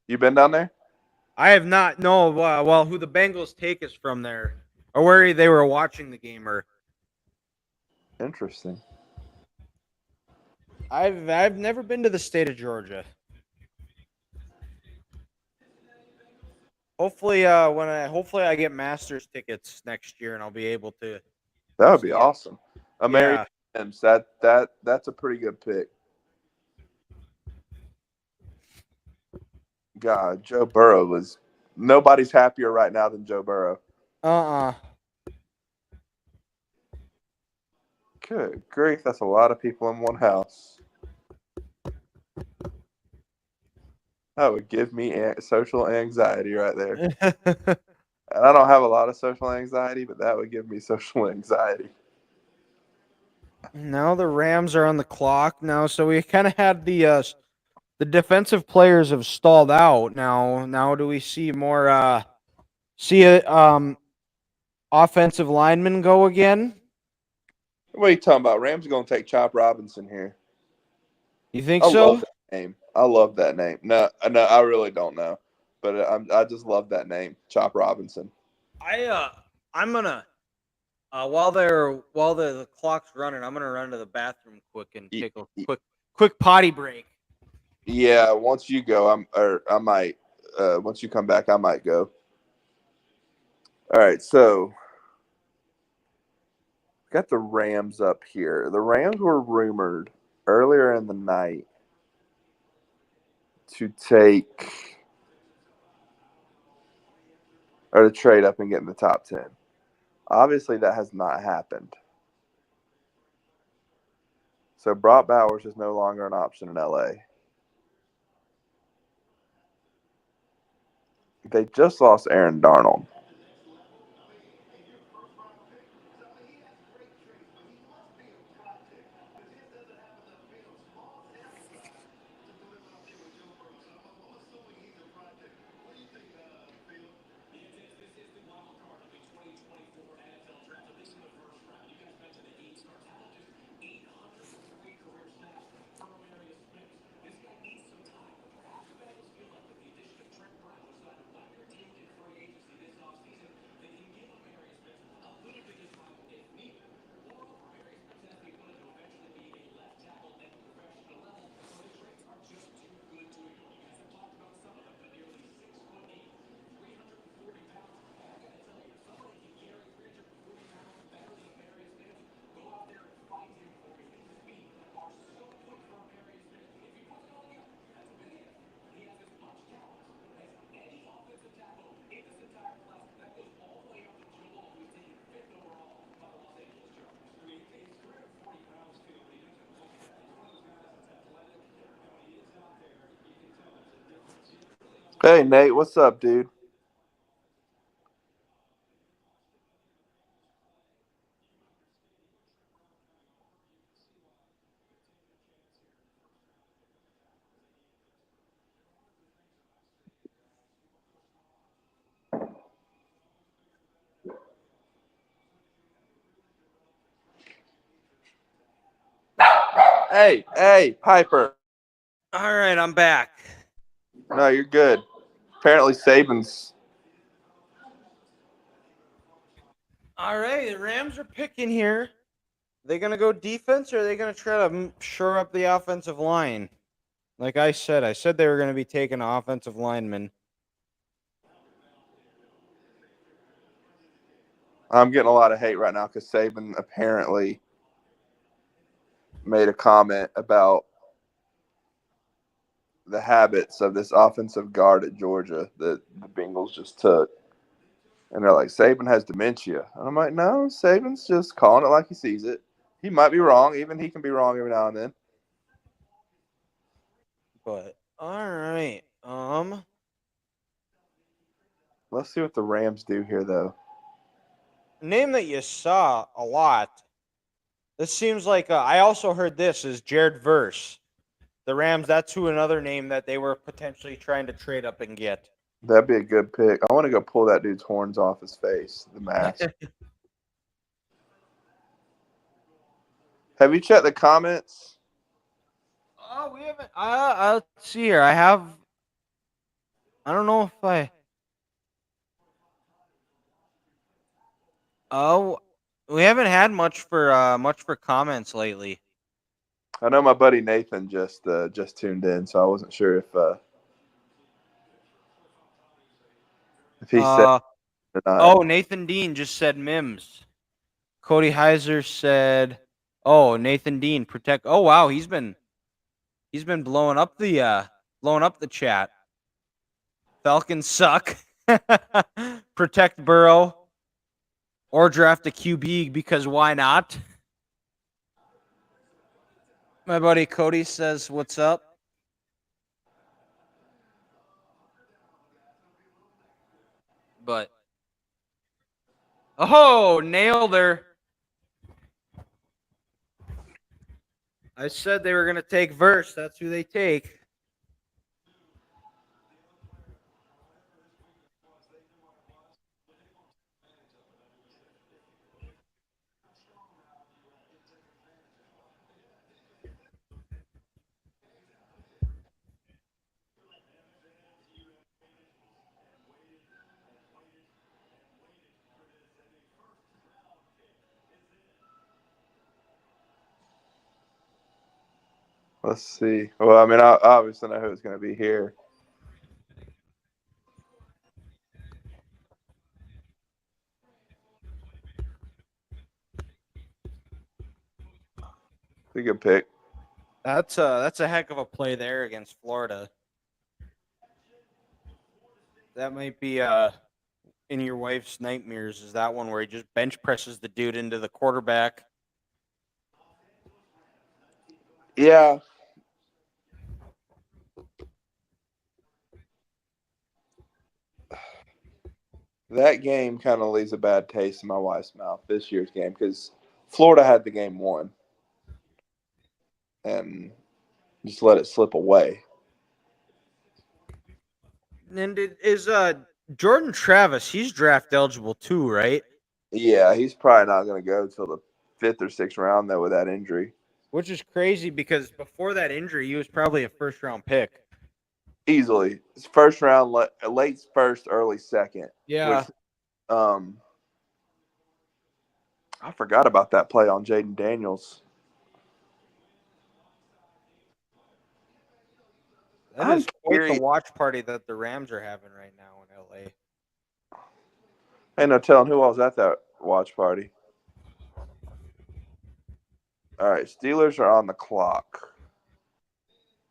You been down there? I have not. No. Well, who the Bengals take us from there, or where they were watching the game, or Interesting. I've never been to the state of Georgia. Hopefully, hopefully I get Masters tickets next year and I'll be able to That would be see it. awesome. American Yeah. Rams. That's a pretty good pick. God, Joe Burrow was. Nobody's happier right now than Joe Burrow. Uh-uh. Good grief, that's a lot of people in one house. That would give me social anxiety right there. And I don't have a lot of social anxiety, but that would give me social anxiety. Now the Rams are on the clock now, so we kind of had the defensive players have stalled out now. Now do we see more see a offensive linemen go again? What are you talking about? Rams are going to take Chop Robinson here. You think I love so? that name. I love that name. No, I really don't know, but I just love that name, Chop Robinson. I'm gonna while the clock's running, I'm gonna run to the bathroom quick and take a quick potty break. Yeah, once you go, I might. Once you come back, I might go. All right, so got the Rams up here. The Rams were rumored earlier in the night to take or to trade up and get in the top 10. Obviously, that has not happened. So Brock Bowers is no longer an option in LA. They just lost Aaron Darnold. Hey, Nate, what's up, dude? Hey, Piper. All right, I'm back. No, you're good. Apparently, Saban's. All right, the Rams are picking here. Are they gonna go defense or are they gonna try to shore up the offensive line? Like I said they were gonna be taking offensive linemen. I'm getting a lot of hate right now because Saban apparently made a comment about the habits of this offensive guard at Georgia that the Bengals just took. And they're like, Saban has dementia. And I'm like, no, Saban's just calling it like he sees it. He might be wrong. Even he can be wrong every now and then. But all right, Let's see what the Rams do here, though. name that you saw a lot. This seems like I also heard this is Jared Verse. The Rams. That's who another name that they were potentially trying to trade up and get. That'd be a good pick. I want to go pull that dude's horns off his face, the mask. Have you checked the comments? Oh, we haven't. Let's see here. I have. I don't know if I. Oh, we haven't had much for comments lately. I know my buddy Nathan just tuned in, so I wasn't sure if he said Uh it or not. oh, Nathan Dean just said Mims. Cody Heiser said, "Oh, Nathan Dean protect." Oh wow, he's been blowing up the chat. Falcons suck. Protect Burrow or draft a QB because why not? My buddy Cody says, "What's up?" But oh, nailed her. I said they were gonna take Verse. That's who they take. Let's see. Well, I mean, I obviously know who's going to be here. It's a good pick. That's a heck of a play there against Florida. That might be in your wife's nightmares. Is that one where he just bench presses the dude into the quarterback? Yeah. That game kind of leaves a bad taste in my wife's mouth, this year's game, because Florida had the game won and just let it slip away. And is Jordan Travis? He's draft eligible too, right? Yeah, he's probably not going to go till the 5th or 6th round, though, with that injury. Which is crazy because before that injury, he was probably a first round pick. Easily. It's first round, late first, early second. Yeah. Which, I forgot about that play on Jaden Daniels. That is quite the watch party that the Rams are having right now in LA. Ain't no telling who else at that watch party. All right, Steelers are on the clock.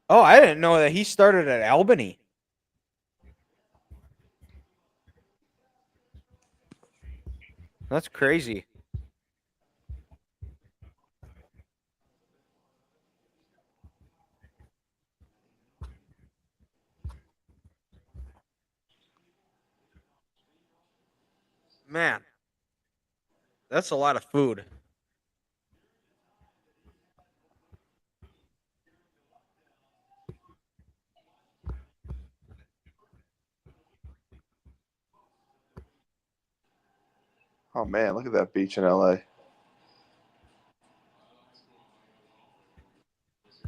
Oh, I didn't know that he started at Albany. That's crazy. Man, that's a lot of food. Oh, man, look at that beach in LA.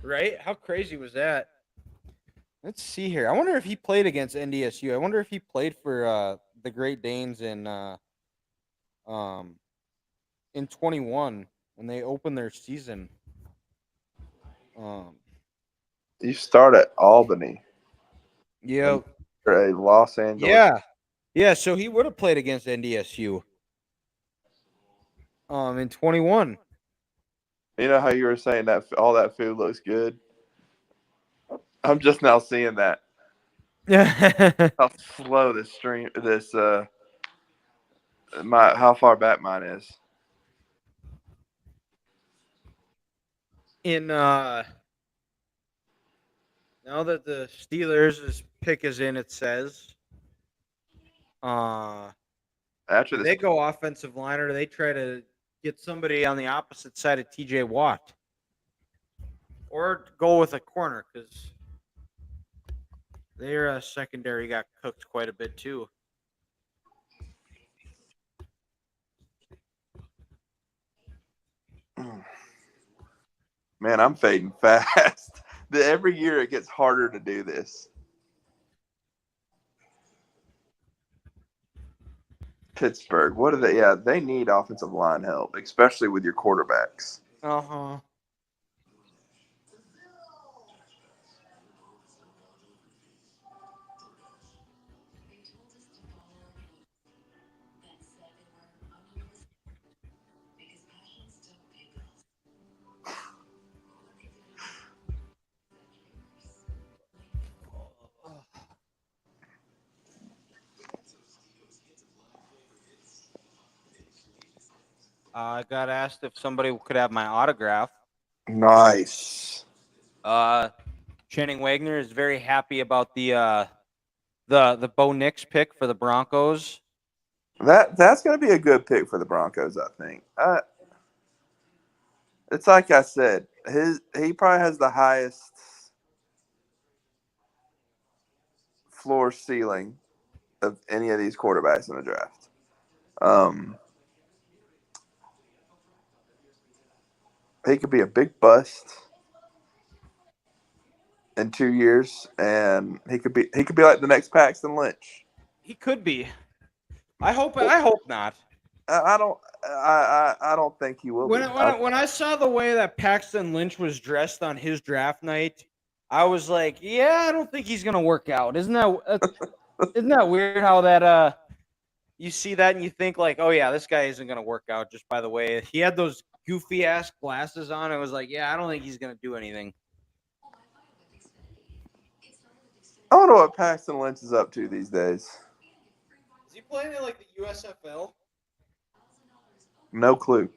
Right? How crazy was that? Let's see here. I wonder if he played against NDSU. I wonder if he played for the Great Danes um in 21 when they opened their season. You start at Albany. Yeah. A Los Angeles. Yeah. Yeah, so he would have played against NDSU. In 21. You know how you were saying that all that food looks good? I'm just now seeing that. Yeah. How slow this stream, how far back mine is. In now that the Steelers' pick is in, it says After do this, they go offensive line or do they try to get somebody on the opposite side of TJ Watt? Or go with a corner because their secondary got cooked quite a bit too. man, I'm fading fast. Every year it gets harder to do this. Pittsburgh. What are they? Yeah, they need offensive line help, especially with your quarterbacks. Uh-huh. I got asked if somebody could have my autograph. Nice. Channing Wagner is very happy about the Bo Nix pick for the Broncos. That's going to be a good pick for the Broncos, I think. It's like I said, he probably has the highest floor ceiling of any of these quarterbacks in the draft. He could be a big bust in 2 years, and he could be like the next Paxton Lynch. He could be. I hope not. I don't think he will be. When I saw the way that Paxton Lynch was dressed on his draft night, I was like, yeah, I don't think he's gonna work out. Isn't that weird how that you see that and you think like, oh yeah, this guy isn't gonna work out just by the way he had those goofy ass glasses on. It was like, yeah, I don't think he's gonna do anything. I don't know what Paxton Lynch is up to these days. Is he playing in like the USFL? No clue.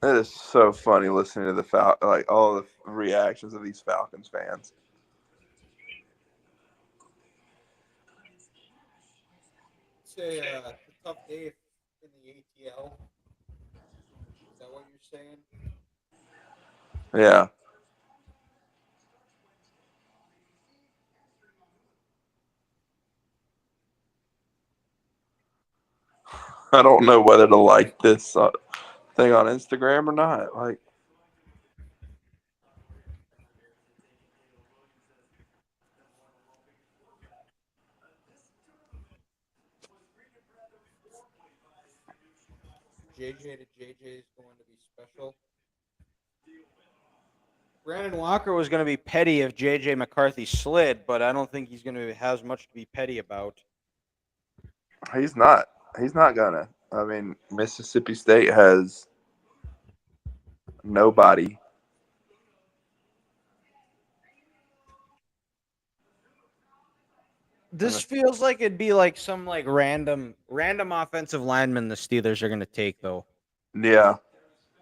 It is so funny listening to like all the reactions of these Falcons fans. It's a tough day in the ATL. Is that what you're saying? Yeah. I don't know whether to like this thing on Instagram or not. Like, JJ to JJ is going to be special. Brandon Walker was going to be petty if JJ McCarthy slid, but I don't think he's going to have much to be petty about. he's not. He's not gonna. I mean, Mississippi State has nobody. This feels like it'd be like some like random offensive lineman the Steelers are going to take though. Yeah.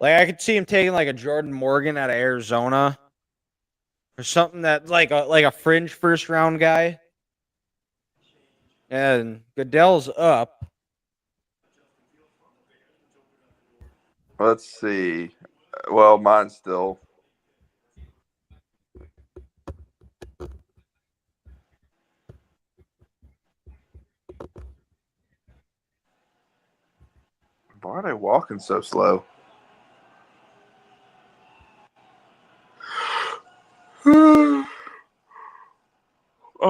Like I could see him taking like a Jordan Morgan out of Arizona or something that like a fringe first round guy. And Goodell's up. Let's see. Well, mine's still. Why are they walking so slow? Oh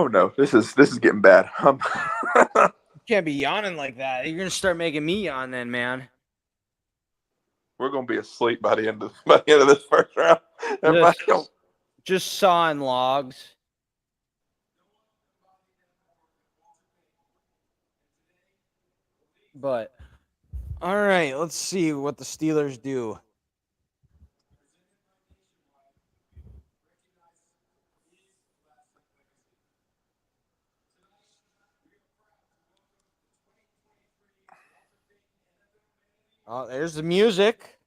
no, this is getting bad. You can't be yawning like that. You're gonna start making me yawn then, man. We're gonna be asleep by the end of this first round. Just sawing logs. But all right, let's see what the Steelers do. Oh, there's the music.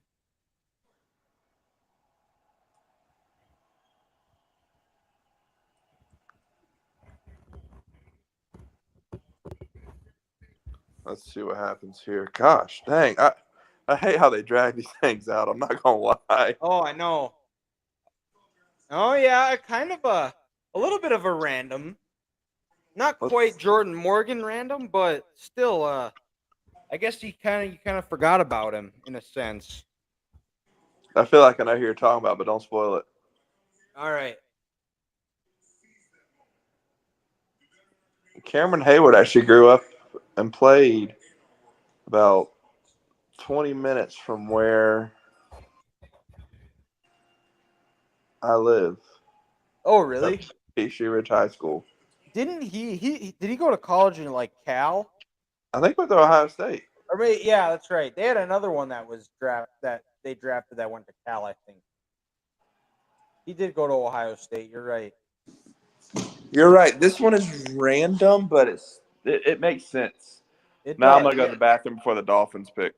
Let's see what happens here. Gosh, dang. I hate how they drag these things out. I'm not going to lie. Oh, I know. Oh, yeah, kind of a little bit of a random. Not quite Jordan Morgan random, but still, I guess you kind of forgot about him in a sense. I feel like I know who you're talking about, but don't spoil it. All right. Cameron Hayward actually grew up and played about 20 minutes from where I live. Oh, really? Peachtree Ridge High School. Didn't did he go to college in like Cal? I think with Ohio State. Or maybe, yeah, that's right. They had another one that was they drafted that went to Cal, I think. He did go to Ohio State. You're right. You're right. This one is random, but it makes sense. It Now I'm does. gonna go to the bathroom before the Dolphins pick.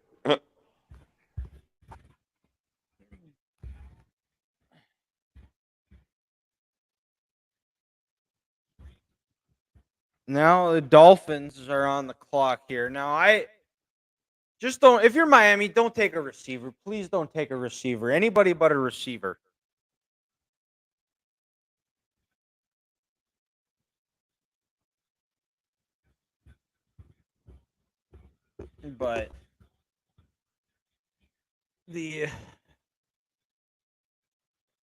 Now the Dolphins are on the clock here. Now I just don't. If you're Miami, don't take a receiver. Please don't take a receiver. Anybody but a receiver. But the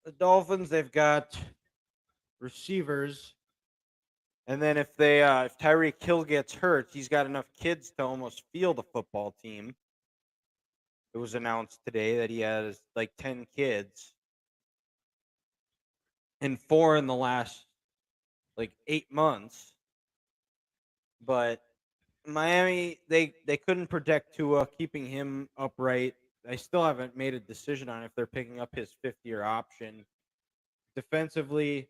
the Dolphins, they've got receivers, and then if Tyreek Hill gets hurt, he's got enough kids to almost field a football team. It was announced today that he has like 10 kids, and 4 in the last like 8 months. But Miami, they couldn't protect Tua, keeping him upright. I still haven't made a decision on if they're picking up his 5th-year option. Defensively,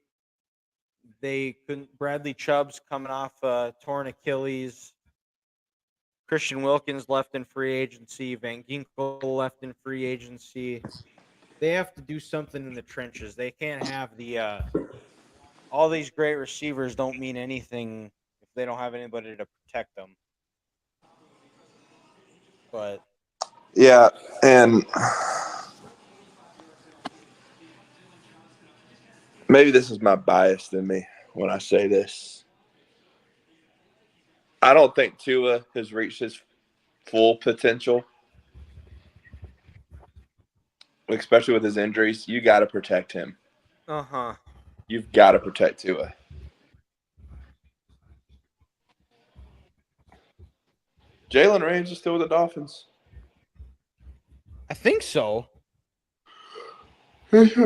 they couldn't. Bradley Chubb's coming off a torn Achilles. Christian Wilkins left in free agency. Van Ginkel left in free agency. They have to do something in the trenches. They can't have all these great receivers don't mean anything if they don't have anybody to protect them. But Yeah, and maybe this is my bias in me when I say this. I don't think Tua has reached his full potential, especially with his injuries. You got to protect him. uh-huh. You've got to protect Tua. Jalen Ramsey is still with the Dolphins. I think so. These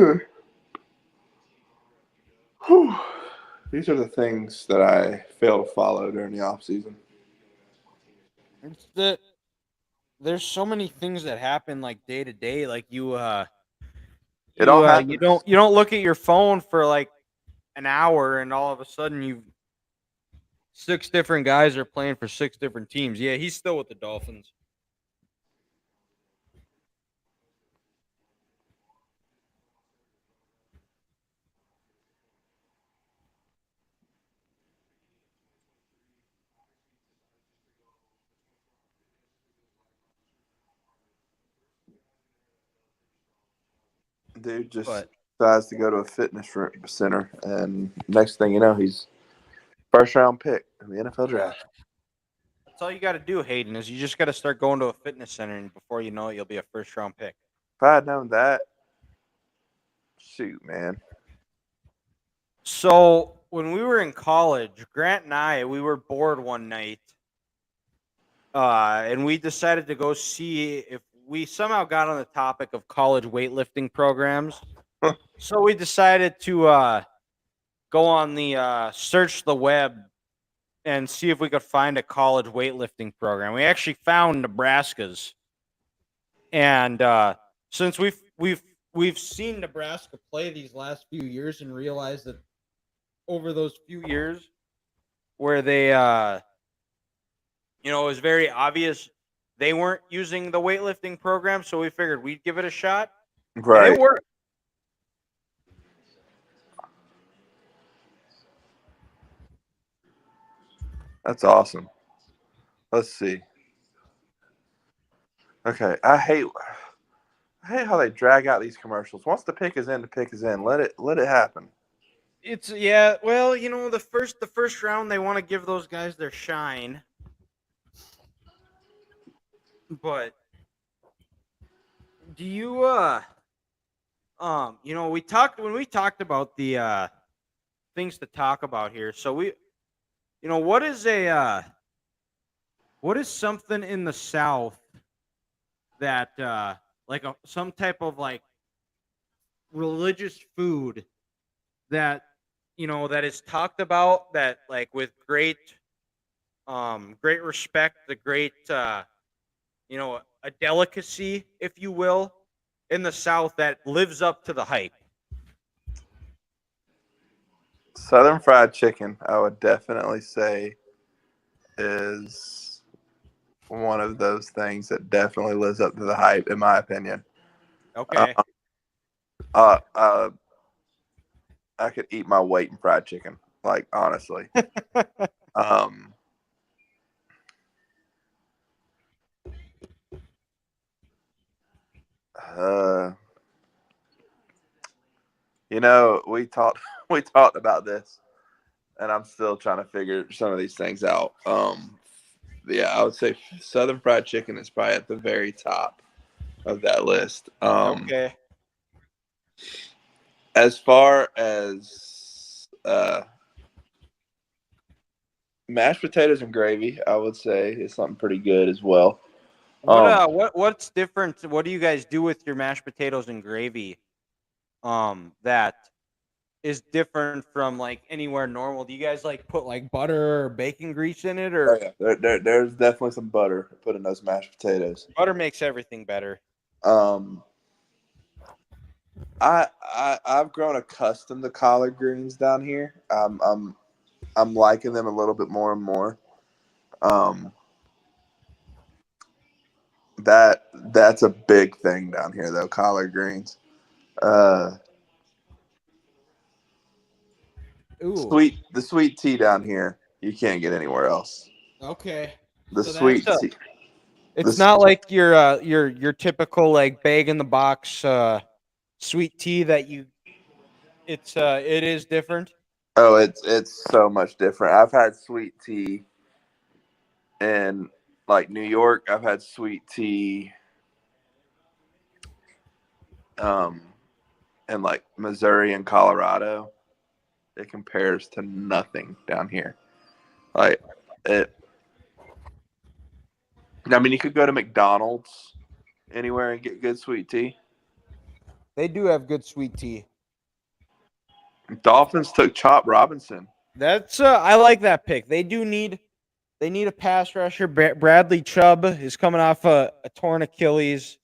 are the things that I fail to follow during the offseason. It's there's so many things that happen like day to day. Like It all you happens. don't look at your phone for like an hour and all of a sudden you 6 different guys are playing for 6 different teams. Yeah, he's still with the Dolphins. Dude just But decides to go to a fitness center, and next thing you know, he's first round pick in the NFL draft. that's all you got to do, Hayden, is you just got to start going to a fitness center, and before you know it, you'll be a first-round pick. If I had known that, shoot, man. So when we were in college, Grant and I, we were bored one night, and we decided to go see if we somehow got on the topic of college weightlifting programs. So we decided to go on the search the web and see if we could find a college weightlifting program. We actually found Nebraska's, and since we've seen Nebraska play these last few years and realized that over those few years where they it was very obvious they weren't using the weightlifting program, so we figured we'd give it a shot, and it Right. worked. That's awesome. Let's see. Okay, I hate how they drag out these commercials. Once the pick is in, the pick is in. Let it happen. It's yeah. Well, the first round they want to give those guys their shine, but do you we talked when we talked about the things to talk about here. So what is a what is something in the South that like some type of like religious food that that is talked about that like with great respect, the great a delicacy, if you will, in the South that lives up to the hype. Southern fried chicken, I would definitely say, is one of those things that definitely lives up to the hype, in my opinion. Uh, Okay. uh, uh, I could eat my weight in fried chicken, like honestly. Um, uh, we talked we talked about this, and I'm still trying to figure some of these things out. Yeah, I would say Southern fried chicken is probably at the very top of that list. Okay. As far as mashed potatoes and gravy, I would say is something pretty good as well. What Um, what's different? What do you guys do with your mashed potatoes and gravy? That is different from like anywhere normal. Do you guys like put like butter or bacon grease in it, oh or yeah, there's definitely some butter put in those mashed potatoes. butter makes everything better? Um, I've grown accustomed to collard greens down here. I'm liking them a little bit more and more. Um, that's a big thing down here though, collard greens. Uh, Ooh. the sweet tea down here you can't get anywhere else. Okay. The So that's sweet tea. it's This not like your typical like bag in the box sweet tea that you it is different. Oh, it's so much different. I've had sweet tea in like New York. I've had sweet tea um in like Missouri and Colorado. It compares to nothing down here. Like it. I mean, you could go to McDonald's anywhere and get good sweet tea. They do have good sweet tea. Dolphins took Chop Robinson. That's I like that pick. They need a pass rusher. Bradley Chubb is coming off a torn Achilles.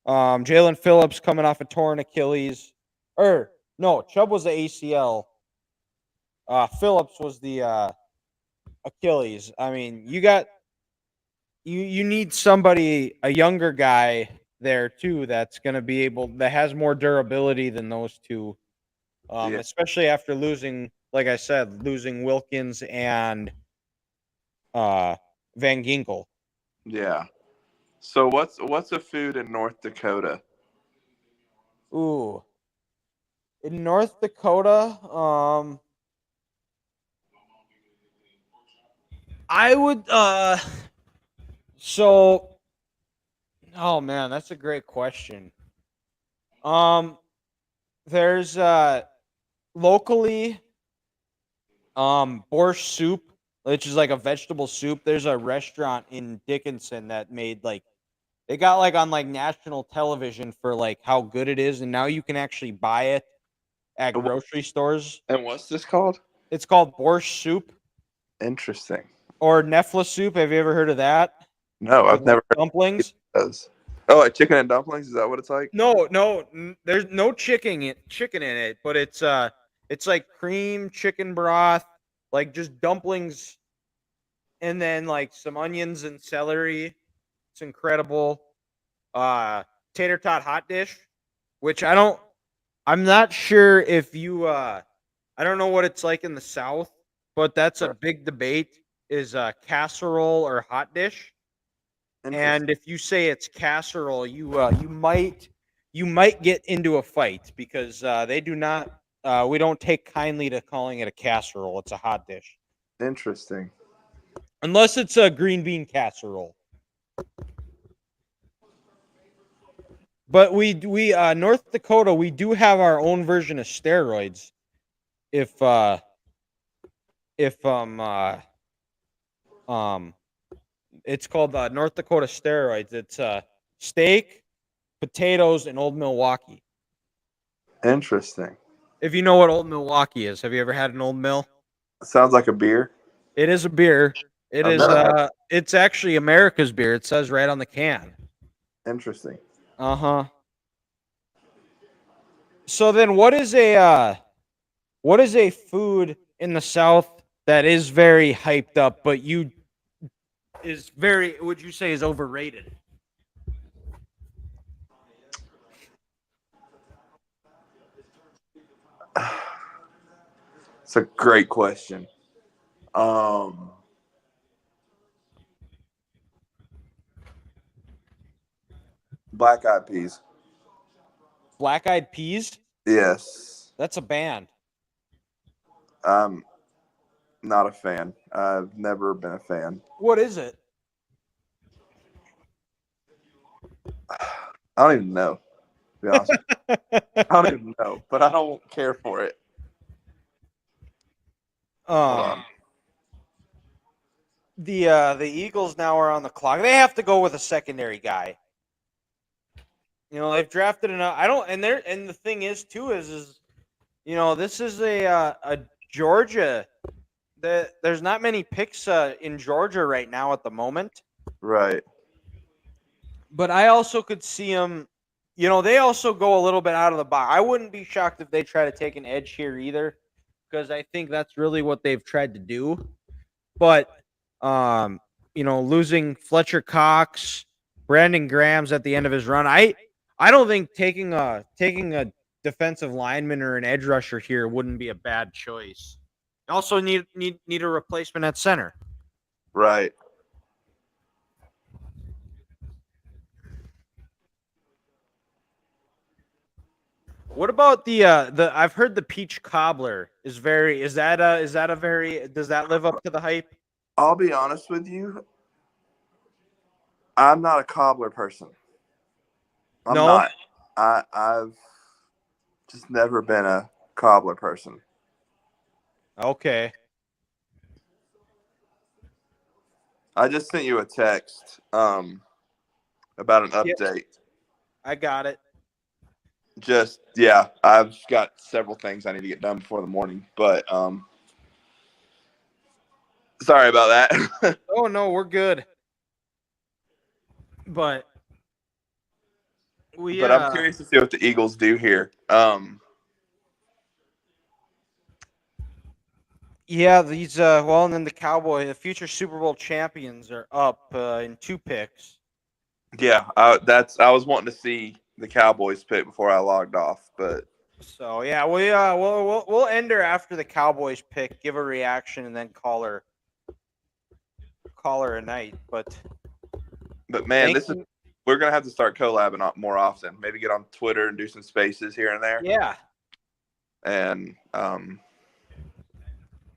Jalen Phillips coming off a torn Achilles. Or no, Chubb was the ACL. Phillips was the Achilles. I mean, you need somebody, a younger guy there too, that's going to be able that has more durability than those two. Yeah, Especially after losing, like I said, losing Wilkins and uh, Van Ginkel. yeah. So what's a food in North Dakota? Ooh, in North Dakota, I would so oh man, that's a great question. Um there's locally borscht soup, which is like a vegetable soup. There's a restaurant in Dickinson that made like they got like on like national television for like how good it is, and now you can actually buy it at grocery stores. And what's this called? It's called borscht soup Interesting. or Nefla soup. Have you ever heard of that? No, With I've like never heard of dumplings? those. Oh, like chicken and dumplings? Is that what it's like? No, no, there's no chicken in it, but it's like cream chicken broth, like just dumplings, and then like some onions and celery. It's incredible. Uh, Tater tot hot dish, which I'm not sure if you I don't know what it's like in the South, but that's a Sure. big debate is casserole or hot dish. Interesting. And if you say it's casserole, you might get into a fight because they do not. we don't take kindly to calling it a casserole. It's a hot dish, Interesting. unless it's a green bean casserole. But we North Dakota, we do have our own version of steroids. If if it's called North Dakota steroids. It's steak, potatoes, and Old Milwaukee. Interesting. If you know what Old Milwaukee is, have you ever had an Old Mill? Sounds like a beer. It is a beer. It I've is never had. it's actually America's beer. It says right on the can. Interesting. Uh-huh. So then what is a food in the South that is very hyped up, but would you say is overrated? It's a great question. Um, Black Eyed Peas. Black Eyed Peas? Yes. That's a band. I'm not a fan. I've never been a fan. What is it? I don't even know. To be honest, I don't even know, but I don't care for it. Hold on. The Eagles now are on the clock. They have to go with a secondary guy. You know, they've drafted enough. I don't, and the thing is too is this is a Georgia. There's not many picks in Georgia right now at the moment. Right. But I also could see them. You know, they also go a little bit out of the box. I wouldn't be shocked if they try to take an edge here either, because I think that's really what they've tried to do. But losing Fletcher Cox, Brandon Graham's at the end of his run. I don't think taking a defensive lineman or an edge rusher here wouldn't be a bad choice. Also need a replacement at center. Right. What about the I've heard the peach cobbler is that a very, does that live up to the hype? I'll be honest with you. I'm not a cobbler person. I'm No? not. I've just never been a cobbler person. Okay. I just sent you a text about an Yeah. update. I got it. Just yeah, I've got several things I need to get done before the morning, but sorry about that. Oh no, we're good. But But I'm curious to see what the Eagles do here. Yeah, these and then the future Super Bowl champions are up in 2 picks. Yeah, I was wanting to see the Cowboys pick before I logged off, but So yeah, we'll end her after the Cowboys pick, give a reaction, and then call her a night. But man, we're gonna have to start collabing more often. Maybe get on Twitter and do some spaces here and there. Yeah. And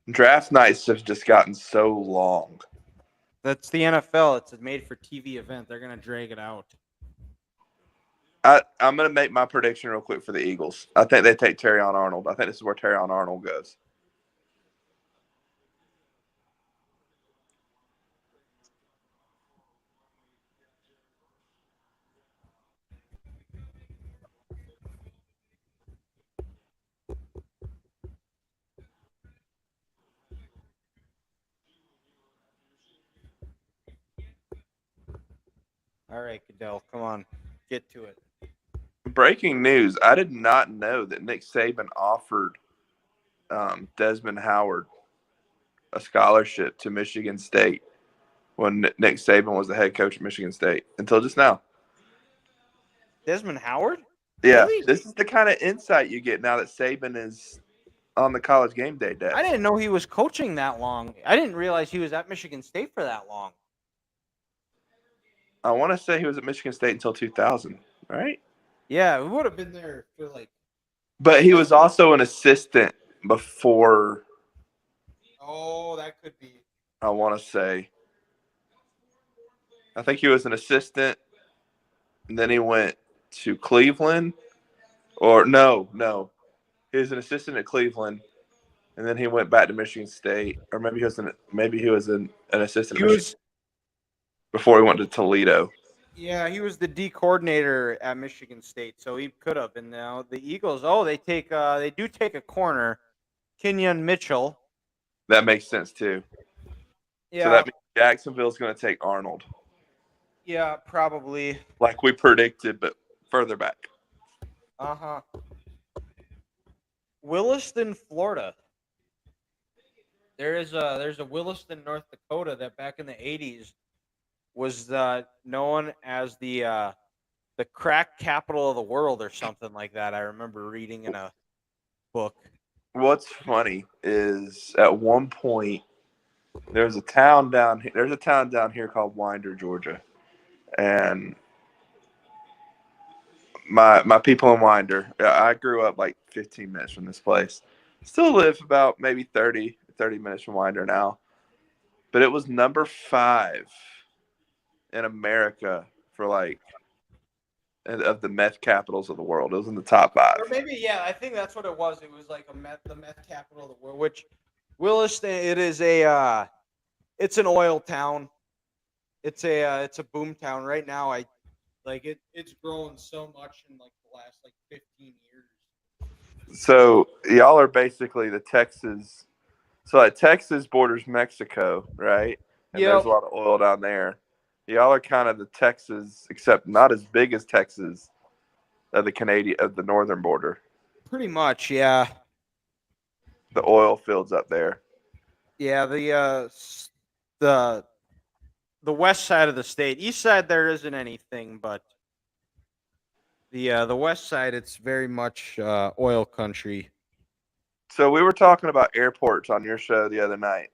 draft nights have just gotten so long. That's the NFL. It's a made-for-TV event. They're gonna drag it out. I'm gonna make my prediction real quick for the Eagles. I think they take Terrion Arnold. I think this is where Terrion Arnold goes. All right, Goodell, come on, get to it. Breaking news: I did not know that Nick Saban offered Desmond Howard a scholarship to Michigan State when Nick Saban was the head coach at Michigan State until just now. Desmond Howard? Yeah, Really? this is the kind of insight you get now that Saban is on the college game day desk. I didn't know he was coaching that long. I didn't realize he was at Michigan State for that long. I want to say he was at Michigan State until 2000, right? Yeah, we would have been there for like But he was also an assistant before, Oh, that could be. I want to say. I think he was an assistant, and then he went to Cleveland. Or no. He was an assistant at Cleveland, and then he went back to Michigan State. Or maybe he was an assistant He at Michigan was. before he went to Toledo. Yeah, he was the D coordinator at Michigan State, so he could have. And now the Eagles. Oh, they do take a corner, Kenyon Mitchell. That makes sense too. So Yeah, that means Jacksonville's going to take Arnold, yeah, probably. like we predicted, but further back. Uh-huh. Williston, Florida. There's a Williston, North Dakota that back in the 80s was known as the crack capital of the world or something like that. I remember reading in a book. What's funny is at one point there's a town down here. There's a town down here called Winder, Georgia, and my people in Winder. I grew up like 15 minutes from this place. Still live about maybe 30 minutes from Winder now, but it was number 5 in America for like of the meth capitals of the world. It was in the top 5. Or maybe, yeah, I think that's what it was. It was like the meth capital of the world, which Williston, it is it's an oil town. It's a boom town right now. I like it. It's grown so much in like the last like 15 years. So y'all are basically the Texas. So like Texas borders Mexico, right? And there's Yep. a lot of oil down there. Y'all are kind of the Texas, except not as big as Texas of the northern border. Pretty much, yeah. The oil fields up there. Yeah, the the west side of the state. East side there isn't anything, but the west side it's very much oil country. So we were talking about airports on your show the other night.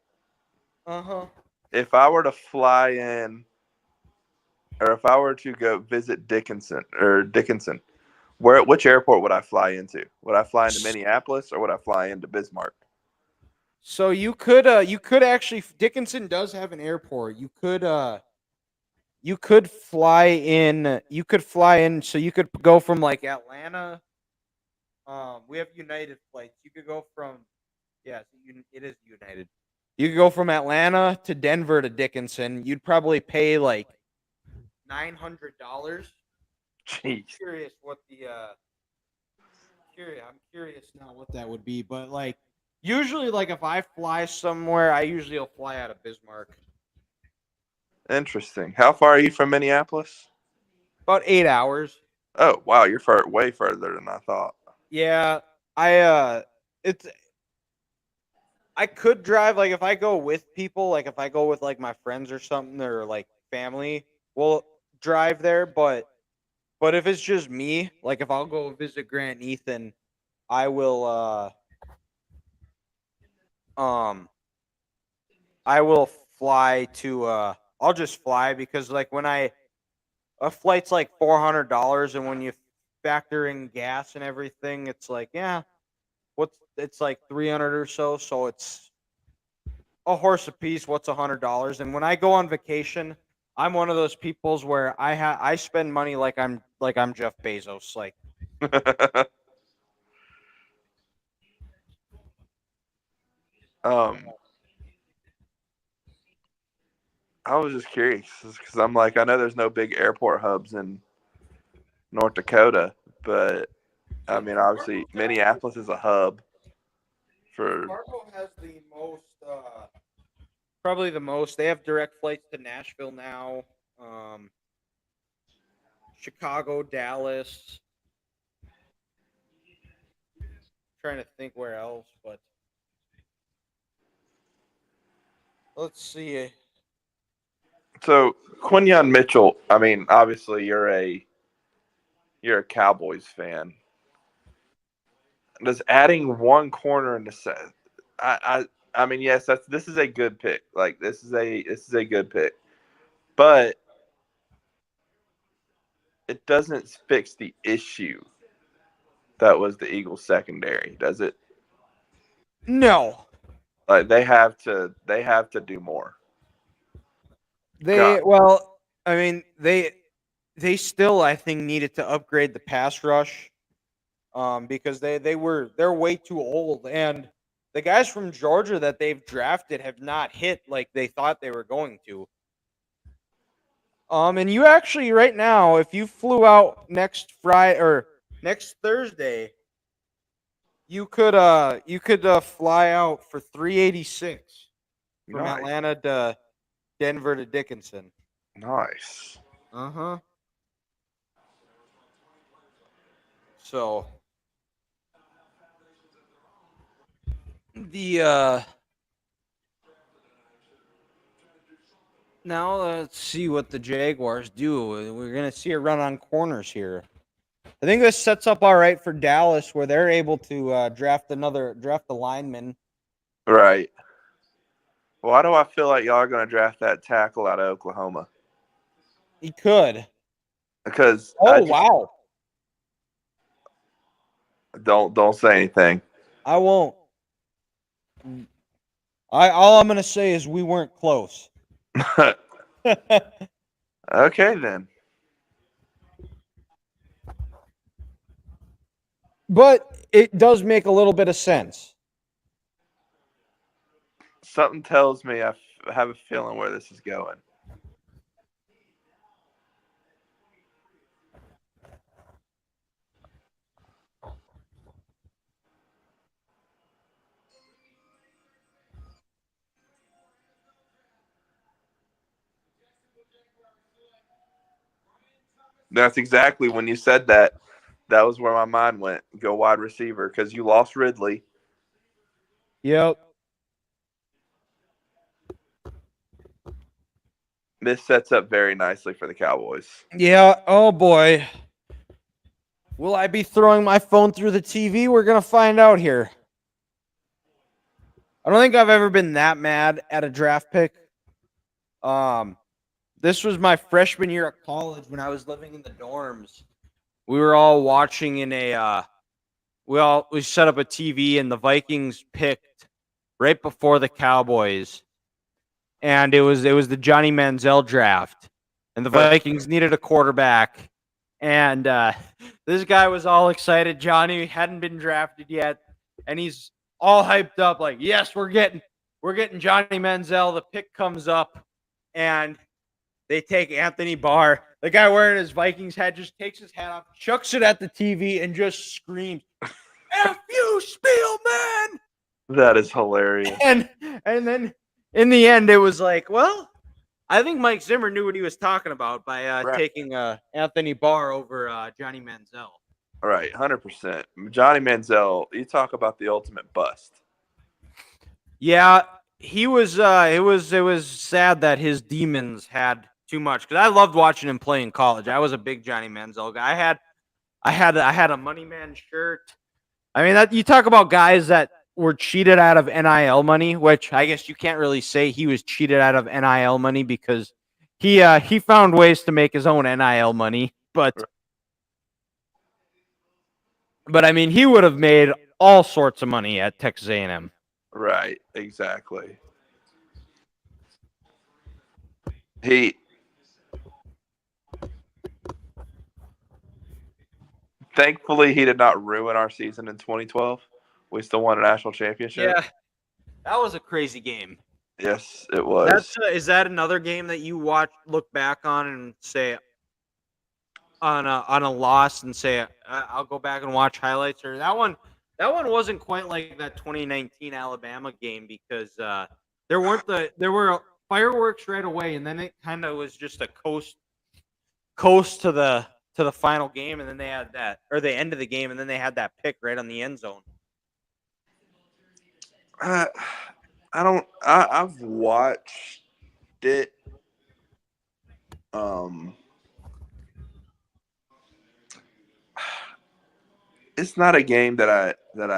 Uh-huh. If I were to fly in, or if I were to go visit Dickinson, which airport would I fly into? Would I fly into Minneapolis or would I fly into Bismarck? So you could actually Dickinson does have an airport. You could fly in so you could go from like Atlanta. We have United flights. You could go from yes, it is United. You could go from Atlanta to Denver to Dickinson. You'd probably pay like $900. Jeez. Curious what the I'm curious now what that would be, but like usually like if I fly somewhere, I usually will fly out of Bismarck. Interesting. How far are you from Minneapolis? About 8 hours. Oh, wow, you're way further than I thought. Yeah, I it's I could drive like if I go with people, like if I go with like my friends or something or like family, we'll drive there, but if it's just me, like if I'll go visit Grant and Ethan, I will um I will fly to I'll just fly because like when a flight's like $400 and when you factor in gas and everything, it's like, yeah, it's like 300 or so, so it's a horse a piece. What's $100? And when I go on vacation, I'm one of those peoples where I spend money like I'm Jeff Bezos. Like um, I was just curious because I'm like, I know there's no big airport hubs in North Dakota, but I mean, obviously, Minneapolis is a hub for. Fargo has the most, probably the most. They have direct flights to Nashville now, um, Chicago, Dallas. Trying to think where else, but let's see. So Quinyon Mitchell. I mean, obviously, you're a Cowboys fan. Does adding one corner in the set? I mean, yes, this is a good pick. Like this is a good pick, but it doesn't fix the issue. that was the Eagles secondary, does it? No. Like they have to do more. God, I mean, they still, I think, needed to upgrade the pass rush, because they're way too old, and the guys from Georgia that they've drafted have not hit like they thought they were going to. And you actually right now, if you flew out next Friday or next Thursday, you could fly out for 386 from nice, Atlanta to Denver to Dickinson. nice. Uh huh. So the now let's see what the Jaguars do. We're gonna see a run on corners here. I think this sets up all right for Dallas, where they're able to draft a lineman. Right. Why do I feel like y'all are going to draft that tackle out of Oklahoma? He could. Because I Oh just wow! don't say anything. I won't. I all I'm gonna say is we weren't close. Okay then. But it does make a little bit of sense. Something tells me I have a feeling where this is going. That's exactly when you said that. That was where my mind went. Go wide receiver because you lost Ridley. Yep. This sets up very nicely for the Cowboys. Yeah. Oh boy. Will I be throwing my phone through the TV? We're gonna find out here. I don't think I've ever been that mad at a draft pick. Um, this was my freshman year of college when I was living in the dorms. We were all watching in a we set up a TV and the Vikings picked right before the Cowboys, and it was the Johnny Manziel draft, and the Vikings needed a quarterback, and this guy was all excited. Johnny hadn't been drafted yet, and he's all hyped up like, yes, we're getting Johnny Manziel. The pick comes up, and they take Anthony Barr. The guy wearing his Vikings hat just takes his hat off, chucks it at the TV, and just screams, "F you, Spielman!" That is hilarious. And then in the end, it was like, well, I think Mike Zimmer knew what he was talking about by Right. taking Anthony Barr over Johnny Manziel. Right, 100%. Johnny Manziel, you talk about the ultimate bust. Yeah, he was. It was sad that his demons had too much because I loved watching him play in college. I was a big Johnny Manziel guy. I had a money man shirt. I mean, that you talk about guys that were cheated out of NIL money, which I guess you can't really say he was cheated out of NIL money because he found ways to make his own NIL money, but I mean, he would have made all sorts of money at Texas A&M. Right, exactly. He Thankfully he did not ruin our season in 2012. We still won a national championship. Yeah, that was a crazy game. Yes, it was. Is that another game that you look back on and say on a loss and say I'll go back and watch highlights, or that one wasn't quite like that 2019 Alabama game because there were fireworks right away, and then it kind of was just a coast to the final game, and then they had that, or the end of the game, and then they had that pick right on the end zone. I've watched it. It's not a game that I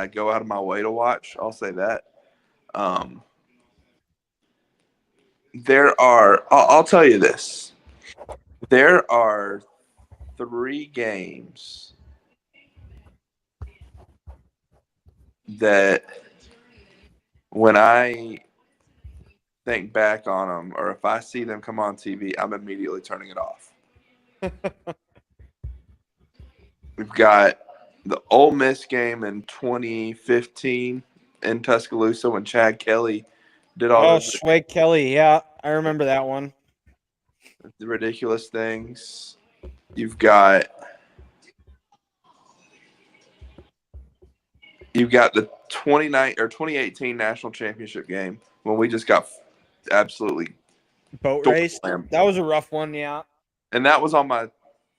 go out of my way to watch. I'll say that. I'll tell you this. There are 3 games that when I think back on them, or if I see them come on TV, I'm immediately turning it off. We've got the Ole Miss game in 2015 in Tuscaloosa when Chad Kelly did all Oh, those Swag Kelly. Yeah, I remember that one. ridiculous things. You've got the 2018 national championship game when we just got absolutely Boat door race. slammed. That was a rough one. Yeah. And that was on my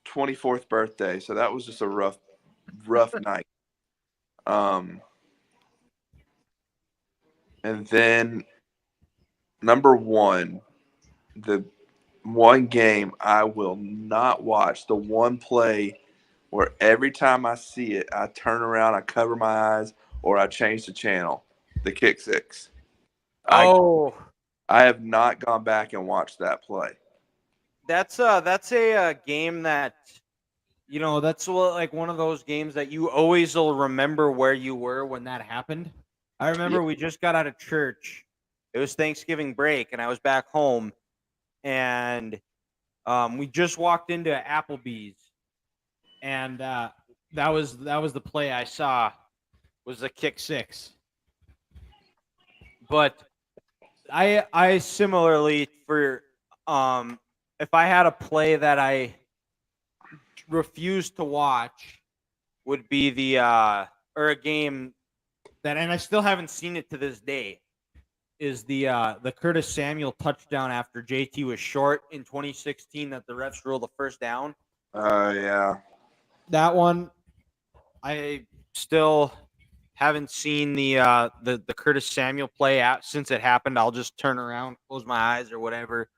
24th birthday, so that was just a rough night. And then number one, the one game I will not watch, the one play where every time I see it, I turn around, I cover my eyes, or I change the channel, the kick six. Oh, I have not gone back and watched that play. that's a game that that's like one of those games that you always will remember where you were when that happened. I remember we just got out of church. It was Thanksgiving break, and I was back home, and we just walked into Applebee's, and that was the play I saw was the kick six. But I similarly for if I had a play that I refused to watch would be the or a game that, and I still haven't seen it to this day, is the Curtis Samuel touchdown after JT was short in 2016 that the refs ruled the first down. Yeah. That one I still haven't seen the Curtis Samuel play out since it happened. I'll just turn around, close my eyes or whatever.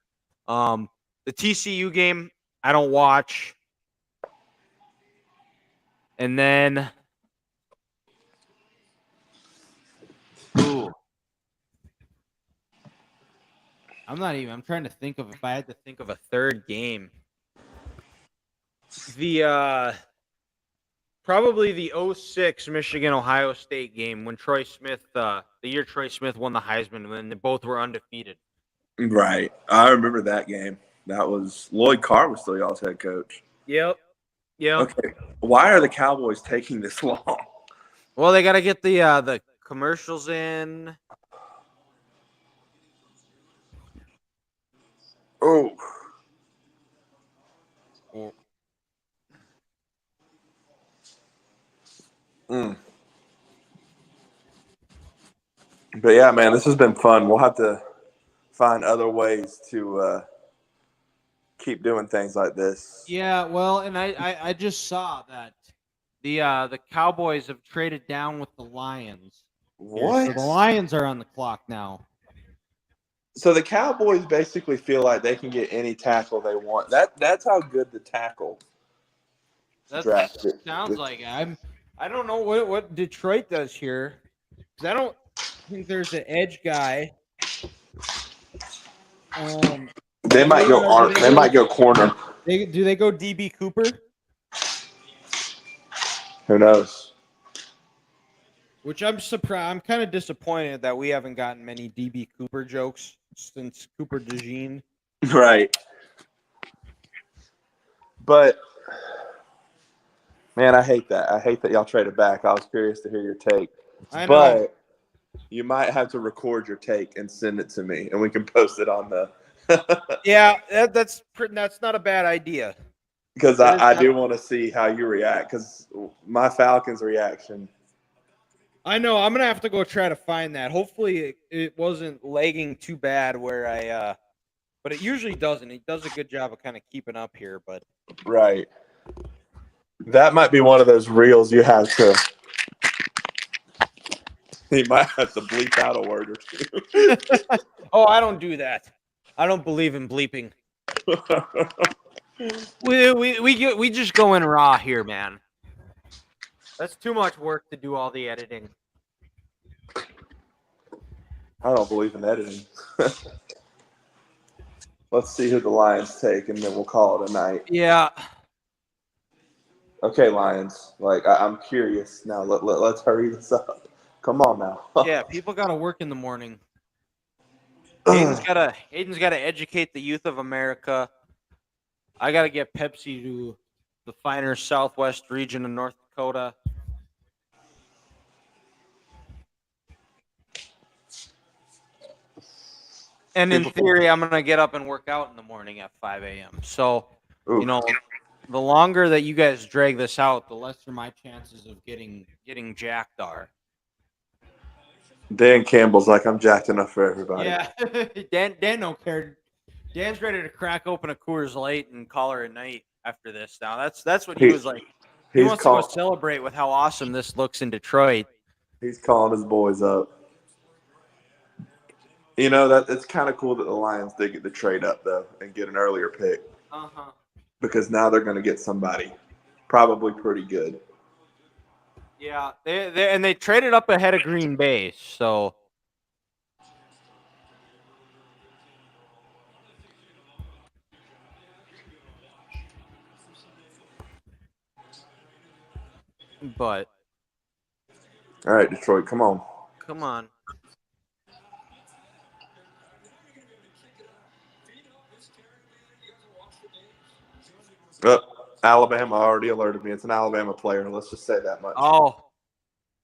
The TCU game I don't watch. And then I'm trying to think of if I had to think of a third game. The probably the 06 Michigan Ohio State game when Troy Smith the year Troy Smith won the Heisman when they both were undefeated. Right. I remember that game. That was Lloyd Carr was still y'all's head coach. Yep. Okay. Why are the Cowboys taking this long? Well, they got to get the commercials in. Oh. But yeah, man, this has been fun. We'll have to find other ways to keep doing things like this. Yeah, well, and I just saw that the Cowboys have traded down with the Lions. What? So the Lions are on the clock now. So the Cowboys basically feel like they can get any tackle they want. That's how good the tackle draft is. Sounds like it. I don't know what Detroit does here, because I don't think there's an edge guy. They might go They might go corner. Do they go DB Cooper? Who knows? Which I'm surprised. I'm kind of disappointed that we haven't gotten many DB Cooper jokes since Cooper DeJean. Right. But man, I hate that. I hate that y'all traded back. I was curious to hear your take. I know. But you might have to record your take and send it to me, and we can post it on the. Yeah, that's not a bad idea. Because I do want to see how you react. Because my Falcons' reaction. I know. I'm gonna have to go try to find that. Hopefully, it wasn't lagging too bad where but it usually doesn't. It does a good job of kind of keeping up here. But right, that might be one of those reels you have to. You might have to bleep out a word or two. Oh, I don't do that. I don't believe in bleeping. we just go in raw here, man. That's too much work to do all the editing. I don't believe in editing. Let's see who the Lions take, and then we'll call it a night. Yeah. Okay, Lions. I'm curious now. Let's hurry this up. Come on now. Yeah, people got to work in the morning. Hayden's gotta educate the youth of America. I gotta get Pepsi to the finer Southwest region of North Dakota. And in theory, I'm gonna get up and work out in the morning at 5 a.m. So, Oof. you know, the longer that you guys drag this out, the lesser my chances of getting jacked are. Dan Campbell's like, I'm jacked enough for everybody. Yeah, Dan don't care. Dan's ready to crack open a Coors Light and call her a night after this. Now that's what he was like. He wants to go celebrate with how awesome this looks in Detroit. He's calling his boys up. You know, that it's kind of cool that the Lions did get the trade up though and get an earlier pick. Because now they're going to get somebody probably pretty good. Yeah, they traded up ahead of Green Bay, so. But. All right, Detroit, come on. Come on. Alabama already alerted me. It's an Alabama player. Let's just say that much. Oh.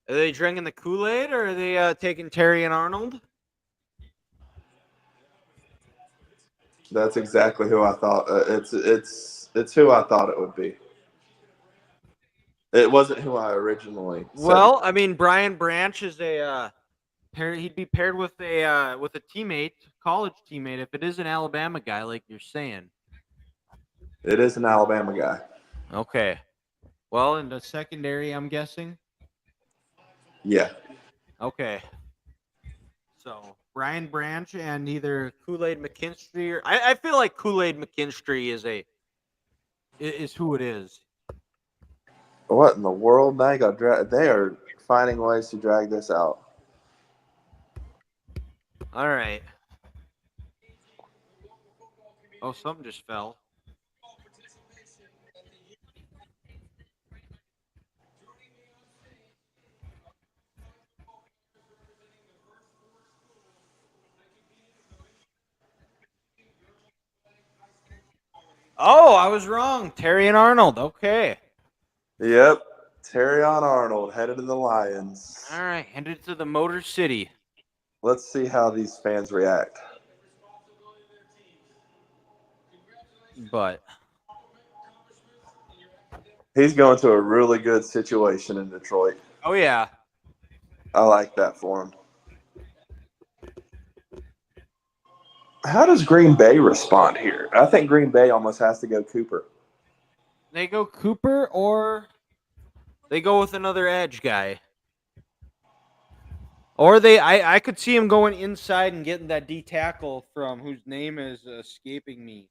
Are they drinking the Kool-Aid or are they taking Terry and Arnold? That's exactly who I thought. It's who I thought it would be. It wasn't who I originally said. Well, I mean, Brian Branch is he'd be paired with a teammate, college teammate, if it is an Alabama guy, like you're saying. It is an Alabama guy. Okay. Well, in the secondary, I'm guessing. Yeah. Okay. So Brian Branch and either Kool-Aid McKinstry or I feel like Kool-Aid McKinstry is who it is. What in the world? They are finding ways to drag this out. All right. Oh, something just fell. Oh, I was wrong. Terry and Arnold. Okay. Yep. Terrion Arnold headed to the Lions. All right. Headed to the Motor City. Let's see how these fans react. But he's going to a really good situation in Detroit. Oh, yeah. I like that for him. How does Green Bay respond here? I think Green Bay almost has to go Cooper. They go Cooper or they go with another edge guy. Or I could see him going inside and getting that D tackle from whose name is escaping me.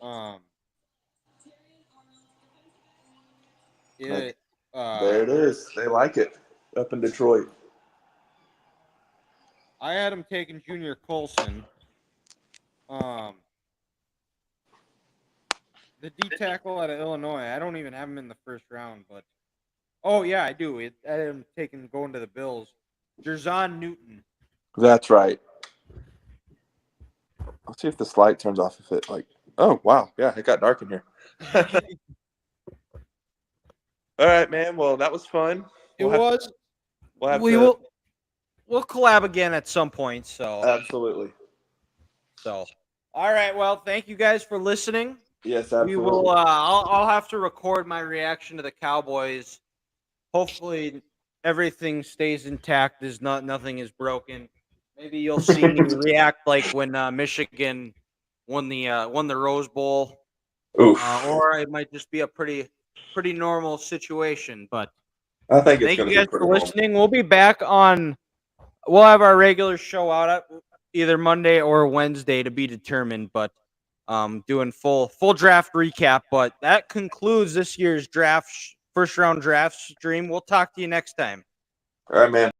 There it is. They like it up in Detroit. I had him taking Junior Colson. The D tackle out of Illinois. I don't even have him in the first round, but oh yeah, I do. I had him going to the Bills. Jerzon Newton. That's right. Let's see if this light turns off. If it oh wow, yeah, it got dark in here. All right, man. Well, that was fun. We'll collab again at some point. So absolutely. So, all right. Well, thank you guys for listening. Yes, absolutely. We will. I'll have to record my reaction to the Cowboys. Hopefully, everything stays intact. Nothing is broken. Maybe you'll see me react like when Michigan won the Rose Bowl. Or it might just be a pretty normal situation. But I think thank you guys for listening. We'll be back on. We'll have our regular show out at either Monday or Wednesday to be determined. But doing full draft recap. But that concludes this year's first round draft stream. We'll talk to you next time. All right, man.